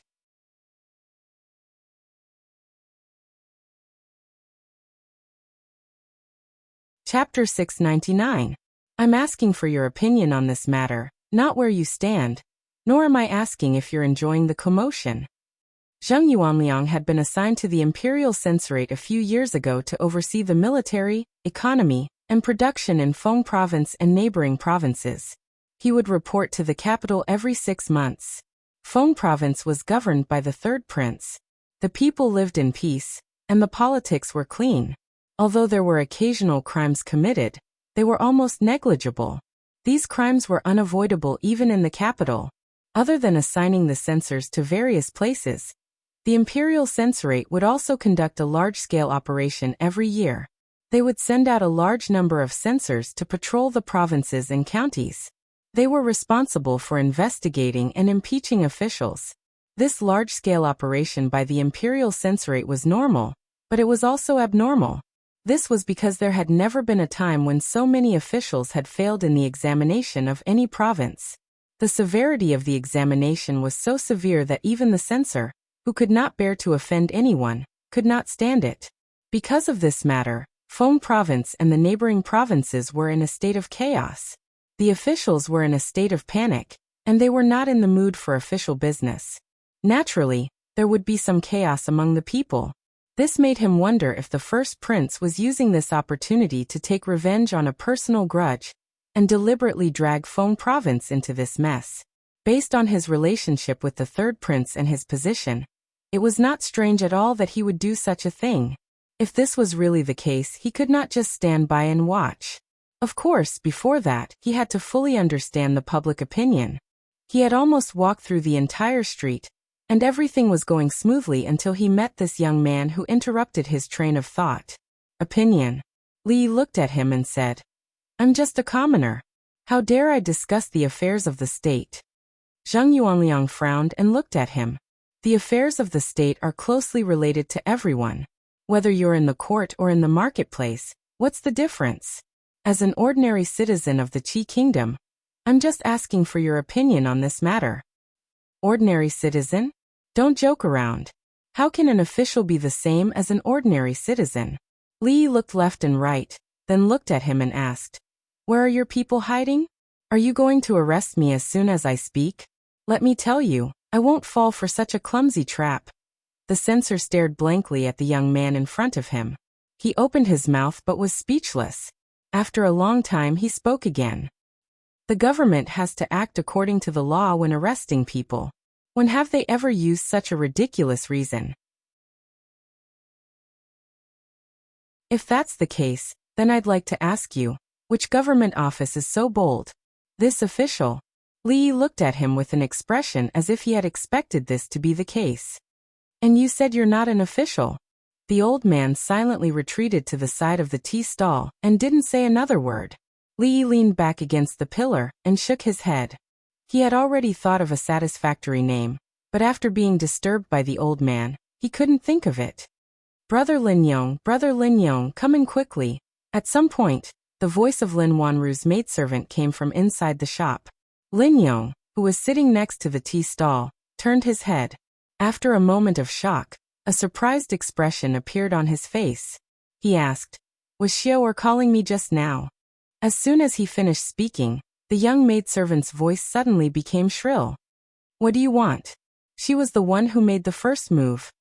[SPEAKER 1] Chapter 699. I'm asking for your opinion on this matter, not where you stand, nor am I asking if you're enjoying the commotion. Zheng Yuanliang had been assigned to the imperial censorate a few years ago to oversee the military, economy, and production in Phong province and neighboring provinces. He would report to the capital every 6 months. Phong province was governed by the third prince. The people lived in peace, and the politics were clean. Although there were occasional crimes committed, they were almost negligible. These crimes were unavoidable even in the capital. Other than assigning the censors to various places, the imperial censorate would also conduct a large-scale operation every year. They would send out a large number of censors to patrol the provinces and counties. They were responsible for investigating and impeaching officials. This large-scale operation by the imperial censorate was normal, but it was also abnormal. This was because there had never been a time when so many officials had failed in the examination of any province. The severity of the examination was so severe that even the censor, who could not bear to offend anyone, could not stand it. Because of this matter, Phong province and the neighboring provinces were in a state of chaos. The officials were in a state of panic, and they were not in the mood for official business. Naturally, there would be some chaos among the people. This made him wonder if the first prince was using this opportunity to take revenge on a personal grudge and deliberately drag Phong province into this mess. Based on his relationship with the third prince and his position, it was not strange at all that he would do such a thing. If this was really the case, he could not just stand by and watch. Of course, before that, he had to fully understand the public opinion. He had almost walked through the entire street, and everything was going smoothly until he met this young man who interrupted his train of thought. Opinion. Li looked at him and said, "I'm just a commoner. How dare I discuss the affairs of the state?" Zheng Yuanliang frowned and looked at him. The affairs of the state are closely related to everyone. Whether you're in the court or in the marketplace, what's the difference? As an ordinary citizen of the Qi kingdom, I'm just asking for your opinion on this matter. Ordinary citizen? Don't joke around. How can an official be the same as an ordinary citizen? Li looked left and right, then looked at him and asked, "Where are your people hiding? Are you going to arrest me as soon as I speak? Let me tell you, I won't fall for such a clumsy trap." The censor stared blankly at the young man in front of him. He opened his mouth but was speechless. After a long time he spoke again. The government has to act according to the law when arresting people. When have they ever used such a ridiculous reason? If that's the case, then I'd like to ask you, which government office is so bold? This official? Li looked at him with an expression as if he had expected this to be the case. And you said you're not an official. The old man silently retreated to the side of the tea stall and didn't say another word. Li leaned back against the pillar and shook his head. He had already thought of a satisfactory name, but after being disturbed by the old man, he couldn't think of it. Brother Lin Yong, come in quickly. At some point, the voice of Lin Wanru's maidservant came from inside the shop. Lin Yong, who was sitting next to the tea stall, turned his head. After a moment of shock, a surprised expression appeared on his face. He asked, "Was Xiao calling me just now?" As soon as he finished speaking, the young maidservant's voice suddenly became shrill. "What do you want?" She was the one who made the first move.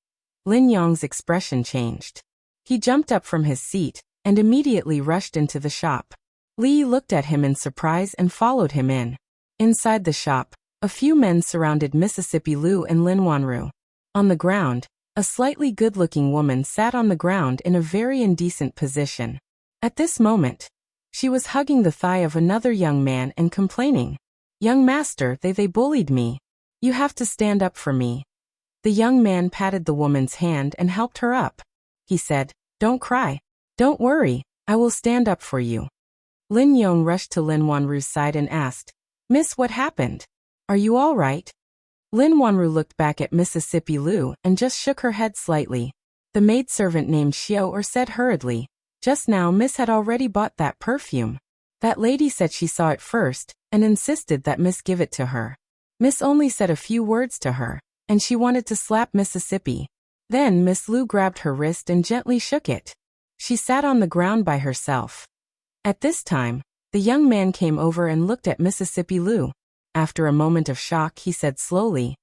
[SPEAKER 1] Lin Yong's expression changed. He jumped up from his seat and immediately rushed into the shop. Li looked at him in surprise and followed him in. Inside the shop, a few men surrounded Mississippi Lu and Lin Wanru. On the ground, a slightly good-looking woman sat on the ground in a very indecent position. At this moment, she was hugging the thigh of another young man and complaining, "Young master, they bullied me. You have to stand up for me." The young man patted the woman's hand and helped her up. He said, "Don't cry. Don't worry, I will stand up for you." Lin Yong rushed to Lin Wanru's side and asked, "Miss, what happened? Are you all right?" Lin Wanru looked back at Mississippi Lu and just shook her head slightly. The maidservant named Xiao said hurriedly, "Just now Miss had already bought that perfume. That lady said she saw it first and insisted that Miss give it to her. Miss only said a few words to her, and she wanted to slap Mississippi. Then Miss Lu grabbed her wrist and gently shook it. She sat on the ground by herself." At this time, the young man came over and looked at Mississippi Lu. After a moment of shock, he said slowly,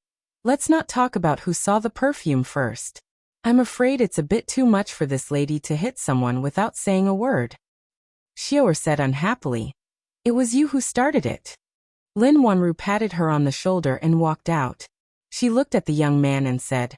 [SPEAKER 1] "Let's not talk about who saw the perfume first. I'm afraid it's a bit too much for this lady to hit someone without saying a word." Xiao said unhappily, "It was you who started it." Lin Wanru patted her on the shoulder and walked out. She looked at the young man and said,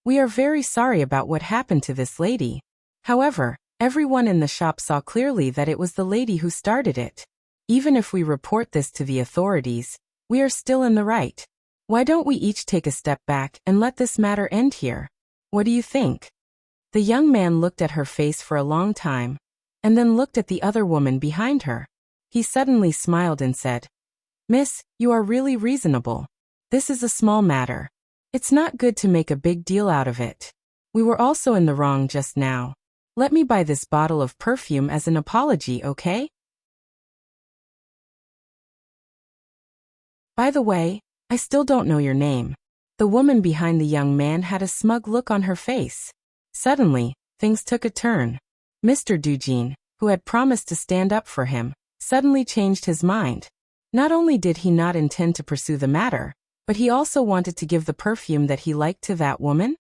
[SPEAKER 1] "We are very sorry about what happened to this lady. However, everyone in the shop saw clearly that it was the lady who started it. Even if we report this to the authorities, we are still in the right. Why don't we each take a step back and let this matter end here? What do you think?" The young man looked at her face for a long time, and then looked at the other woman behind her. He suddenly smiled and said, "Miss, you are really reasonable. This is a small matter. It's not good to make a big deal out of it. We were also in the wrong just now. Let me buy this bottle of perfume as an apology, okay? By the way, I still don't know your name." The woman behind the young man had a smug look on her face. Suddenly, things took a turn. Mr. Dujin, who had promised to stand up for him, suddenly changed his mind. Not only did he not intend to pursue the matter, but he also wanted to give the perfume that he liked to that woman.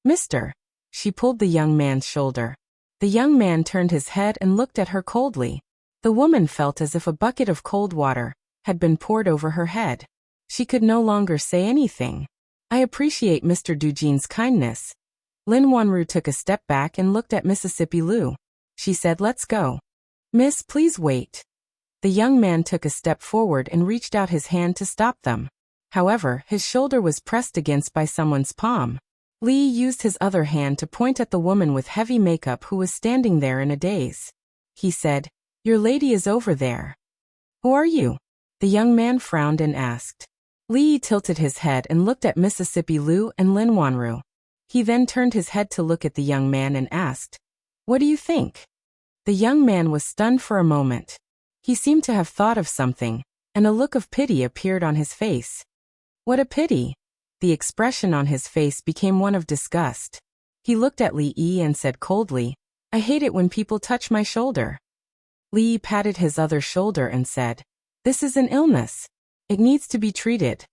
[SPEAKER 1] "Mister." She pulled the young man's shoulder. The young man turned his head and looked at her coldly. The woman felt as if a bucket of cold water had been poured over her head. She could no longer say anything. "I appreciate Mr. Dujin's kindness." Lin Wanru took a step back and looked at Mississippi Lu. She said, "Let's go." "Miss, please wait." The young man took a step forward and reached out his hand to stop them. However, his shoulder was pressed against by someone's palm. Li used his other hand to point at the woman with heavy makeup who was standing there in a daze. He said, "Your lady is over there." "Who are you?" The young man frowned and asked. Li tilted his head and looked at Mississippi Lu and Lin Wanru. He then turned his head to look at the young man and asked, "What do you think?" The young man was stunned for a moment. He seemed to have thought of something, and a look of pity appeared on his face. "What a pity." The expression on his face became one of disgust. He looked at Li Yi and said coldly, "I hate it when people touch my shoulder." Li Yi patted his other shoulder and said, "This is an illness. It needs to be treated."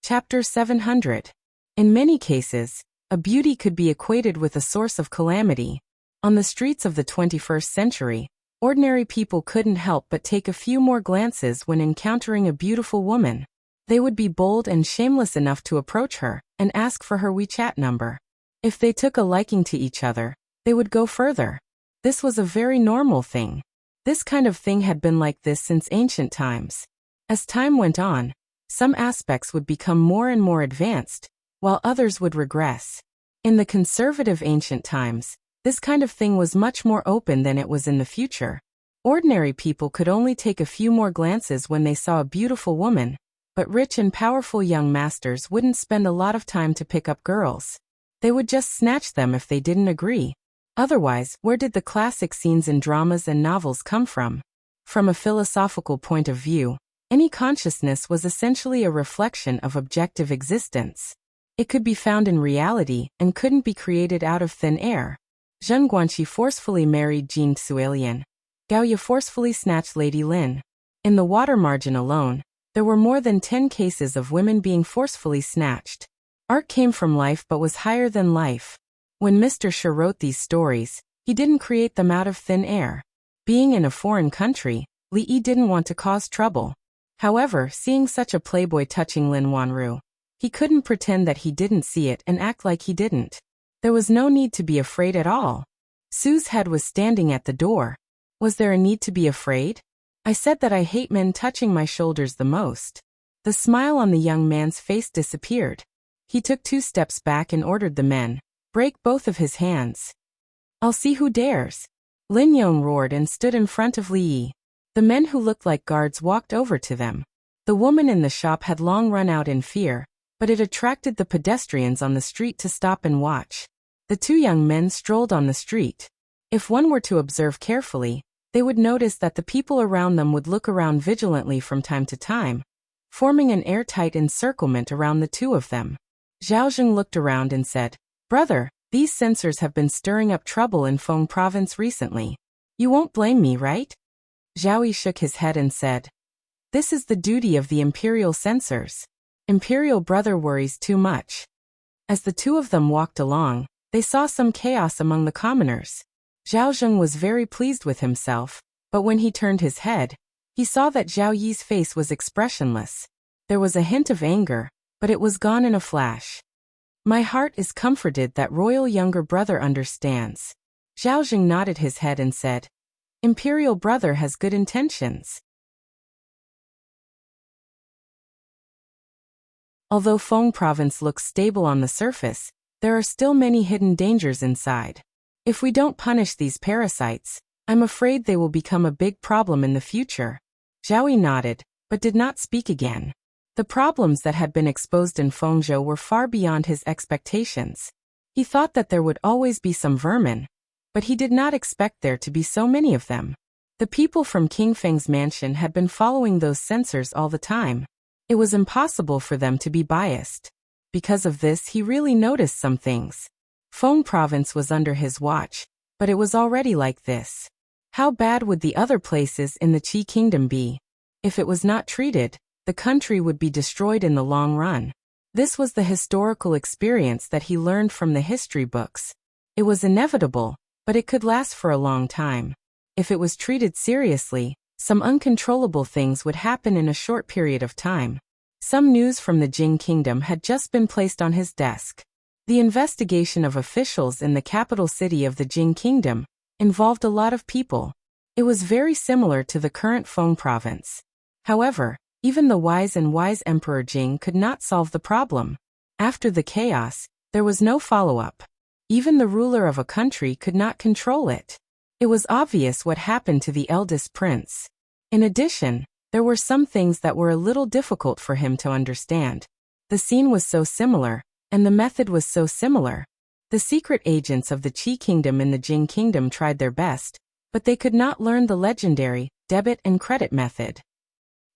[SPEAKER 1] Chapter 700. In many cases, a beauty could be equated with a source of calamity. On the streets of the 21st century, ordinary people couldn't help but take a few more glances when encountering a beautiful woman. They would be bold and shameless enough to approach her and ask for her WeChat number. If they took a liking to each other, they would go further. This was a very normal thing. This kind of thing had been like this since ancient times. As time went on, Some aspects would become more and more advanced, while others would regress. In the conservative ancient times, this kind of thing was much more open than it was in the future. Ordinary people could only take a few more glances when they saw a beautiful woman, but rich and powerful young masters wouldn't spend a lot of time to pick up girls. They would just snatch them if they didn't agree. Otherwise, where did the classic scenes in dramas and novels come from? From a philosophical point of view, any consciousness was essentially a reflection of objective existence. It could be found in reality and couldn't be created out of thin air. Zheng Guanqi forcefully married Jing Xuelian. Gao Ye forcefully snatched Lady Lin. In the water margin alone, there were more than 10 cases of women being forcefully snatched. Art came from life but was higher than life. When Mr. Shi wrote these stories, he didn't create them out of thin air. Being in a foreign country, Li Yi didn't want to cause trouble. However, seeing such a playboy touching Lin Wanru, he couldn't pretend that he didn't see it and act like he didn't. There was no need to be afraid at all. Sue's head was standing at the door. Was there a need to be afraid? I said that I hate men touching my shoulders the most. The smile on the young man's face disappeared. He took 2 steps back and ordered the men, break both of his hands. I'll see who dares. Lin Yong roared and stood in front of Li Yi. The men who looked like guards walked over to them. The woman in the shop had long run out in fear, but it attracted the pedestrians on the street to stop and watch. The 2 young men strolled on the street. If one were to observe carefully, they would notice that the people around them would look around vigilantly from time to time, forming an airtight encirclement around the 2 of them. Zhao Zheng looked around and said, "Brother, these censors have been stirring up trouble in Feng province recently. You won't blame me, right?" Zhao Yi shook his head and said, "This is the duty of the imperial censors. Imperial brother worries too much." As the 2 of them walked along, they saw some chaos among the commoners. Zhao Zheng was very pleased with himself, but when he turned his head, he saw that Zhao Yi's face was expressionless. There was a hint of anger, but it was gone in a flash. "My heart is comforted that royal younger brother understands." Zhao Zheng nodded his head and said, "Imperial brother has good intentions." Although Feng province looks stable on the surface, there are still many hidden dangers inside. If we don't punish these parasites, I'm afraid they will become a big problem in the future. Zhao Yi nodded, but did not speak again. The problems that had been exposed in Fengzhou were far beyond his expectations. He thought that there would always be some vermin, but he did not expect there to be so many of them. The people from King Feng's mansion had been following those censors all the time. It was impossible for them to be biased. Because of this, he really noticed some things. Feng province was under his watch, but it was already like this. How bad would the other places in the Qi kingdom be? If it was not treated, the country would be destroyed in the long run. This was the historical experience that he learned from the history books. It was inevitable, but it could last for a long time. If it was treated seriously, some uncontrollable things would happen in a short period of time. Some news from the Jing kingdom had just been placed on his desk. The investigation of officials in the capital city of the Jing kingdom involved a lot of people. It was very similar to the current Feng province. However, even the wise Emperor Jing could not solve the problem. After the chaos, there was no follow-up. Even the ruler of a country could not control it. It was obvious what happened to the eldest prince. In addition, there were some things that were a little difficult for him to understand. The scene was so similar, and the method was so similar. The secret agents of the Qi kingdom in the Jing kingdom tried their best, but they could not learn the legendary debit and credit method.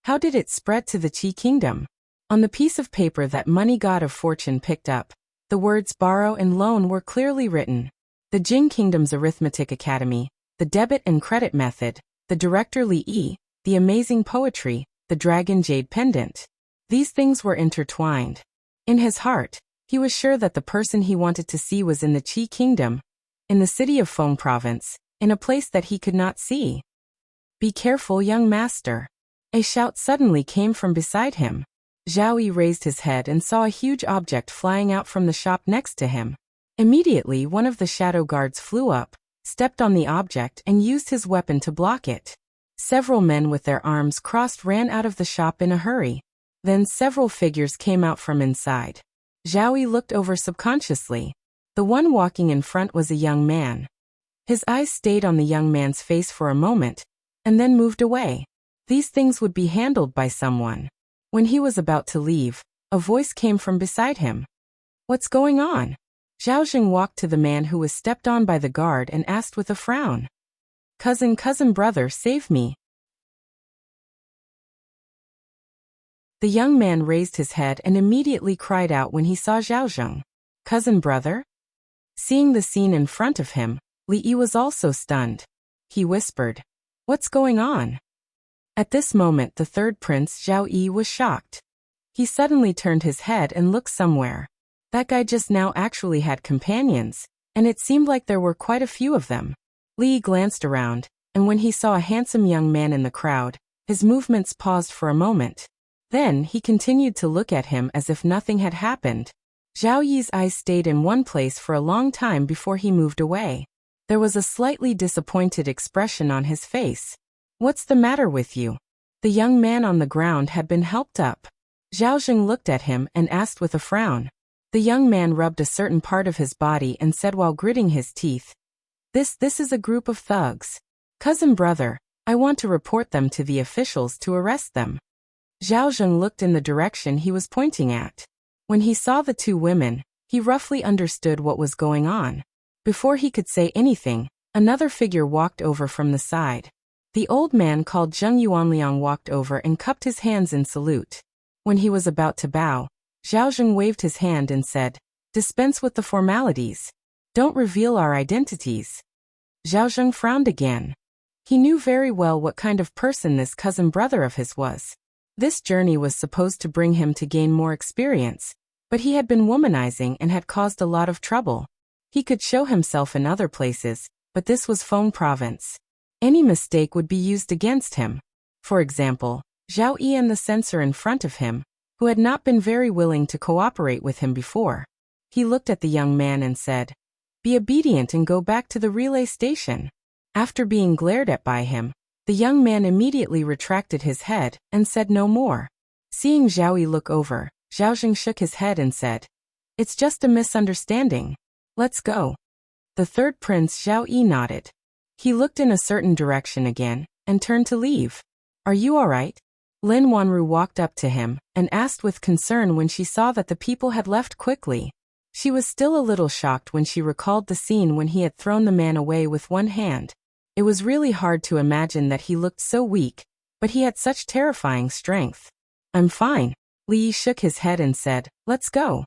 [SPEAKER 1] How did it spread to the Qi kingdom? On the piece of paper that Money God of Fortune picked up, the words borrow and loan were clearly written. The Jing kingdom's arithmetic academy, the debit and credit method, the director Li Yi, the amazing poetry, the dragon jade pendant. These things were intertwined. In his heart, he was sure that the person he wanted to see was in the Qi kingdom, in the city of Feng province, in a place that he could not see. "Be careful, young master." A shout suddenly came from beside him. Zhao Yi raised his head and saw a huge object flying out from the shop next to him. Immediately, one of the shadow guards flew up, stepped on the object and used his weapon to block it. Several men with their arms crossed ran out of the shop in a hurry. Then several figures came out from inside. Zhao Yi looked over subconsciously. The one walking in front was a young man. His eyes stayed on the young man's face for a moment, and then moved away. These things would be handled by someone. When he was about to leave, a voice came from beside him. "What's going on?" Zhao Jing walked to the man who was stepped on by the guard and asked with a frown. Cousin brother, save me." The young man raised his head and immediately cried out when he saw Zhao Zheng. "Cousin brother?" Seeing the scene in front of him, Li Yi was also stunned. He whispered, "What's going on?" At this moment the third prince, Zhao Yi, was shocked. He suddenly turned his head and looked somewhere. That guy just now actually had companions, and it seemed like there were quite a few of them. Li Yi glanced around, and when he saw a handsome young man in the crowd, his movements paused for a moment. Then he continued to look at him as if nothing had happened. Zhao Yi's eyes stayed in one place for a long time before he moved away. There was a slightly disappointed expression on his face. "What's the matter with you?" The young man on the ground had been helped up. Zhao Jing looked at him and asked with a frown. The young man rubbed a certain part of his body and said while gritting his teeth, This is a group of thugs. Cousin brother, I want to report them to the officials to arrest them." Zhao Zheng looked in the direction he was pointing at. When he saw the two women, he roughly understood what was going on. Before he could say anything, another figure walked over from the side. The old man called Zheng Yuanliang walked over and cupped his hands in salute. When he was about to bow, Zhao Zheng waved his hand and said, "Dispense with the formalities. Don't reveal our identities." Zhao Zheng frowned again. He knew very well what kind of person this cousin brother of his was. This journey was supposed to bring him to gain more experience, but he had been womanizing and had caused a lot of trouble. He could show himself in other places, but this was Feng province. Any mistake would be used against him. For example, Zhao Yi and the censor in front of him, who had not been very willing to cooperate with him before. He looked at the young man and said, "Be obedient and go back to the relay station." After being glared at by him, the young man immediately retracted his head and said no more. Seeing Zhao Yi look over, Zhao Jing shook his head and said, "It's just a misunderstanding. Let's go." The third prince, Zhao Yi, nodded. He looked in a certain direction again and turned to leave. "Are you all right?" Lin Wanru walked up to him and asked with concern when she saw that the people had left quickly. She was still a little shocked when she recalled the scene when he had thrown the man away with one hand. It was really hard to imagine that he looked so weak, but he had such terrifying strength. "I'm fine." Li Yi shook his head and said, "Let's go."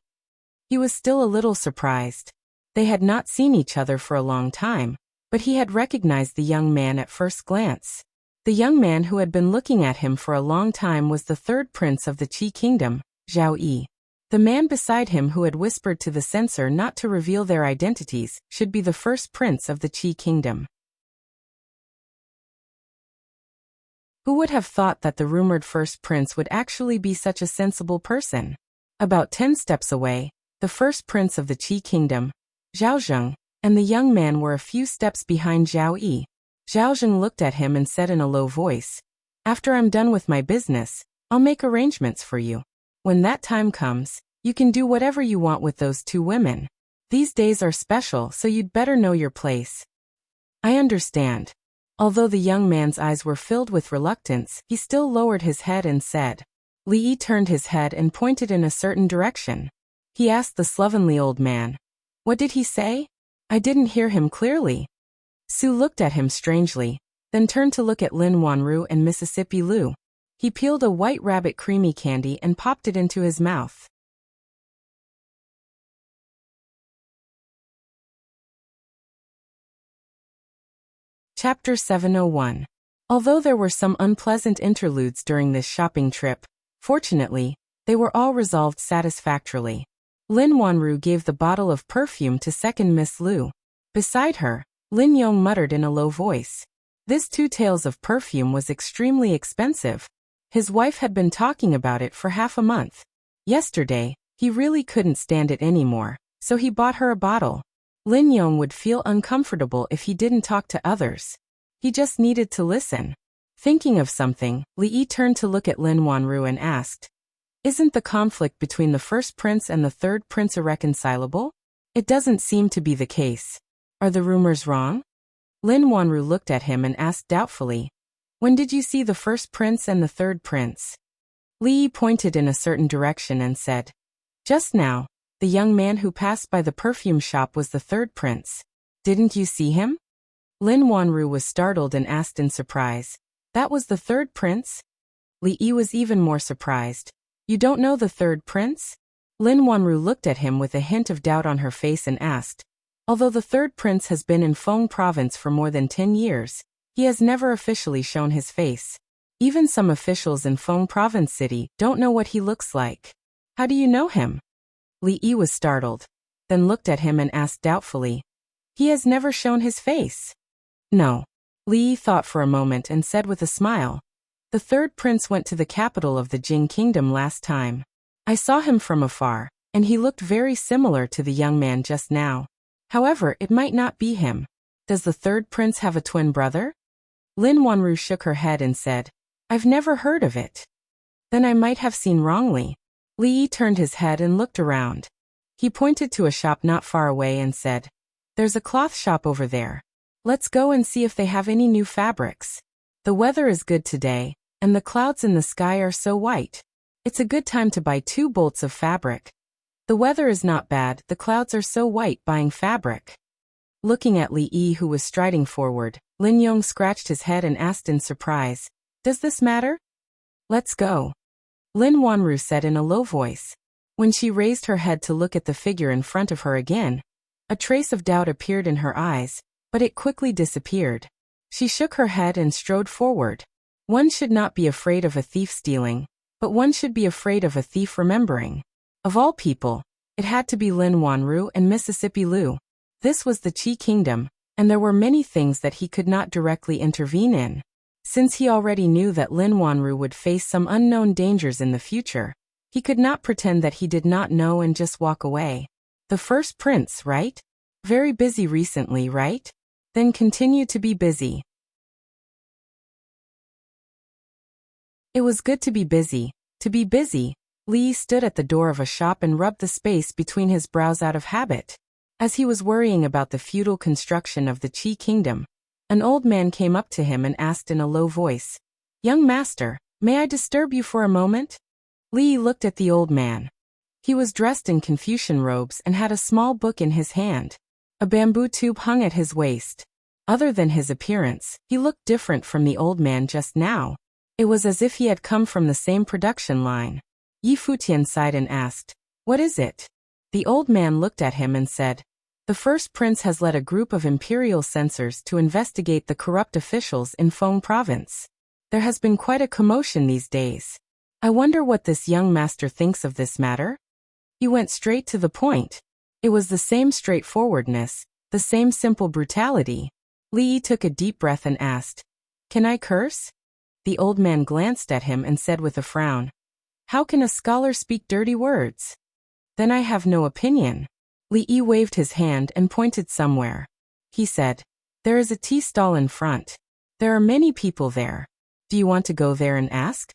[SPEAKER 1] He was still a little surprised. They had not seen each other for a long time, but he had recognized the young man at first glance. The young man who had been looking at him for a long time was the third prince of the Qi kingdom, Zhao Yi. The man beside him who had whispered to the censor not to reveal their identities should be the first prince of the Qi kingdom. Who would have thought that the rumored first prince would actually be such a sensible person? About 10 steps away, the first prince of the Qi kingdom, Zhao Zheng, and the young man were a few steps behind Zhao Yi. Zhao Zheng looked at him and said in a low voice, "After I'm done with my business, I'll make arrangements for you. When that time comes, you can do whatever you want with those two women. These days are special, so you'd better know your place." "I understand." Although the young man's eyes were filled with reluctance, he still lowered his head and said. Li Yi turned his head and pointed in a certain direction. He asked the slovenly old man, "What did he say? I didn't hear him clearly." Su looked at him strangely, then turned to look at Lin Wanru and Mississippi Lu. He peeled a white rabbit creamy candy and popped it into his mouth. Chapter 701. Although there were some unpleasant interludes during this shopping trip, fortunately, they were all resolved satisfactorily. Lin Wanru gave the bottle of perfume to second Miss Lu. Beside her, Lin Yong muttered in a low voice. This 2 taels of perfume was extremely expensive. His wife had been talking about it for half a month. Yesterday, he really couldn't stand it anymore, so he bought her a bottle. Lin Yong would feel uncomfortable if he didn't talk to others. He just needed to listen. Thinking of something, Li Yi turned to look at Lin Wanru and asked, Isn't the conflict between the first prince and the third prince irreconcilable? It doesn't seem to be the case. Are the rumors wrong? Lin Wanru looked at him and asked doubtfully. When did you see the first prince and the third prince? Li Yi pointed in a certain direction and said, just now, the young man who passed by the perfume shop was the third prince. Didn't you see him? Lin Wanru was startled and asked in surprise. That was the third prince? Li Yi was even more surprised. You don't know the third prince? Lin Wanru looked at him with a hint of doubt on her face and asked. Although the third prince has been in Feng province for more than 10 years, he has never officially shown his face. Even some officials in Feng province city don't know what he looks like. How do you know him? Li Yi was startled, then looked at him and asked doubtfully. He has never shown his face. No. Li Yi thought for a moment and said with a smile. The third prince went to the capital of the Jing kingdom last time. I saw him from afar, and he looked very similar to the young man just now. However, it might not be him. Does the third prince have a twin brother? Lin Wanru shook her head and said, I've never heard of it. Then I might have seen wrongly. Li Yi turned his head and looked around. He pointed to a shop not far away and said, There's a cloth shop over there. Let's go and see if they have any new fabrics. The weather is good today, and the clouds in the sky are so white. It's a good time to buy 2 bolts of fabric. The weather is not bad, the clouds are so white buying fabric. Looking at Li Yi who was striding forward, Lin Yong scratched his head and asked in surprise, Does this matter? Let's go. Lin Wanru said in a low voice. When she raised her head to look at the figure in front of her again, a trace of doubt appeared in her eyes, but it quickly disappeared. She shook her head and strode forward. One should not be afraid of a thief stealing, but one should be afraid of a thief remembering. Of all people, it had to be Lin Wanru and Mississippi Lu. This was the Qi Kingdom, and there were many things that he could not directly intervene in. Since he already knew that Lin Wanru would face some unknown dangers in the future, he could not pretend that he did not know and just walk away. The first prince, right? Very busy recently, right? Then continue to be busy. It was good to be busy. To be busy. Li stood at the door of a shop and rubbed the space between his brows out of habit. As he was worrying about the feudal construction of the Qi Kingdom, an old man came up to him and asked in a low voice, Young master, may I disturb you for a moment? Li looked at the old man. He was dressed in Confucian robes and had a small book in his hand. A bamboo tube hung at his waist. Other than his appearance, he looked different from the old man just now. It was as if he had come from the same production line. Yi Futian sighed and asked, What is it? The old man looked at him and said, The first prince has led a group of imperial censors to investigate the corrupt officials in Feng province. There has been quite a commotion these days. I wonder what this young master thinks of this matter? He went straight to the point. It was the same straightforwardness, the same simple brutality. Li Yi took a deep breath and asked, Can I curse? The old man glanced at him and said with a frown, How can a scholar speak dirty words? Then I have no opinion. Li Yi waved his hand and pointed somewhere. He said, There is a tea stall in front. There are many people there. Do you want to go there and ask?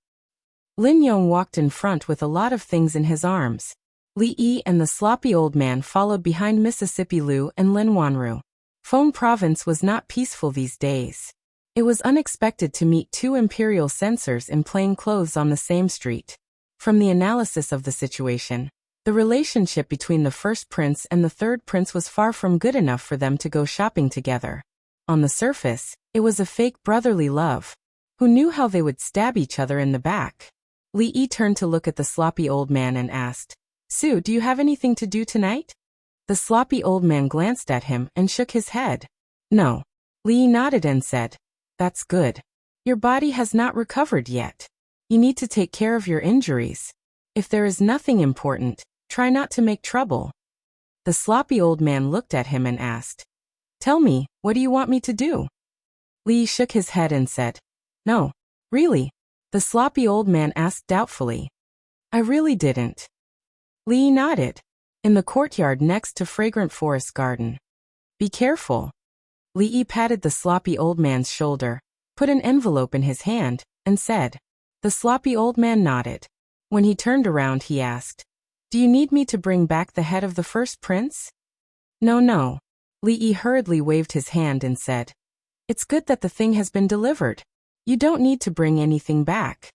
[SPEAKER 1] Lin Yong walked in front with a lot of things in his arms. Li Yi and the sloppy old man followed behind Mississippi Lu and Lin Wanru. Feng province was not peaceful these days. It was unexpected to meet 2 imperial censors in plain clothes on the same street. From the analysis of the situation, the relationship between the first prince and the third prince was far from good enough for them to go shopping together. On the surface, it was a fake brotherly love. Who knew how they would stab each other in the back? Li Yi turned to look at the sloppy old man and asked, Su, do you have anything to do tonight? The sloppy old man glanced at him and shook his head. No. Li Yi nodded and said, That's good. Your body has not recovered yet. You need to take care of your injuries. If there is nothing important, try not to make trouble. The sloppy old man looked at him and asked, Tell me, what do you want me to do? Li Yi shook his head and said, No, really. The sloppy old man asked doubtfully. I really didn't. Li Yi nodded. In the courtyard next to Fragrant Forest Garden. Be careful. Li Yi patted the sloppy old man's shoulder, put an envelope in his hand, and said. The sloppy old man nodded. When he turned around, he asked, "Do you need me to bring back the head of the first prince?" "No, no." Li Yi hurriedly waved his hand and said, "It's good that the thing has been delivered. You don't need to bring anything back.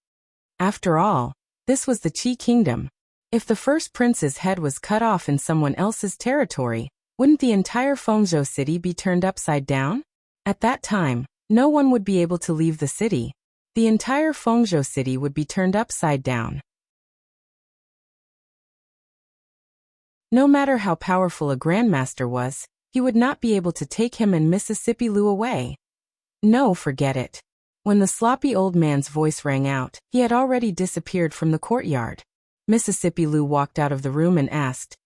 [SPEAKER 1] After all, this was the Qi kingdom. If the first prince's head was cut off in someone else's territory, wouldn't the entire Fengzhou city be turned upside down? At that time, no one would be able to leave the city. The entire Fengzhou city would be turned upside down. No matter how powerful a grandmaster was, he would not be able to take him and Mississippi Lu away. No, forget it." When the sloppy old man's voice rang out, he had already disappeared from the courtyard. Mississippi Lu walked out of the room and asked,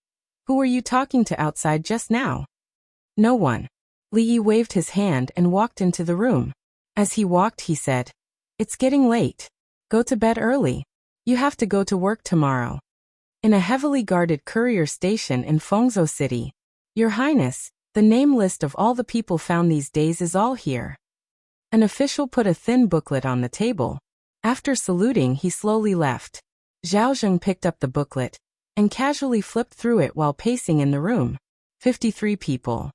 [SPEAKER 1] "Who were you talking to outside just now?" "No one." Li Yi waved his hand and walked into the room. As he walked, he said, "It's getting late. Go to bed early. You have to go to work tomorrow." In a heavily guarded courier station in Fengzhou City. "Your Highness, the name list of all the people found these days is all here." An official put a thin booklet on the table. After saluting, he slowly left. Zhao Zheng picked up the booklet and casually flipped through it while pacing in the room. 53 people.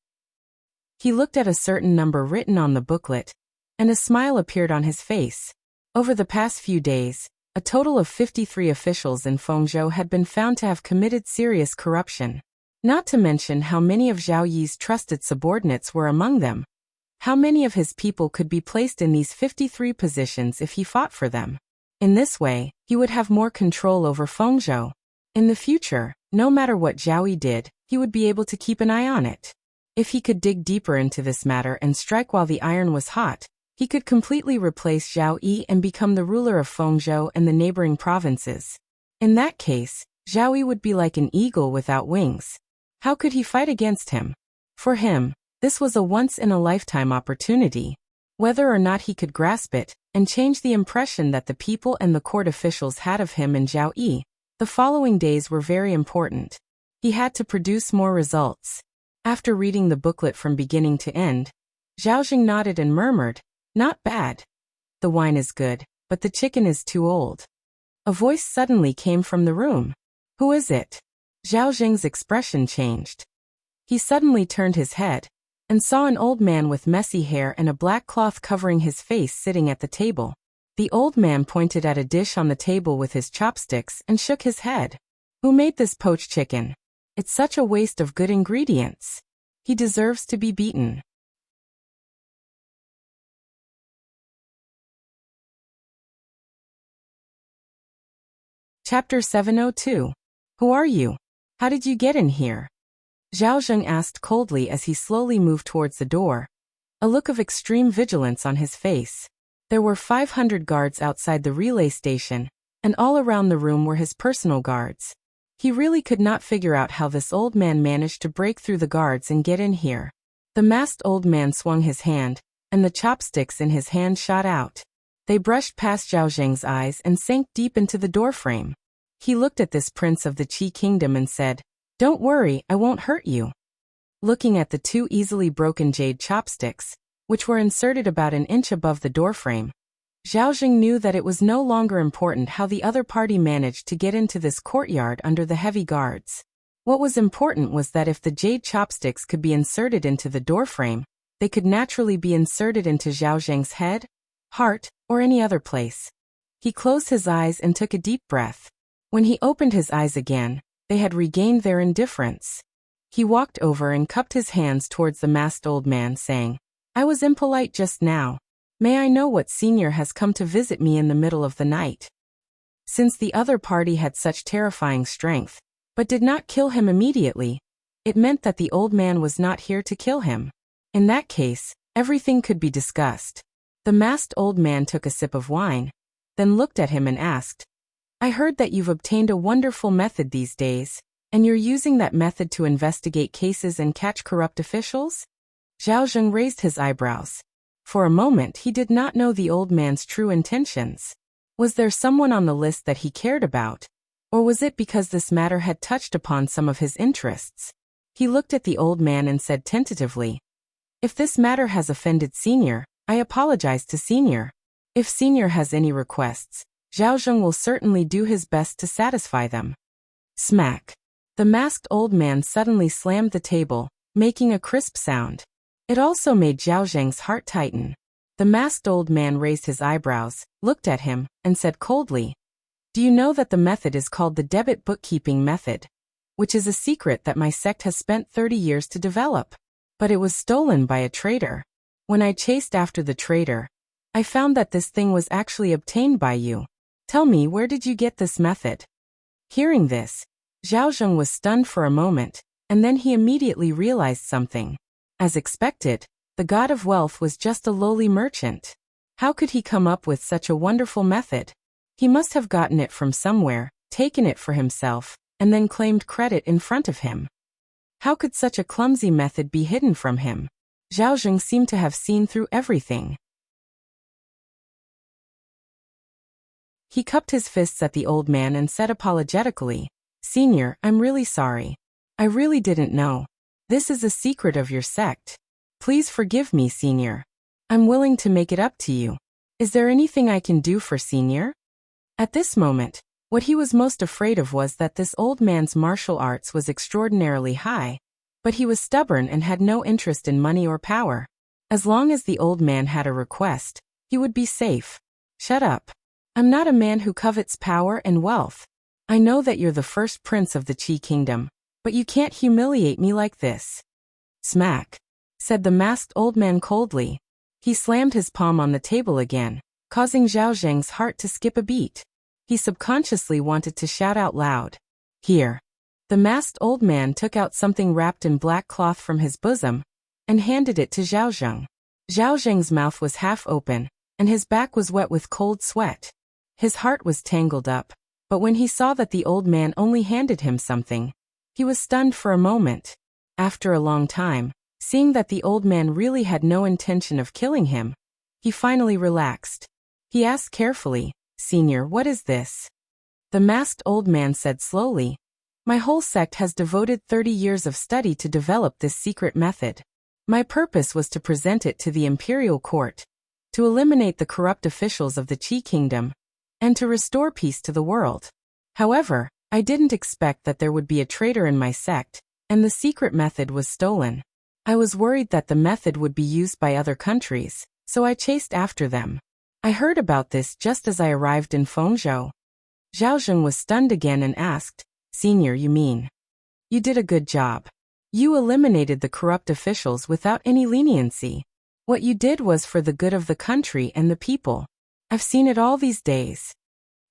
[SPEAKER 1] He looked at a certain number written on the booklet, and a smile appeared on his face. Over the past few days, a total of 53 officials in Fengzhou had been found to have committed serious corruption. Not to mention how many of Zhao Yi's trusted subordinates were among them. How many of his people could be placed in these 53 positions if he fought for them? In this way, he would have more control over Fengzhou. In the future, no matter what Zhao Yi did, he would be able to keep an eye on it. If he could dig deeper into this matter and strike while the iron was hot, he could completely replace Zhao Yi and become the ruler of Fengzhou and the neighboring provinces. In that case, Zhao Yi would be like an eagle without wings. How could he fight against him? For him, this was a once-in-a-lifetime opportunity. Whether or not he could grasp it and change the impression that the people and the court officials had of him and Zhao Yi, the following days were very important. He had to produce more results. After reading the booklet from beginning to end, Zhao Zheng nodded and murmured, "Not bad. The wine is good, but the chicken is too old." A voice suddenly came from the room. "Who is it?" Zhao Zheng's expression changed. He suddenly turned his head and saw an old man with messy hair and a black cloth covering his face sitting at the table. The old man pointed at a dish on the table with his chopsticks and shook his head. "Who made this poached chicken? It's such a waste of good ingredients. He deserves to be beaten." Chapter 702. Who are you? How did you get in here? Zhao Zheng asked coldly as he slowly moved towards the door, a look of extreme vigilance on his face. There were 500 guards outside the relay station, and all around the room were his personal guards. He really could not figure out how this old man managed to break through the guards and get in here. The masked old man swung his hand, and the chopsticks in his hand shot out. They brushed past Zhao Zheng's eyes and sank deep into the doorframe. He looked at this prince of the Qi kingdom and said, "Don't worry, I won't hurt you." Looking at the two easily broken jade chopsticks, which were inserted about an inch above the doorframe, Zhao Zheng knew that it was no longer important how the other party managed to get into this courtyard under the heavy guards. What was important was that if the jade chopsticks could be inserted into the doorframe, they could naturally be inserted into Zhao Zheng's head, heart, or any other place. He closed his eyes and took a deep breath. When he opened his eyes again, they had regained their indifference. He walked over and cupped his hands towards the masked old man, saying, "I was impolite just now. May I know what senior has come to visit me in the middle of the night?" Since the other party had such terrifying strength, but did not kill him immediately, it meant that the old man was not here to kill him. In that case, everything could be discussed. The masked old man took a sip of wine, then looked at him and asked, "I heard that you've obtained a wonderful method these days, and you're using that method to investigate cases and catch corrupt officials?" Zhao Zheng raised his eyebrows. For a moment he did not know the old man's true intentions. Was there someone on the list that he cared about? Or was it because this matter had touched upon some of his interests? He looked at the old man and said tentatively, "If this matter has offended Senior, I apologize to Senior. If Senior has any requests, Zhao Zheng will certainly do his best to satisfy them. Smack. The masked old man suddenly slammed the table, making a crisp sound. It also made Zhao Zheng's heart tighten. The masked old man raised his eyebrows, looked at him, and said coldly, "Do you know that the method is called the debit bookkeeping method, which is a secret that my sect has spent 30 years to develop? But it was stolen by a traitor. When I chased after the traitor, I found that this thing was actually obtained by you. Tell me, where did you get this method?" Hearing this, Zhao Zheng was stunned for a moment, and then he immediately realized something. As expected, the god of wealth was just a lowly merchant. How could he come up with such a wonderful method? He must have gotten it from somewhere, taken it for himself, and then claimed credit in front of him. How could such a clumsy method be hidden from him? Zhao Zheng seemed to have seen through everything. He cupped his fists at the old man and said apologetically, "Senior, I'm really sorry. I really didn't know. This is a secret of your sect. Please forgive me, Senior. I'm willing to make it up to you. Is there anything I can do for Senior?" At this moment, what he was most afraid of was that this old man's martial arts was extraordinarily high, but he was stubborn and had no interest in money or power. As long as the old man had a request, he would be safe. "Shut up. I'm not a man who covets power and wealth. I know that you're the first prince of the Qi kingdom, but you can't humiliate me like this." Smack, said the masked old man coldly. He slammed his palm on the table again, causing Zhao Zheng's heart to skip a beat. He subconsciously wanted to shout out loud, "Here." The masked old man took out something wrapped in black cloth from his bosom and handed it to Zhao Zheng. Zhao Zheng's mouth was half open, and his back was wet with cold sweat. His heart was tangled up, but when he saw that the old man only handed him something, he was stunned for a moment. After a long time, seeing that the old man really had no intention of killing him, he finally relaxed. He asked carefully, "Senior, what is this?" The masked old man said slowly, "My whole sect has devoted 30 years of study to develop this secret method. My purpose was to present it to the imperial court, to eliminate the corrupt officials of the Qi kingdom, and to restore peace to the world. However, I didn't expect that there would be a traitor in my sect, and the secret method was stolen. I was worried that the method would be used by other countries, so I chased after them. I heard about this just as I arrived in Fengzhou." Zhao Zheng was stunned again and asked, "Senior, you mean? You did a good job. You eliminated the corrupt officials without any leniency. What you did was for the good of the country and the people. I've seen it all these days."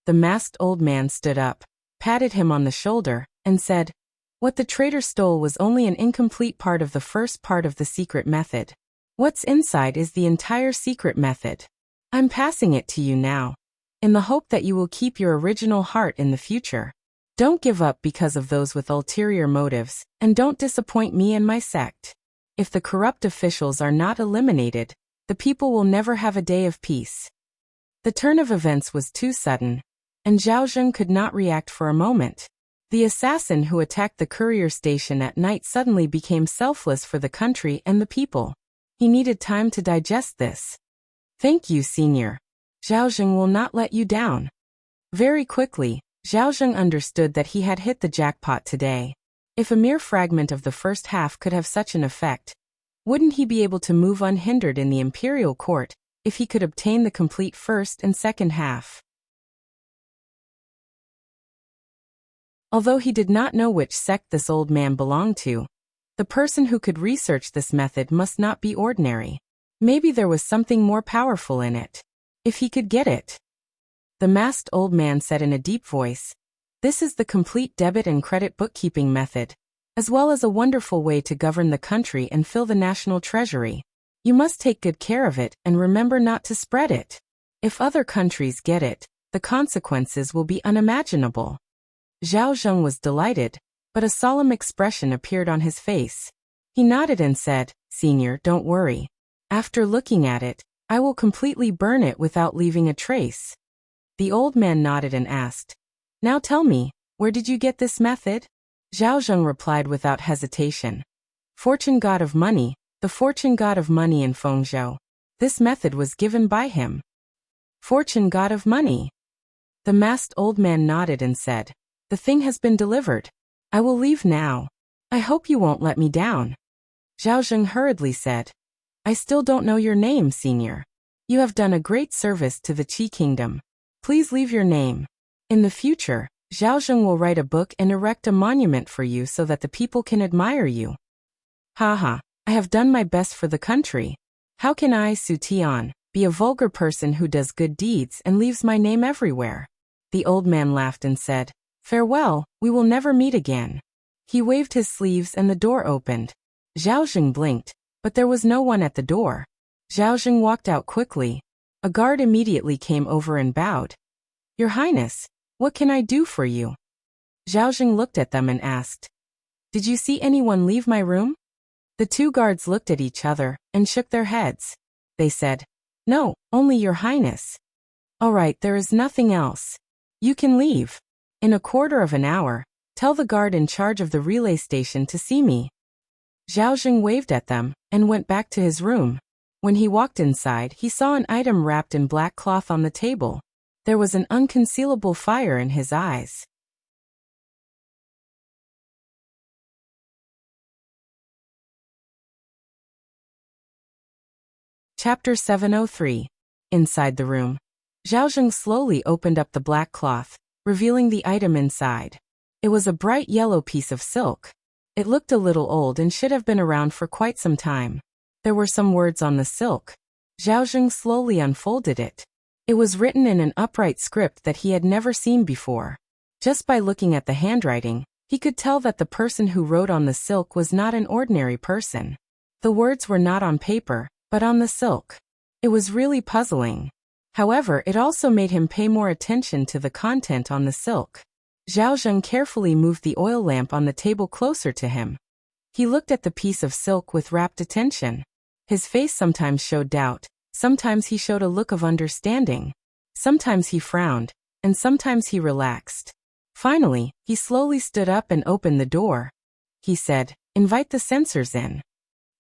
[SPEAKER 1] The masked old man stood up, patted him on the shoulder, and said, "What the traitor stole was only an incomplete part of the first part of the secret method. What's inside is the entire secret method. I'm passing it to you now, in the hope that you will keep your original heart in the future. Don't give up because of those with ulterior motives, and don't disappoint me and my sect. If the corrupt officials are not eliminated, the people will never have a day of peace." The turn of events was too sudden, and Zhao Zheng could not react for a moment. The assassin who attacked the courier station at night suddenly became selfless for the country and the people. He needed time to digest this. "Thank you, Senior. Zhao Zheng will not let you down." Very quickly, Zhao Zheng understood that he had hit the jackpot today. If a mere fragment of the first half could have such an effect, wouldn't he be able to move unhindered in the imperial court if he could obtain the complete first and second half? Although he did not know which sect this old man belonged to, the person who could research this method must not be ordinary. Maybe there was something more powerful in it. If he could get it. The masked old man said in a deep voice, "This is the complete debit and credit bookkeeping method, as well as a wonderful way to govern the country and fill the national treasury. You must take good care of it and remember not to spread it. If other countries get it, the consequences will be unimaginable." Zhao Zheng was delighted, but a solemn expression appeared on his face. He nodded and said, "Senior, don't worry. After looking at it, I will completely burn it without leaving a trace." The old man nodded and asked, "Now tell me, where did you get this method?" Zhao Zheng replied without hesitation, "Fortune god of money, the fortune god of money in Fengzhou. This method was given by him." Fortune god of money. The masked old man nodded and said, "The thing has been delivered. I will leave now. I hope you won't let me down." Zhao Zheng hurriedly said, "I still don't know your name, senior. You have done a great service to the Qi Kingdom. Please leave your name. In the future, Zhao Zheng will write a book and erect a monument for you so that the people can admire you." Haha, I have done my best for the country. How can I, Su Tian, be a vulgar person who does good deeds and leaves my name everywhere? The old man laughed and said, "Farewell, we will never meet again." He waved his sleeves and the door opened. Zhao Zheng blinked, but there was no one at the door. Zhao Zheng walked out quickly. A guard immediately came over and bowed. "Your Highness, what can I do for you?" Zhao Zheng looked at them and asked, "Did you see anyone leave my room?" The two guards looked at each other and shook their heads. They said, "No, only your Highness." "All right, there is nothing else. You can leave. In a quarter of an hour, tell the guard in charge of the relay station to see me." Zhao Zheng waved at them and went back to his room. When he walked inside, he saw an item wrapped in black cloth on the table. There was an unconcealable fire in his eyes. Chapter 703. Inside the room. Zhao Zheng slowly opened up the black cloth, revealing the item inside. It was a bright yellow piece of silk. It looked a little old and should have been around for quite some time. There were some words on the silk. Zhao Zheng slowly unfolded it. It was written in an upright script that he had never seen before. Just by looking at the handwriting, he could tell that the person who wrote on the silk was not an ordinary person. The words were not on paper, but on the silk. It was really puzzling. However, it also made him pay more attention to the content on the silk. Zhao Zheng carefully moved the oil lamp on the table closer to him. He looked at the piece of silk with rapt attention. His face sometimes showed doubt, sometimes he showed a look of understanding. Sometimes he frowned, and sometimes he relaxed. Finally, he slowly stood up and opened the door. He said, "Invite the censors in."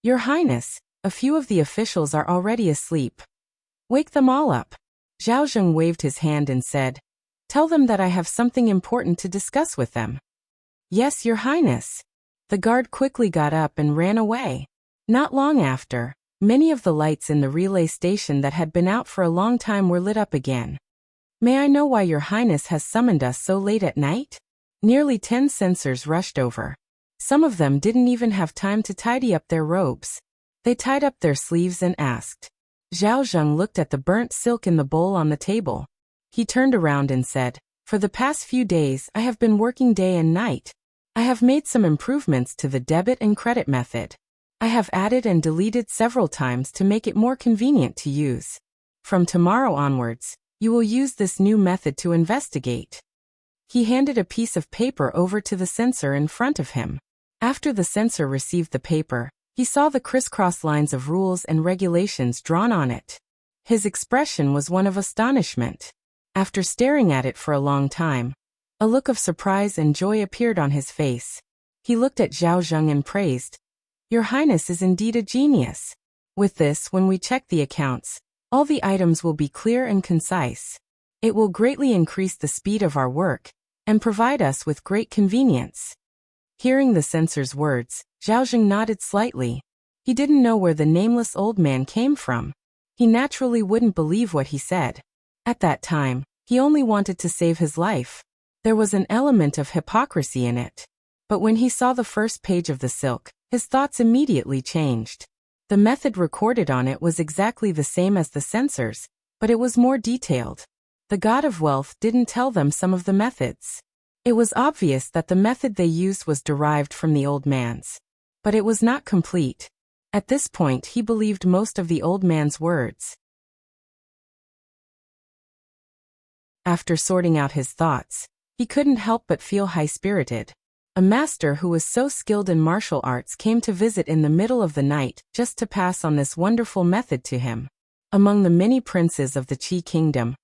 [SPEAKER 1] "Your Highness, a few of the officials are already asleep. Wake them all up." Zhao Zheng waved his hand and said, "Tell them that I have something important to discuss with them." "Yes, Your Highness." The guard quickly got up and ran away. Not long after, many of the lights in the relay station that had been out for a long time were lit up again. "May I know why Your Highness has summoned us so late at night?" Nearly 10 censors rushed over. Some of them didn't even have time to tidy up their robes. They tied up their sleeves and asked. Zhao Zheng looked at the burnt silk in the bowl on the table. He turned around and said, "For the past few days I have been working day and night. I have made some improvements to the debit and credit method. I have added and deleted several times to make it more convenient to use. From tomorrow onwards, you will use this new method to investigate." He handed a piece of paper over to the censor in front of him. After the censor received the paper, he saw the crisscross lines of rules and regulations drawn on it. His expression was one of astonishment. After staring at it for a long time, a look of surprise and joy appeared on his face. He looked at Zhao Zheng and praised, "Your Highness is indeed a genius. With this, when we check the accounts, all the items will be clear and concise. It will greatly increase the speed of our work and provide us with great convenience." Hearing the censor's words, Zhao Zheng nodded slightly. He didn't know where the nameless old man came from. He naturally wouldn't believe what he said. At that time, he only wanted to save his life. There was an element of hypocrisy in it. But when he saw the first page of the silk, his thoughts immediately changed. The method recorded on it was exactly the same as the censors, but it was more detailed. The God of Wealth didn't tell them some of the methods. It was obvious that the method they used was derived from the old man's. But it was not complete. At this point he believed most of the old man's words. After sorting out his thoughts, he couldn't help but feel high-spirited. A master who was so skilled in martial arts came to visit in the middle of the night just to pass on this wonderful method to him. Among the many princes of the Qi Kingdom,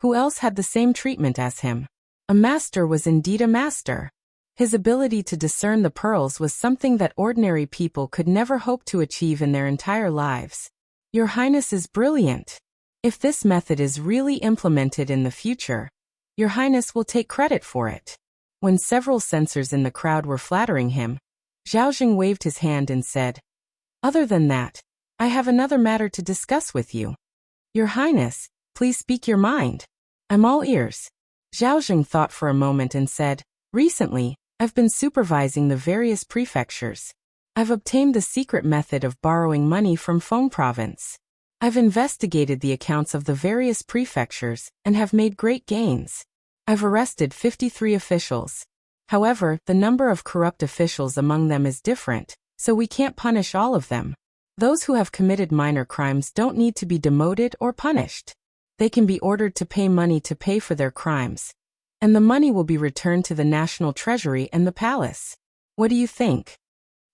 [SPEAKER 1] who else had the same treatment as him? A master was indeed a master. His ability to discern the pearls was something that ordinary people could never hope to achieve in their entire lives. Your Highness is brilliant. If this method is really implemented in the future, Your Highness will take credit for it. When several censors in the crowd were flattering him, Zhaozheng waved his hand and said, "Other than that, I have another matter to discuss with you." "Your Highness, please speak your mind. I'm all ears." Zhaozheng thought for a moment and said, "Recently, I've been supervising the various prefectures. I've obtained the secret method of borrowing money from Feng Province. I've investigated the accounts of the various prefectures and have made great gains. I've arrested 53 officials. However, the number of corrupt officials among them is different, so we can't punish all of them. Those who have committed minor crimes don't need to be demoted or punished. They can be ordered to pay money to pay for their crimes, and the money will be returned to the national treasury and the palace. What do you think?"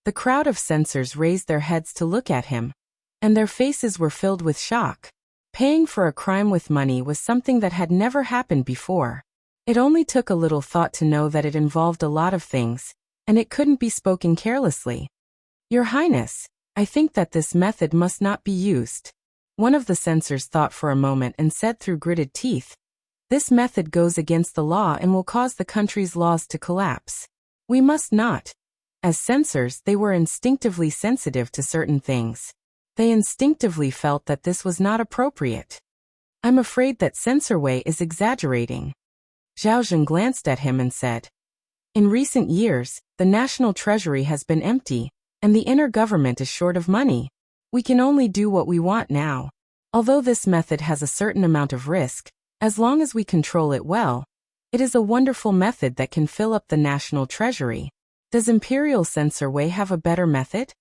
[SPEAKER 1] The crowd of censors raised their heads to look at him, and their faces were filled with shock. Paying for a crime with money was something that had never happened before. It only took a little thought to know that it involved a lot of things, and it couldn't be spoken carelessly. "Your Highness, I think that this method must not be used." One of the censors thought for a moment and said through gritted teeth, "This method goes against the law and will cause the country's laws to collapse. We must not." As censors, they were instinctively sensitive to certain things. They instinctively felt that this was not appropriate. "I'm afraid that Censor Wei is exaggerating." Zhaozheng glanced at him and said, "In recent years, the national treasury has been empty, and the inner government is short of money. We can only do what we want now. Although this method has a certain amount of risk, as long as we control it well, it is a wonderful method that can fill up the national treasury. Does Imperial Censor Wei have a better method?"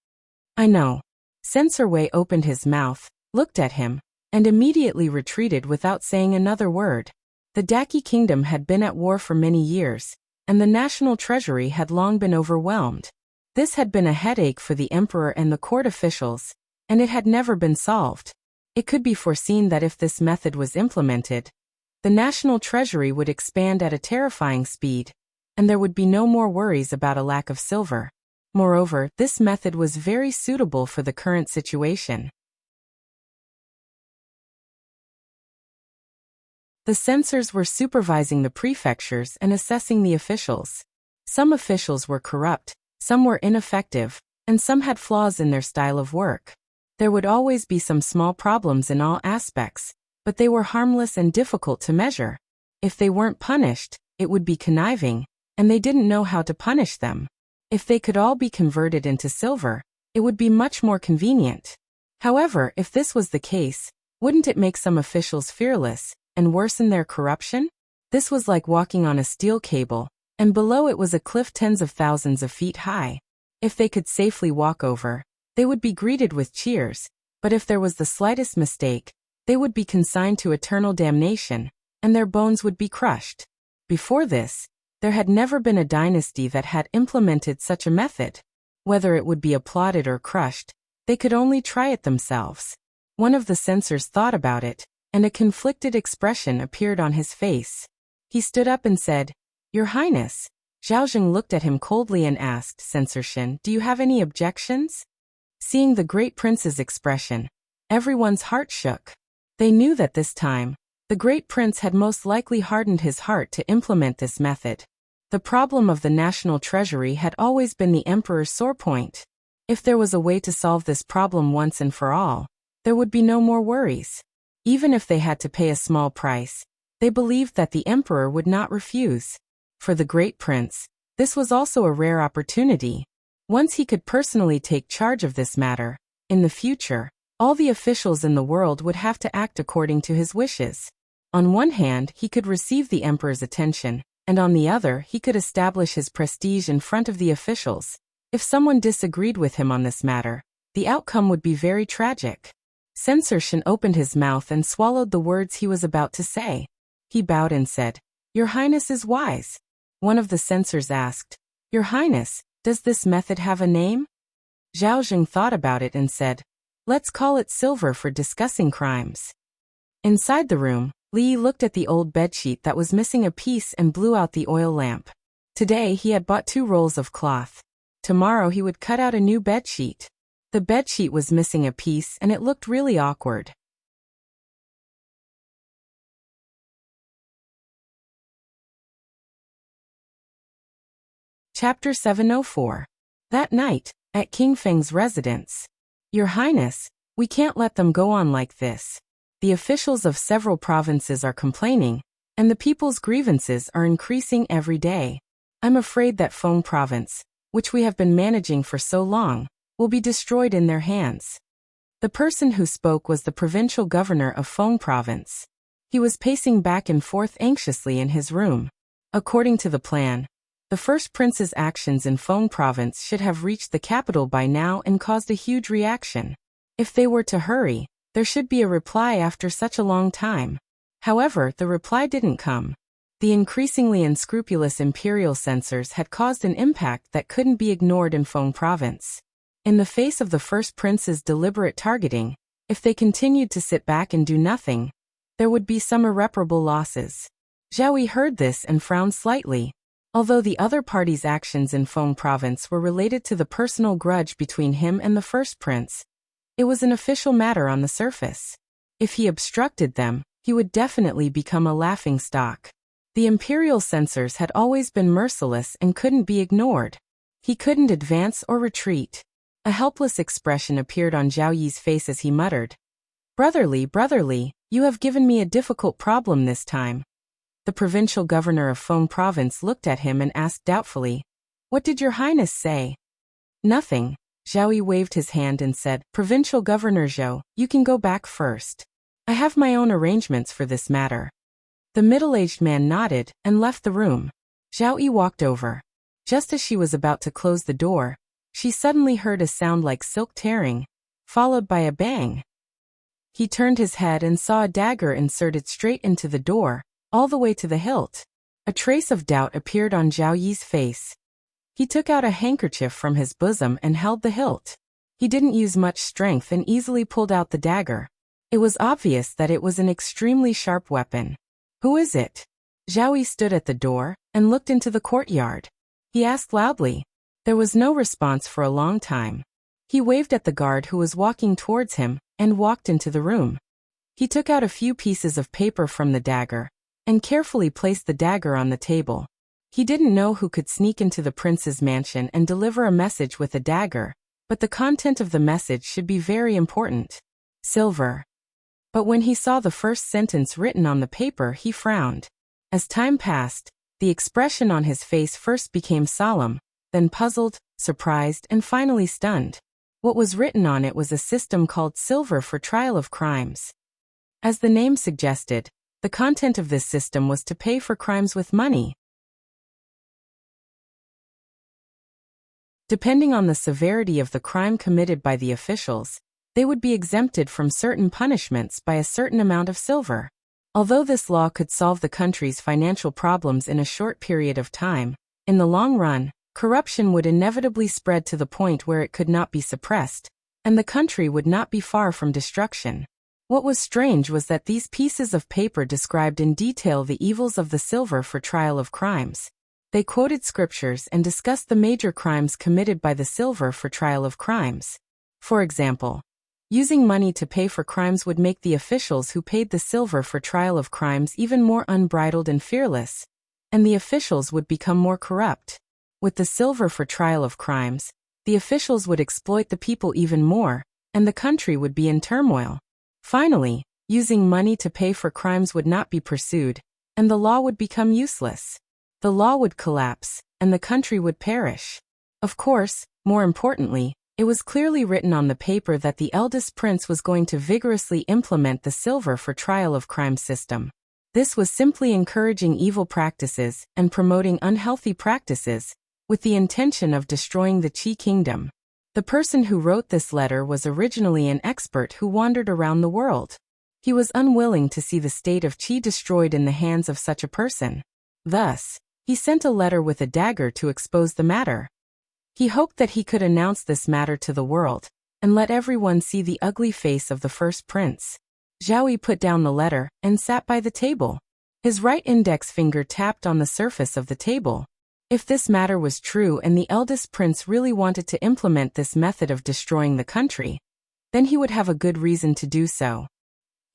[SPEAKER 1] "I know." Censor Wei opened his mouth, looked at him, and immediately retreated without saying another word. The Daqi kingdom had been at war for many years, and the national treasury had long been overwhelmed. This had been a headache for the emperor and the court officials, and it had never been solved. It could be foreseen that if this method was implemented, the national treasury would expand at a terrifying speed, and there would be no more worries about a lack of silver. Moreover, this method was very suitable for the current situation. The censors were supervising the prefectures and assessing the officials. Some officials were corrupt, some were ineffective, and some had flaws in their style of work. There would always be some small problems in all aspects, but they were harmless and difficult to measure. If they weren't punished, it would be conniving, and they didn't know how to punish them. If they could all be converted into silver, it would be much more convenient. However, if this was the case, wouldn't it make some officials fearless and worsen their corruption? This was like walking on a steel cable, and below it was a cliff tens of thousands of feet high. If they could safely walk over, they would be greeted with cheers, but if there was the slightest mistake, they would be consigned to eternal damnation, and their bones would be crushed. Before this, there had never been a dynasty that had implemented such a method. Whether it would be applauded or crushed, they could only try it themselves. One of the censors thought about it, and a conflicted expression appeared on his face. He stood up and said, "Your Highness." Zhaozheng looked at him coldly and asked, "Censor Shin, do you have any objections?" Seeing the great prince's expression, everyone's heart shook. They knew that this time, the great prince had most likely hardened his heart to implement this method. The problem of the national treasury had always been the emperor's sore point. If there was a way to solve this problem once and for all, there would be no more worries. Even if they had to pay a small price, they believed that the emperor would not refuse. For the great prince, this was also a rare opportunity. Once he could personally take charge of this matter, in the future, all the officials in the world would have to act according to his wishes. On one hand, he could receive the emperor's attention, and on the other, he could establish his prestige in front of the officials. If someone disagreed with him on this matter, the outcome would be very tragic. Censor Shin opened his mouth and swallowed the words he was about to say. He bowed and said, "Your Highness is wise." One of the censors asked, "Your Highness, does this method have a name?" Zhaozheng thought about it and said, "Let's call it silver for discussing crimes." Inside the room, Li looked at the old bedsheet that was missing a piece and blew out the oil lamp. Today he had bought 2 rolls of cloth. Tomorrow he would cut out a new bedsheet. The bedsheet was missing a piece and it looked really awkward. Chapter 704. That night, at King Feng's residence. Your Highness, we can't let them go on like this. The officials of several provinces are complaining, and the people's grievances are increasing every day. I'm afraid that Feng province, which we have been managing for so long, will be destroyed in their hands. The person who spoke was the provincial governor of Feng province. He was pacing back and forth anxiously in his room. According to the plan, the first prince's actions in Feng province should have reached the capital by now and caused a huge reaction. If they were to hurry, there should be a reply after such a long time. However, the reply didn't come. The increasingly unscrupulous imperial censors had caused an impact that couldn't be ignored in Feng province. In the face of the first prince's deliberate targeting, if they continued to sit back and do nothing, there would be some irreparable losses. Zhao Yi heard this and frowned slightly. Although the other party's actions in Feng province were related to the personal grudge between him and the first prince, it was an official matter on the surface. If he obstructed them, he would definitely become a laughingstock. The imperial censors had always been merciless and couldn't be ignored. He couldn't advance or retreat. A helpless expression appeared on Zhao Yi's face as he muttered, Brotherly, you have given me a difficult problem this time." The provincial governor of Feng province looked at him and asked doubtfully, "What did your highness say?" "Nothing." Zhao Yi waved his hand and said, "Provincial Governor Zhou, you can go back first. I have my own arrangements for this matter." The middle-aged man nodded and left the room. Zhao Yi walked over. Just as she was about to close the door, she suddenly heard a sound like silk tearing, followed by a bang. He turned his head and saw a dagger inserted straight into the door, all the way to the hilt. A trace of doubt appeared on Zhao Yi's face. He took out a handkerchief from his bosom and held the hilt. He didn't use much strength and easily pulled out the dagger. It was obvious that it was an extremely sharp weapon. "Who is it?" Zhao Yi stood at the door and looked into the courtyard. He asked loudly. There was no response for a long time. He waved at the guard who was walking towards him and walked into the room. He took out a few pieces of paper from the dagger and carefully placed the dagger on the table. He didn't know who could sneak into the prince's mansion and deliver a message with a dagger, but the content of the message should be very important. Silver. But when he saw the first sentence written on the paper, he frowned. As time passed, the expression on his face first became solemn, then puzzled, surprised, and finally stunned. What was written on it was a system called Silver for Trial of Crimes. As the name suggested, the content of this system was to pay for crimes with money. Depending on the severity of the crime committed by the officials, they would be exempted from certain punishments by a certain amount of silver. Although this law could solve the country's financial problems in a short period of time, in the long run, corruption would inevitably spread to the point where it could not be suppressed, and the country would not be far from destruction. What was strange was that these pieces of paper described in detail the evils of the silver for trial of crimes. They quoted scriptures and discussed the major crimes committed by the silver for trial of crimes. For example, using money to pay for crimes would make the officials who paid the silver for trial of crimes even more unbridled and fearless, and the officials would become more corrupt. With the silver for trial of crimes, the officials would exploit the people even more, and the country would be in turmoil. Finally, using money to pay for crimes would not be pursued, and the law would become useless. The law would collapse, and the country would perish. Of course, more importantly, it was clearly written on the paper that the eldest prince was going to vigorously implement the silver for trial of crime system. This was simply encouraging evil practices and promoting unhealthy practices, with the intention of destroying the Qi kingdom. The person who wrote this letter was originally an expert who wandered around the world. He was unwilling to see the state of Qi destroyed in the hands of such a person. Thus, he sent a letter with a dagger to expose the matter. He hoped that he could announce this matter to the world, and let everyone see the ugly face of the first prince. Zhao Yi put down the letter and sat by the table. His right index finger tapped on the surface of the table. If this matter was true and the eldest prince really wanted to implement this method of destroying the country, then he would have a good reason to do so.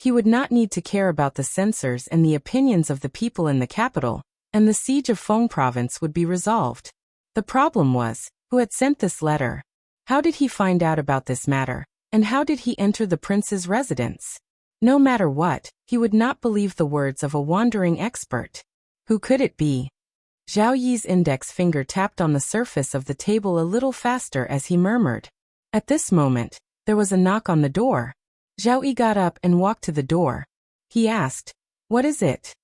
[SPEAKER 1] He would not need to care about the censors and the opinions of the people in the capital, and the siege of Feng province would be resolved. The problem was, who had sent this letter? How did he find out about this matter? And how did he enter the prince's residence? No matter what, he would not believe the words of a wandering expert. Who could it be? Zhao Yi's index finger tapped on the surface of the table a little faster as he murmured. At this moment, there was a knock on the door. Zhao Yi got up and walked to the door. He asked, "What is it?"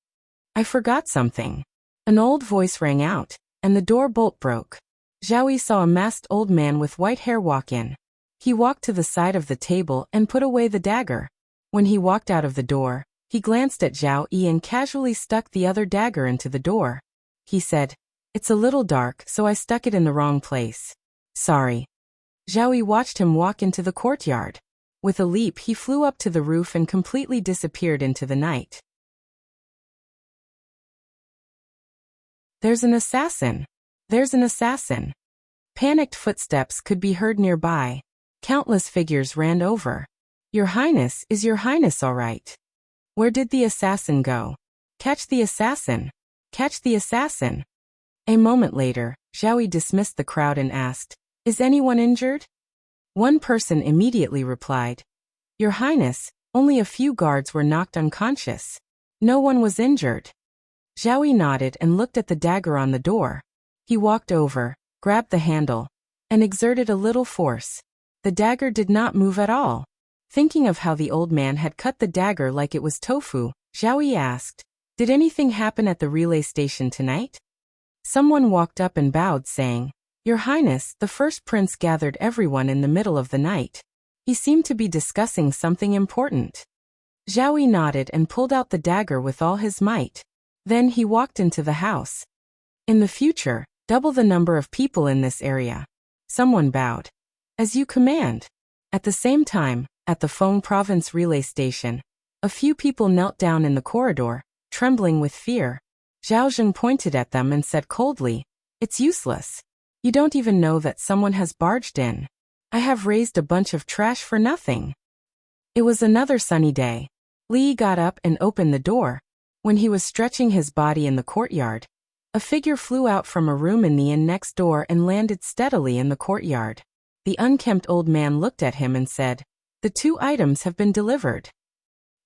[SPEAKER 1] "I forgot something." An old voice rang out, and the door bolt broke. Zhao Yi saw a masked old man with white hair walk in. He walked to the side of the table and put away the dagger. When he walked out of the door, he glanced at Zhao Yi and casually stuck the other dagger into the door. He said, "It's a little dark, so I stuck it in the wrong place. Sorry." Zhao Yi watched him walk into the courtyard. With a leap he flew up to the roof and completely disappeared into the night. "There's an assassin! There's an assassin!" Panicked footsteps could be heard nearby. Countless figures ran over. "Your Highness, is Your Highness all right? Where did the assassin go? Catch the assassin! Catch the assassin!" A moment later, Zhao Yi dismissed the crowd and asked, "Is anyone injured?" One person immediately replied, "Your Highness, only a few guards were knocked unconscious. No one was injured." Zhao Yi nodded and looked at the dagger on the door. He walked over, grabbed the handle, and exerted a little force. The dagger did not move at all. Thinking of how the old man had cut the dagger like it was tofu, Zhao Yi asked, "Did anything happen at the relay station tonight?" Someone walked up and bowed, saying, "Your Highness, the first prince gathered everyone in the middle of the night. He seemed to be discussing something important." Zhao Yi nodded and pulled out the dagger with all his might. Then he walked into the house. "In the future, double the number of people in this area." Someone bowed. "As you command." At the same time, at the Feng Province relay station, a few people knelt down in the corridor, trembling with fear. Zhao Zheng pointed at them and said coldly, "It's useless. You don't even know that someone has barged in. I have raised a bunch of trash for nothing." It was another sunny day. Li got up and opened the door. When he was stretching his body in the courtyard, a figure flew out from a room in the inn next door and landed steadily in the courtyard. The unkempt old man looked at him and said, "The 2 items have been delivered."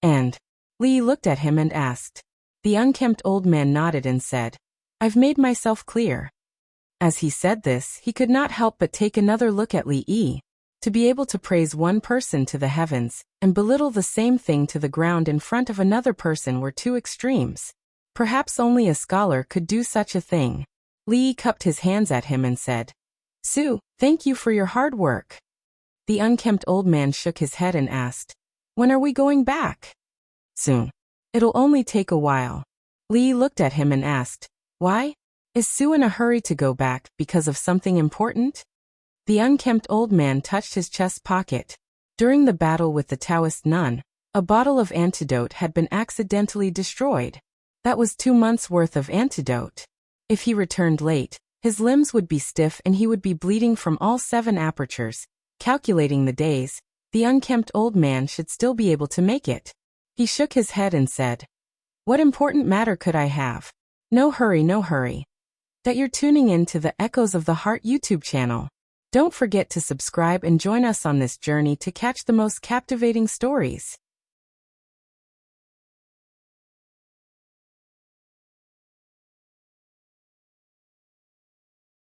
[SPEAKER 1] And Li looked at him and asked. The unkempt old man nodded and said, "I've made myself clear." As he said this, he could not help but take another look at Li Yi. To be able to praise one person to the heavens and belittle the same thing to the ground in front of another person were 2 extremes. Perhaps only a scholar could do such a thing. Li cupped his hands at him and said, "Su, thank you for your hard work." The unkempt old man shook his head and asked, "When are we going back?" "Soon. It'll only take a while." Li looked at him and asked, "Why? Is Su in a hurry to go back because of something important?" The unkempt old man touched his chest pocket. During the battle with the Taoist nun, a bottle of antidote had been accidentally destroyed. That was 2 months' worth of antidote. If he returned late, his limbs would be stiff and he would be bleeding from all 7 apertures. Calculating the days, the unkempt old man should still be able to make it. He shook his head and said, "What important matter could I have? No hurry, no hurry." That you're tuning in to the Echoes of the Heart YouTube channel. Don't forget to subscribe and join us on this journey to catch the most captivating stories.